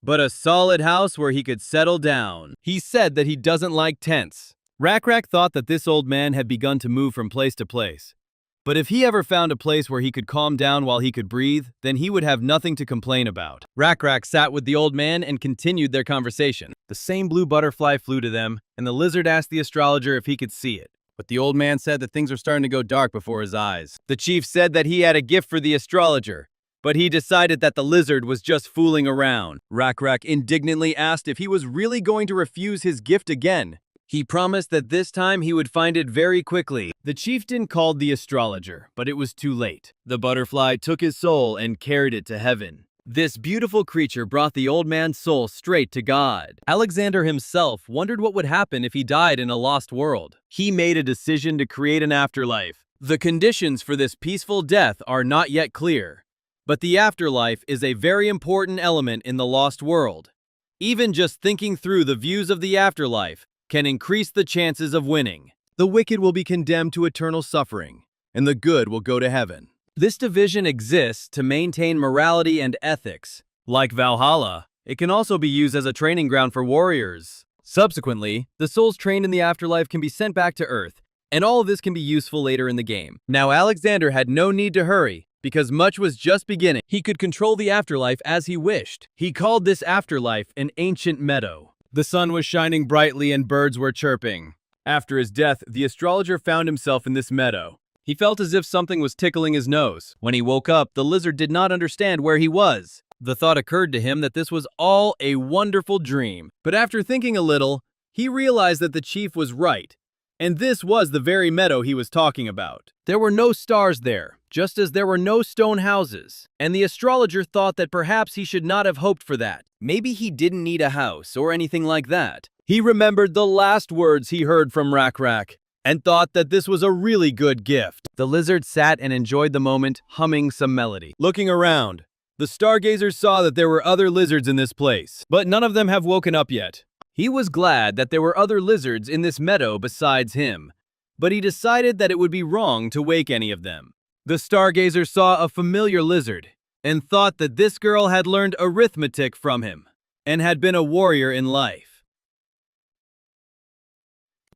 but a solid house where he could settle down. He said that he doesn't like tents. Rakrak thought that this old man had begun to move from place to place. But if he ever found a place where he could calm down while he could breathe, then he would have nothing to complain about. Rakrak sat with the old man and continued their conversation. The same blue butterfly flew to them, and the lizard asked the astrologer if he could see it. But the old man said that things were starting to go dark before his eyes. The chief said that he had a gift for the astrologer, but he decided that the lizard was just fooling around. Rakrak indignantly asked if he was really going to refuse his gift again. He promised that this time he would find it very quickly. The chieftain called the astrologer, but it was too late. The butterfly took his soul and carried it to heaven. This beautiful creature brought the old man's soul straight to God. Alexander himself wondered what would happen if he died in a lost world. He made a decision to create an afterlife. The conditions for this peaceful death are not yet clear, but the afterlife is a very important element in the lost world. Even just thinking through the views of the afterlife can increase the chances of winning. The wicked will be condemned to eternal suffering, and the good will go to heaven. This division exists to maintain morality and ethics. Like Valhalla, it can also be used as a training ground for warriors. Subsequently, the souls trained in the afterlife can be sent back to Earth, and all of this can be useful later in the game. Now Alexander had no need to hurry, because much was just beginning. He could control the afterlife as he wished. He called this afterlife an ancient meadow. The sun was shining brightly and birds were chirping. After his death, the astrologer found himself in this meadow. He felt as if something was tickling his nose. When he woke up, the lizard did not understand where he was. The thought occurred to him that this was all a wonderful dream. But after thinking a little, he realized that the chief was right, and this was the very meadow he was talking about. There were no stars there, just as there were no stone houses, and the astrologer thought that perhaps he should not have hoped for that. Maybe he didn't need a house or anything like that. He remembered the last words he heard from Rakrak and thought that this was a really good gift. The lizard sat and enjoyed the moment, humming some melody. Looking around, the stargazers saw that there were other lizards in this place, but none of them have woken up yet. He was glad that there were other lizards in this meadow besides him, but he decided that it would be wrong to wake any of them. The stargazer saw a familiar lizard and thought that this girl had learned arithmetic from him and had been a warrior in life.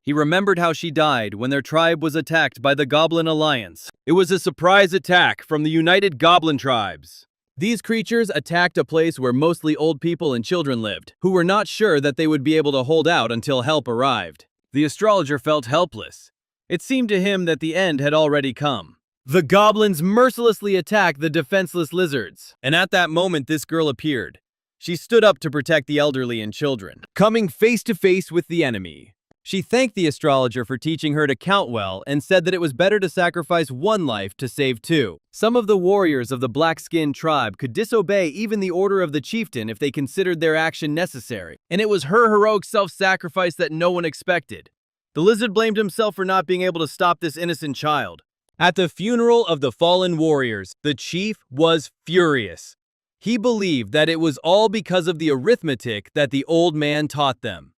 He remembered how she died when their tribe was attacked by the Goblin Alliance. It was a surprise attack from the United Goblin Tribes. These creatures attacked a place where mostly old people and children lived, who were not sure that they would be able to hold out until help arrived. The astrologer felt helpless. It seemed to him that the end had already come. The goblins mercilessly attacked the defenseless lizards, and at that moment this girl appeared. She stood up to protect the elderly and children, coming face to face with the enemy. She thanked the astrologer for teaching her to count well and said that it was better to sacrifice one life to save two. Some of the warriors of the black-skinned tribe could disobey even the order of the chieftain if they considered their action necessary, and it was her heroic self-sacrifice that no one expected. The lizard blamed himself for not being able to stop this innocent child. At the funeral of the fallen warriors, the chief was furious. He believed that it was all because of the arithmetic that the old man taught them.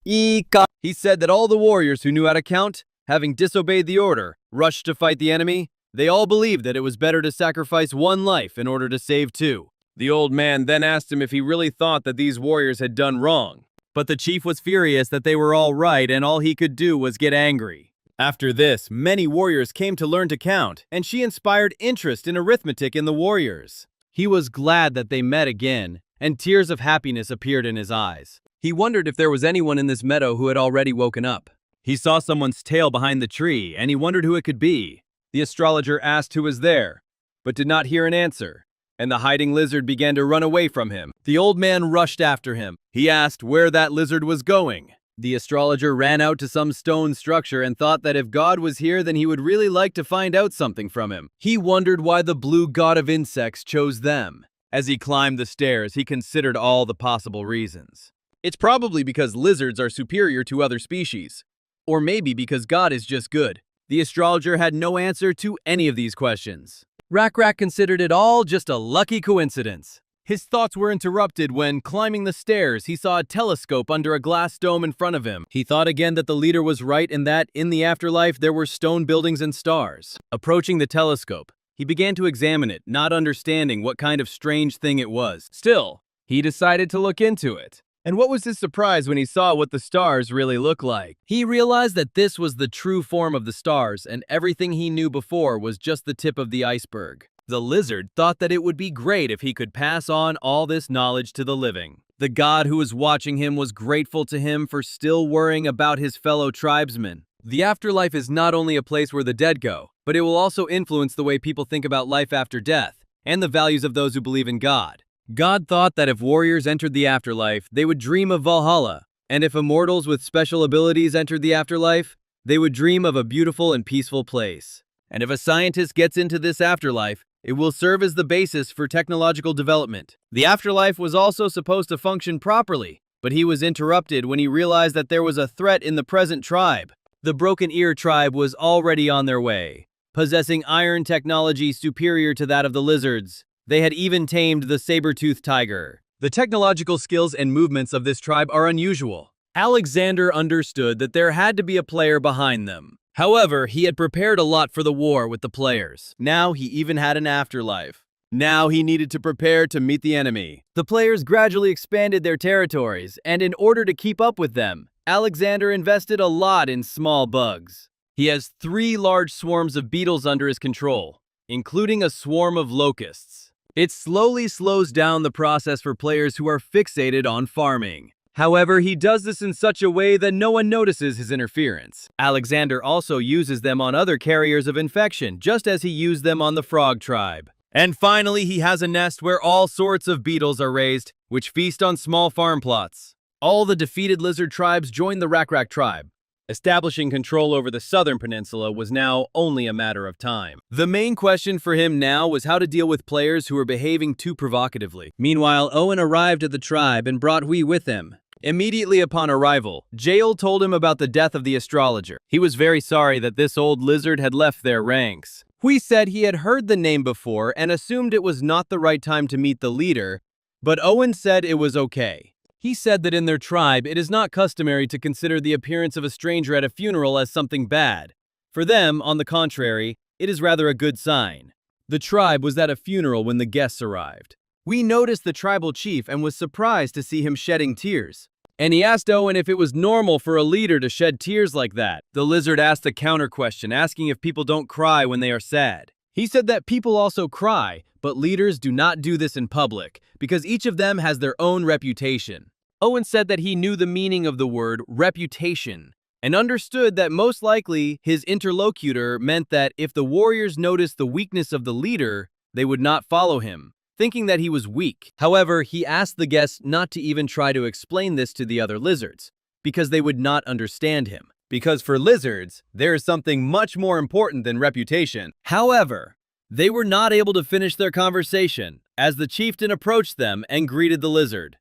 He said that all the warriors who knew how to count, having disobeyed the order, rushed to fight the enemy. They all believed that it was better to sacrifice one life in order to save two. The old man then asked him if he really thought that these warriors had done wrong. But the chief was furious that they were all right and all he could do was get angry. After this, many warriors came to learn to count, and she inspired interest in arithmetic in the warriors. He was glad that they met again, and tears of happiness appeared in his eyes. He wondered if there was anyone in this meadow who had already woken up. He saw someone's tail behind the tree, and he wondered who it could be. The astrologer asked who was there, but did not hear an answer, and the hiding lizard began to run away from him. The old man rushed after him. He asked where that lizard was going. The astrologer ran out to some stone structure and thought that if God was here, then he would really like to find out something from him. He wondered why the blue god of insects chose them. As he climbed the stairs, he considered all the possible reasons. It's probably because lizards are superior to other species. Or maybe because God is just good. The astrologer had no answer to any of these questions. Rakrak considered it all just a lucky coincidence. His thoughts were interrupted when, climbing the stairs, he saw a telescope under a glass dome in front of him. He thought again that the leader was right and that, in the afterlife, there were stone buildings and stars. Approaching the telescope, he began to examine it, not understanding what kind of strange thing it was. Still, he decided to look into it. And what was his surprise when he saw what the stars really look like? He realized that this was the true form of the stars, and everything he knew before was just the tip of the iceberg. The lizard thought that it would be great if he could pass on all this knowledge to the living. The god who was watching him was grateful to him for still worrying about his fellow tribesmen. The afterlife is not only a place where the dead go, but it will also influence the way people think about life after death, and the values of those who believe in God. God thought that if warriors entered the afterlife, they would dream of Valhalla, and if immortals with special abilities entered the afterlife, they would dream of a beautiful and peaceful place. And if a scientist gets into this afterlife, it will serve as the basis for technological development. The afterlife was also supposed to function properly, but he was interrupted when he realized that there was a threat in the present tribe. The Broken Ear tribe was already on their way, possessing iron technology superior to that of the lizards. They had even tamed the saber-toothed tiger. The technological skills and movements of this tribe are unusual. Alexander understood that there had to be a player behind them. However, he had prepared a lot for the war with the players. Now he even had an afterlife. Now he needed to prepare to meet the enemy. The players gradually expanded their territories, and in order to keep up with them, Alexander invested a lot in small bugs. He has 3 large swarms of beetles under his control, including a swarm of locusts. It slowly slows down the process for players who are fixated on farming. However, he does this in such a way that no one notices his interference. Alexander also uses them on other carriers of infection, just as he used them on the frog tribe. And finally, he has a nest where all sorts of beetles are raised, which feast on small farm plots. All the defeated lizard tribes joined the Rak tribe. Establishing control over the southern peninsula was now only a matter of time. The main question for him now was how to deal with players who were behaving too provocatively. Meanwhile, Owen arrived at the tribe and brought Hui with him. Immediately upon arrival, Jael told him about the death of the astrologer. He was very sorry that this old lizard had left their ranks. Hui said he had heard the name before and assumed it was not the right time to meet the leader, but Owen said it was okay. He said that in their tribe, it is not customary to consider the appearance of a stranger at a funeral as something bad. For them, on the contrary, it is rather a good sign. The tribe was at a funeral when the guests arrived. We noticed the tribal chief and was surprised to see him shedding tears. And he asked Owen if it was normal for a leader to shed tears like that. The lizard asked a counter question, asking if people don't cry when they are sad. He said that people also cry, but leaders do not do this in public, because each of them has their own reputation. Owen said that he knew the meaning of the word reputation, and understood that most likely his interlocutor meant that if the warriors noticed the weakness of the leader, they would not follow him, thinking that he was weak. However, he asked the guests not to even try to explain this to the other lizards, because they would not understand him. Because for lizards, there is something much more important than reputation. However, they were not able to finish their conversation, as the chieftain approached them and greeted the lizard.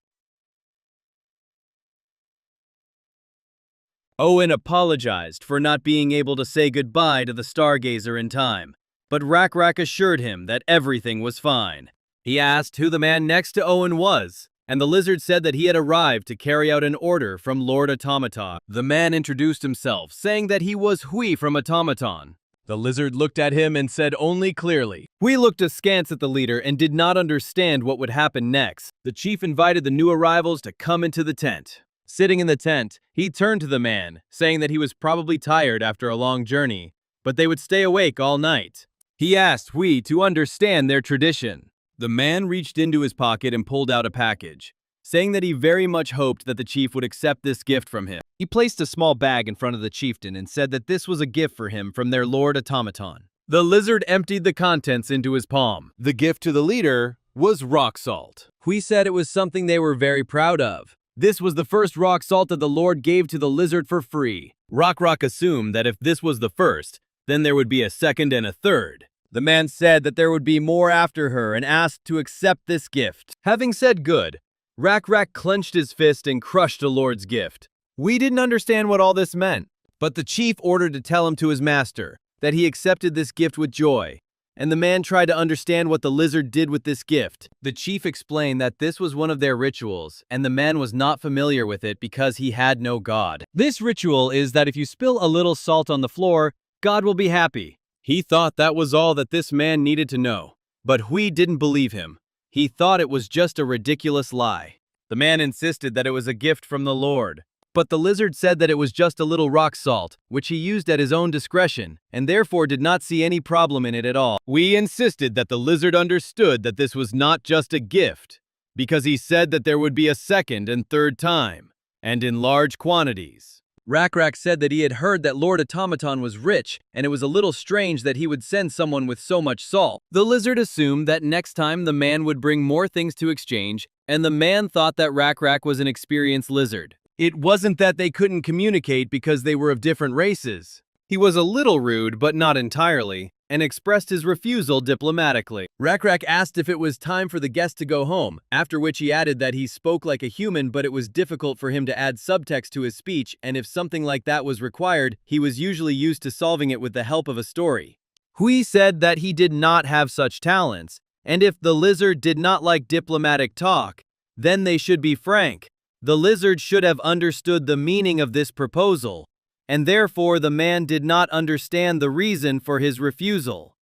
Owen apologized for not being able to say goodbye to the stargazer in time, but Rak assured him that everything was fine. He asked who the man next to Owen was, and the lizard said that he had arrived to carry out an order from Lord Automata. The man introduced himself, saying that he was Hui from Automaton. The lizard looked at him and said only clearly. Hui looked askance at the leader and did not understand what would happen next. The chief invited the new arrivals to come into the tent. Sitting in the tent, he turned to the man, saying that he was probably tired after a long journey, but they would stay awake all night. He asked Hui to understand their tradition. The man reached into his pocket and pulled out a package, saying that he very much hoped that the chief would accept this gift from him. He placed a small bag in front of the chieftain and said that this was a gift for him from their Lord Automaton. The lizard emptied the contents into his palm. The gift to the leader was rock salt. Hui said it was something they were very proud of. This was the first rock salt that the Lord gave to the lizard for free. Rak assumed that if this was the first, then there would be a second and a third. The man said that there would be more after her and asked to accept this gift. Having said good, Rak clenched his fist and crushed the Lord's gift. We didn't understand what all this meant, but the chief ordered to tell him to his master that he accepted this gift with joy, and the man tried to understand what the lizard did with this gift. The chief explained that this was one of their rituals, and the man was not familiar with it because he had no god. This ritual is that if you spill a little salt on the floor, God will be happy. He thought that was all that this man needed to know, but Hui didn't believe him. He thought it was just a ridiculous lie. The man insisted that it was a gift from the Lord. But the lizard said that it was just a little rock salt, which he used at his own discretion, and therefore did not see any problem in it at all. We insisted that the lizard understood that this was not just a gift, because he said that there would be a second and third time, and in large quantities. Rakrak said that he had heard that Lord Automaton was rich, and it was a little strange that he would send someone with so much salt. The lizard assumed that next time the man would bring more things to exchange, and the man thought that Rakrak was an experienced lizard. It wasn't that they couldn't communicate because they were of different races. He was a little rude, but not entirely, and expressed his refusal diplomatically. Rakrak asked if it was time for the guest to go home, after which he added that he spoke like a human, but it was difficult for him to add subtext to his speech, and if something like that was required, he was usually used to solving it with the help of a story. Hui said that he did not have such talents, and if the lizard did not like diplomatic talk, then they should be frank. The lizard should have understood the meaning of this proposal, and therefore the man did not understand the reason for his refusal.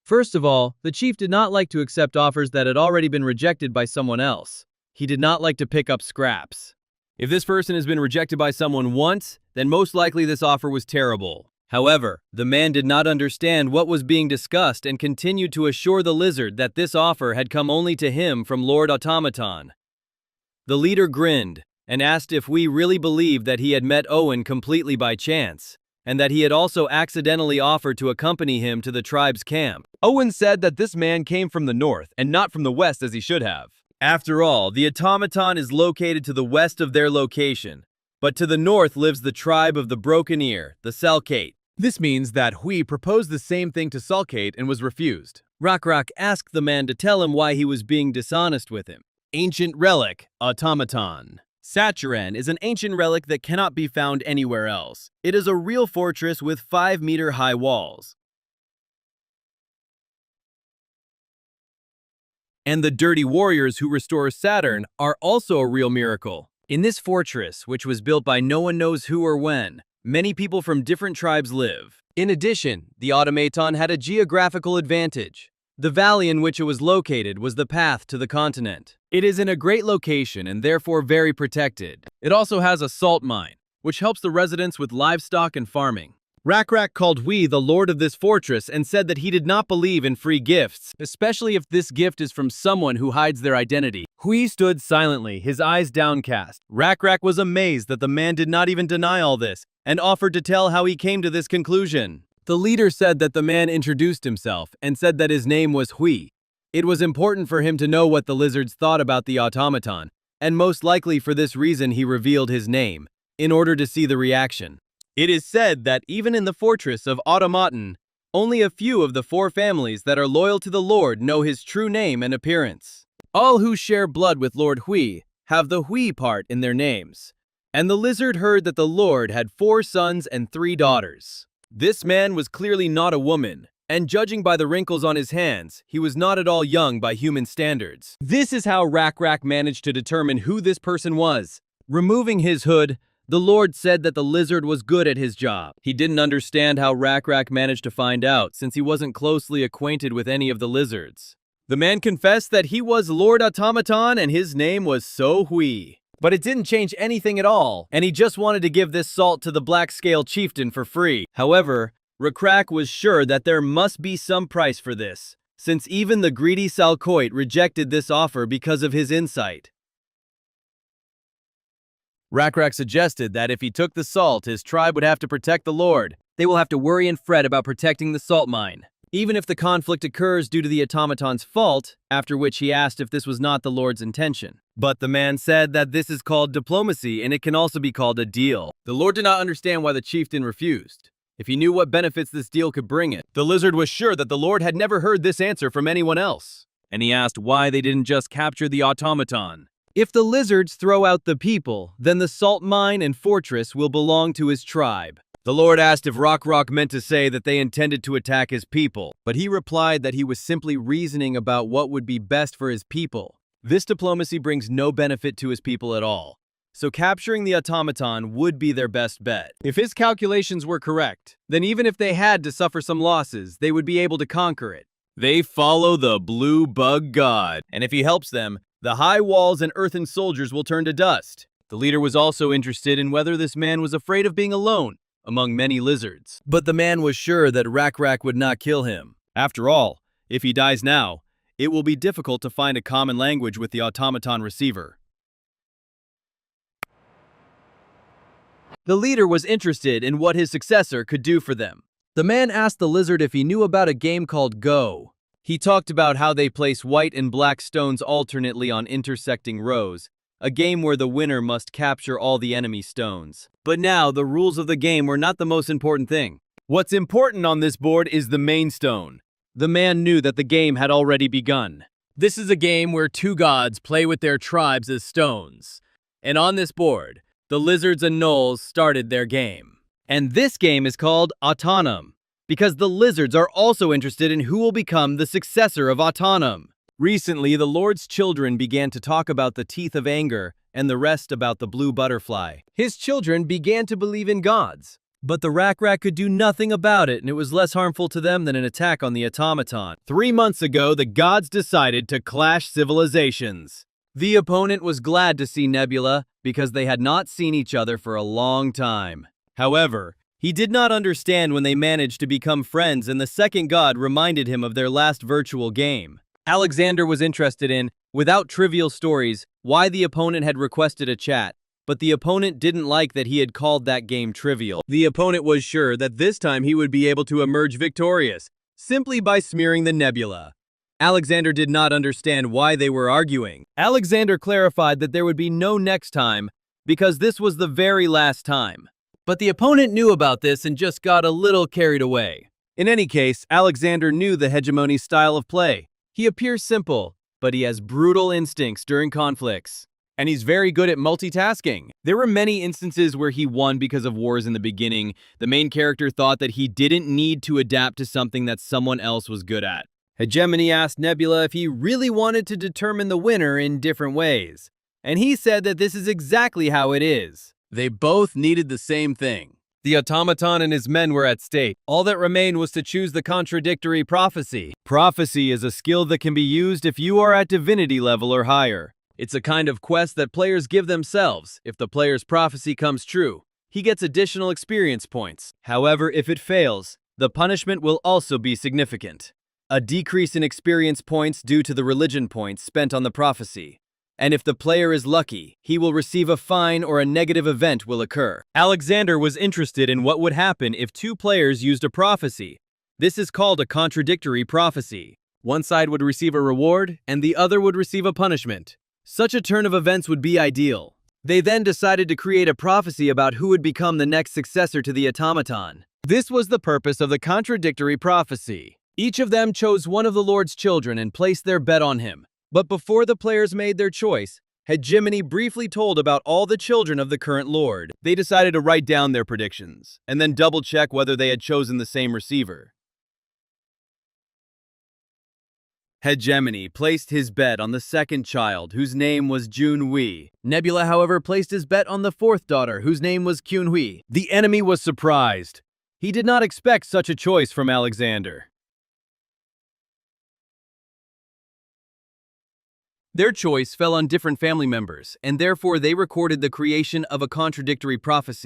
First of all, the chief did not like to accept offers that had already been rejected by someone else. He did not like to pick up scraps. If this person has been rejected by someone once, then most likely this offer was terrible. However, the man did not understand what was being discussed and continued to assure the lizard that this offer had come only to him from Lord Automaton. The leader grinned and asked if we really believed that he had met Owen completely by chance, and that he had also accidentally offered to accompany him to the tribe's camp. Owen said that this man came from the north and not from the west as he should have. After all, the automaton is located to the west of their location, but to the north lives the tribe of the Broken Ear, the Selkate. This means that Hui proposed the same thing to Sulcate and was refused. Rakrak asked the man to tell him why he was being dishonest with him. Ancient relic, automaton. Sachuran is an ancient relic that cannot be found anywhere else. It is a real fortress with 5-meter-high walls. And the dirty warriors who restore Saturn are also a real miracle. In this fortress, which was built by no one knows who or when, many people from different tribes live. In addition, the automaton had a geographical advantage. The valley in which it was located was the path to the continent. It is in a great location and therefore very protected. It also has a salt mine, which helps the residents with livestock and farming. Rakrak called Hui the lord of this fortress and said that he did not believe in free gifts, especially if this gift is from someone who hides their identity. Hui stood silently, his eyes downcast. Rakrak was amazed that the man did not even deny all this, and offered to tell how he came to this conclusion. The leader said that the man introduced himself and said that his name was Hui. It was important for him to know what the lizards thought about the automaton, and most likely for this reason he revealed his name, in order to see the reaction. It is said that even in the fortress of Automaton, only a few of the 4 families that are loyal to the Lord know his true name and appearance. All who share blood with Lord Hui have the Hui part in their names. And the lizard heard that the Lord had 4 sons and 3 daughters. This man was clearly not a woman, and judging by the wrinkles on his hands, he was not at all young by human standards. This is how Rakrak managed to determine who this person was. Removing his hood, the Lord said that the lizard was good at his job. He didn't understand how Rakrak managed to find out, since he wasn't closely acquainted with any of the lizards. The man confessed that he was Lord Automaton and his name was So Hui. But it didn't change anything at all, and he just wanted to give this salt to the Black Scale Chieftain for free. However, Rakrak was sure that there must be some price for this, since even the greedy Salcoit rejected this offer because of his insight. Rakrak suggested that if he took the salt, his tribe would have to protect the Lord. They will have to worry and fret about protecting the salt mine, even if the conflict occurs due to the automaton's fault, after which he asked if this was not the Lord's intention. But the man said that this is called diplomacy and it can also be called a deal. The Lord did not understand why the chieftain refused. If he knew what benefits this deal could bring it, the lizard was sure that the Lord had never heard this answer from anyone else. And he asked why they didn't just capture the automaton. If the lizards throw out the people, then the salt mine and fortress will belong to his tribe. The Lord asked if Rock meant to say that they intended to attack his people, but he replied that he was simply reasoning about what would be best for his people. This diplomacy brings no benefit to his people at all, so capturing the automaton would be their best bet. If his calculations were correct, then even if they had to suffer some losses, they would be able to conquer it. They follow the blue bug god, and if he helps them, The high walls and earthen soldiers will turn to dust. The leader was also interested in whether this man was afraid of being alone among many lizards. But the man was sure that Rak would not kill him. After all, if he dies now, it will be difficult to find a common language with the automaton receiver. The leader was interested in what his successor could do for them. The man asked the lizard if he knew about a game called Go. He talked about how they place white and black stones alternately on intersecting rows, a game where the winner must capture all the enemy stones. But now, the rules of the game were not the most important thing. What's important on this board is the main stone. The man knew that the game had already begun. This is a game where two gods play with their tribes as stones. And on this board, the lizards and gnolls started their game. And this game is called Autonome, because the lizards are also interested in who will become the successor of Autonome. Recently, the Lord's children began to talk about the teeth of anger and the rest about the blue butterfly. His children began to believe in gods, but the Rak could do nothing about it, and it was less harmful to them than an attack on the automaton. 3 months ago, the gods decided to clash civilizations. The opponent was glad to see Nebula because they had not seen each other for a long time. However, he did not understand when they managed to become friends, and the second god reminded him of their last virtual game. Alexander was interested in, without trivial stories, why the opponent had requested a chat, but the opponent didn't like that he had called that game trivial. The opponent was sure that this time he would be able to emerge victorious, simply by smearing the nebula. Alexander did not understand why they were arguing. Alexander clarified that there would be no next time, because this was the very last time. But the opponent knew about this and just got a little carried away. In any case, Alexander knew the hegemony's style of play. He appears simple, but he has brutal instincts during conflicts. And he's very good at multitasking. There were many instances where he won because of wars in the beginning. The main character thought that he didn't need to adapt to something that someone else was good at. Hegemony asked Nebula if he really wanted to determine the winner in different ways. And he said that this is exactly how it is. They both needed the same thing. The automaton and his men were at stake. All that remained was to choose the contradictory prophecy. Prophecy is a skill that can be used if you are at divinity level or higher. It's a kind of quest that players give themselves. If the player's prophecy comes true, he gets additional experience points. However, if it fails, the punishment will also be significant. A decrease in experience points due to the religion points spent on the prophecy. And if the player is lucky, he will receive a fine or a negative event will occur. Alexander was interested in what would happen if two players used a prophecy. This is called a contradictory prophecy. One side would receive a reward, and the other would receive a punishment. Such a turn of events would be ideal. They then decided to create a prophecy about who would become the next successor to the automaton. This was the purpose of the contradictory prophecy. Each of them chose one of the Lord's children and placed their bet on him. But before the players made their choice, Hegemony briefly told about all the children of the current Lord. They decided to write down their predictions, and then double-check whether they had chosen the same receiver. Hegemony placed his bet on the second child, whose name was Junhui. Nebula, however, placed his bet on the fourth daughter, whose name was Kyunhui. The enemy was surprised. He did not expect such a choice from Alexander. Their choice fell on different family members, and therefore they recorded the creation of a contradictory prophecy.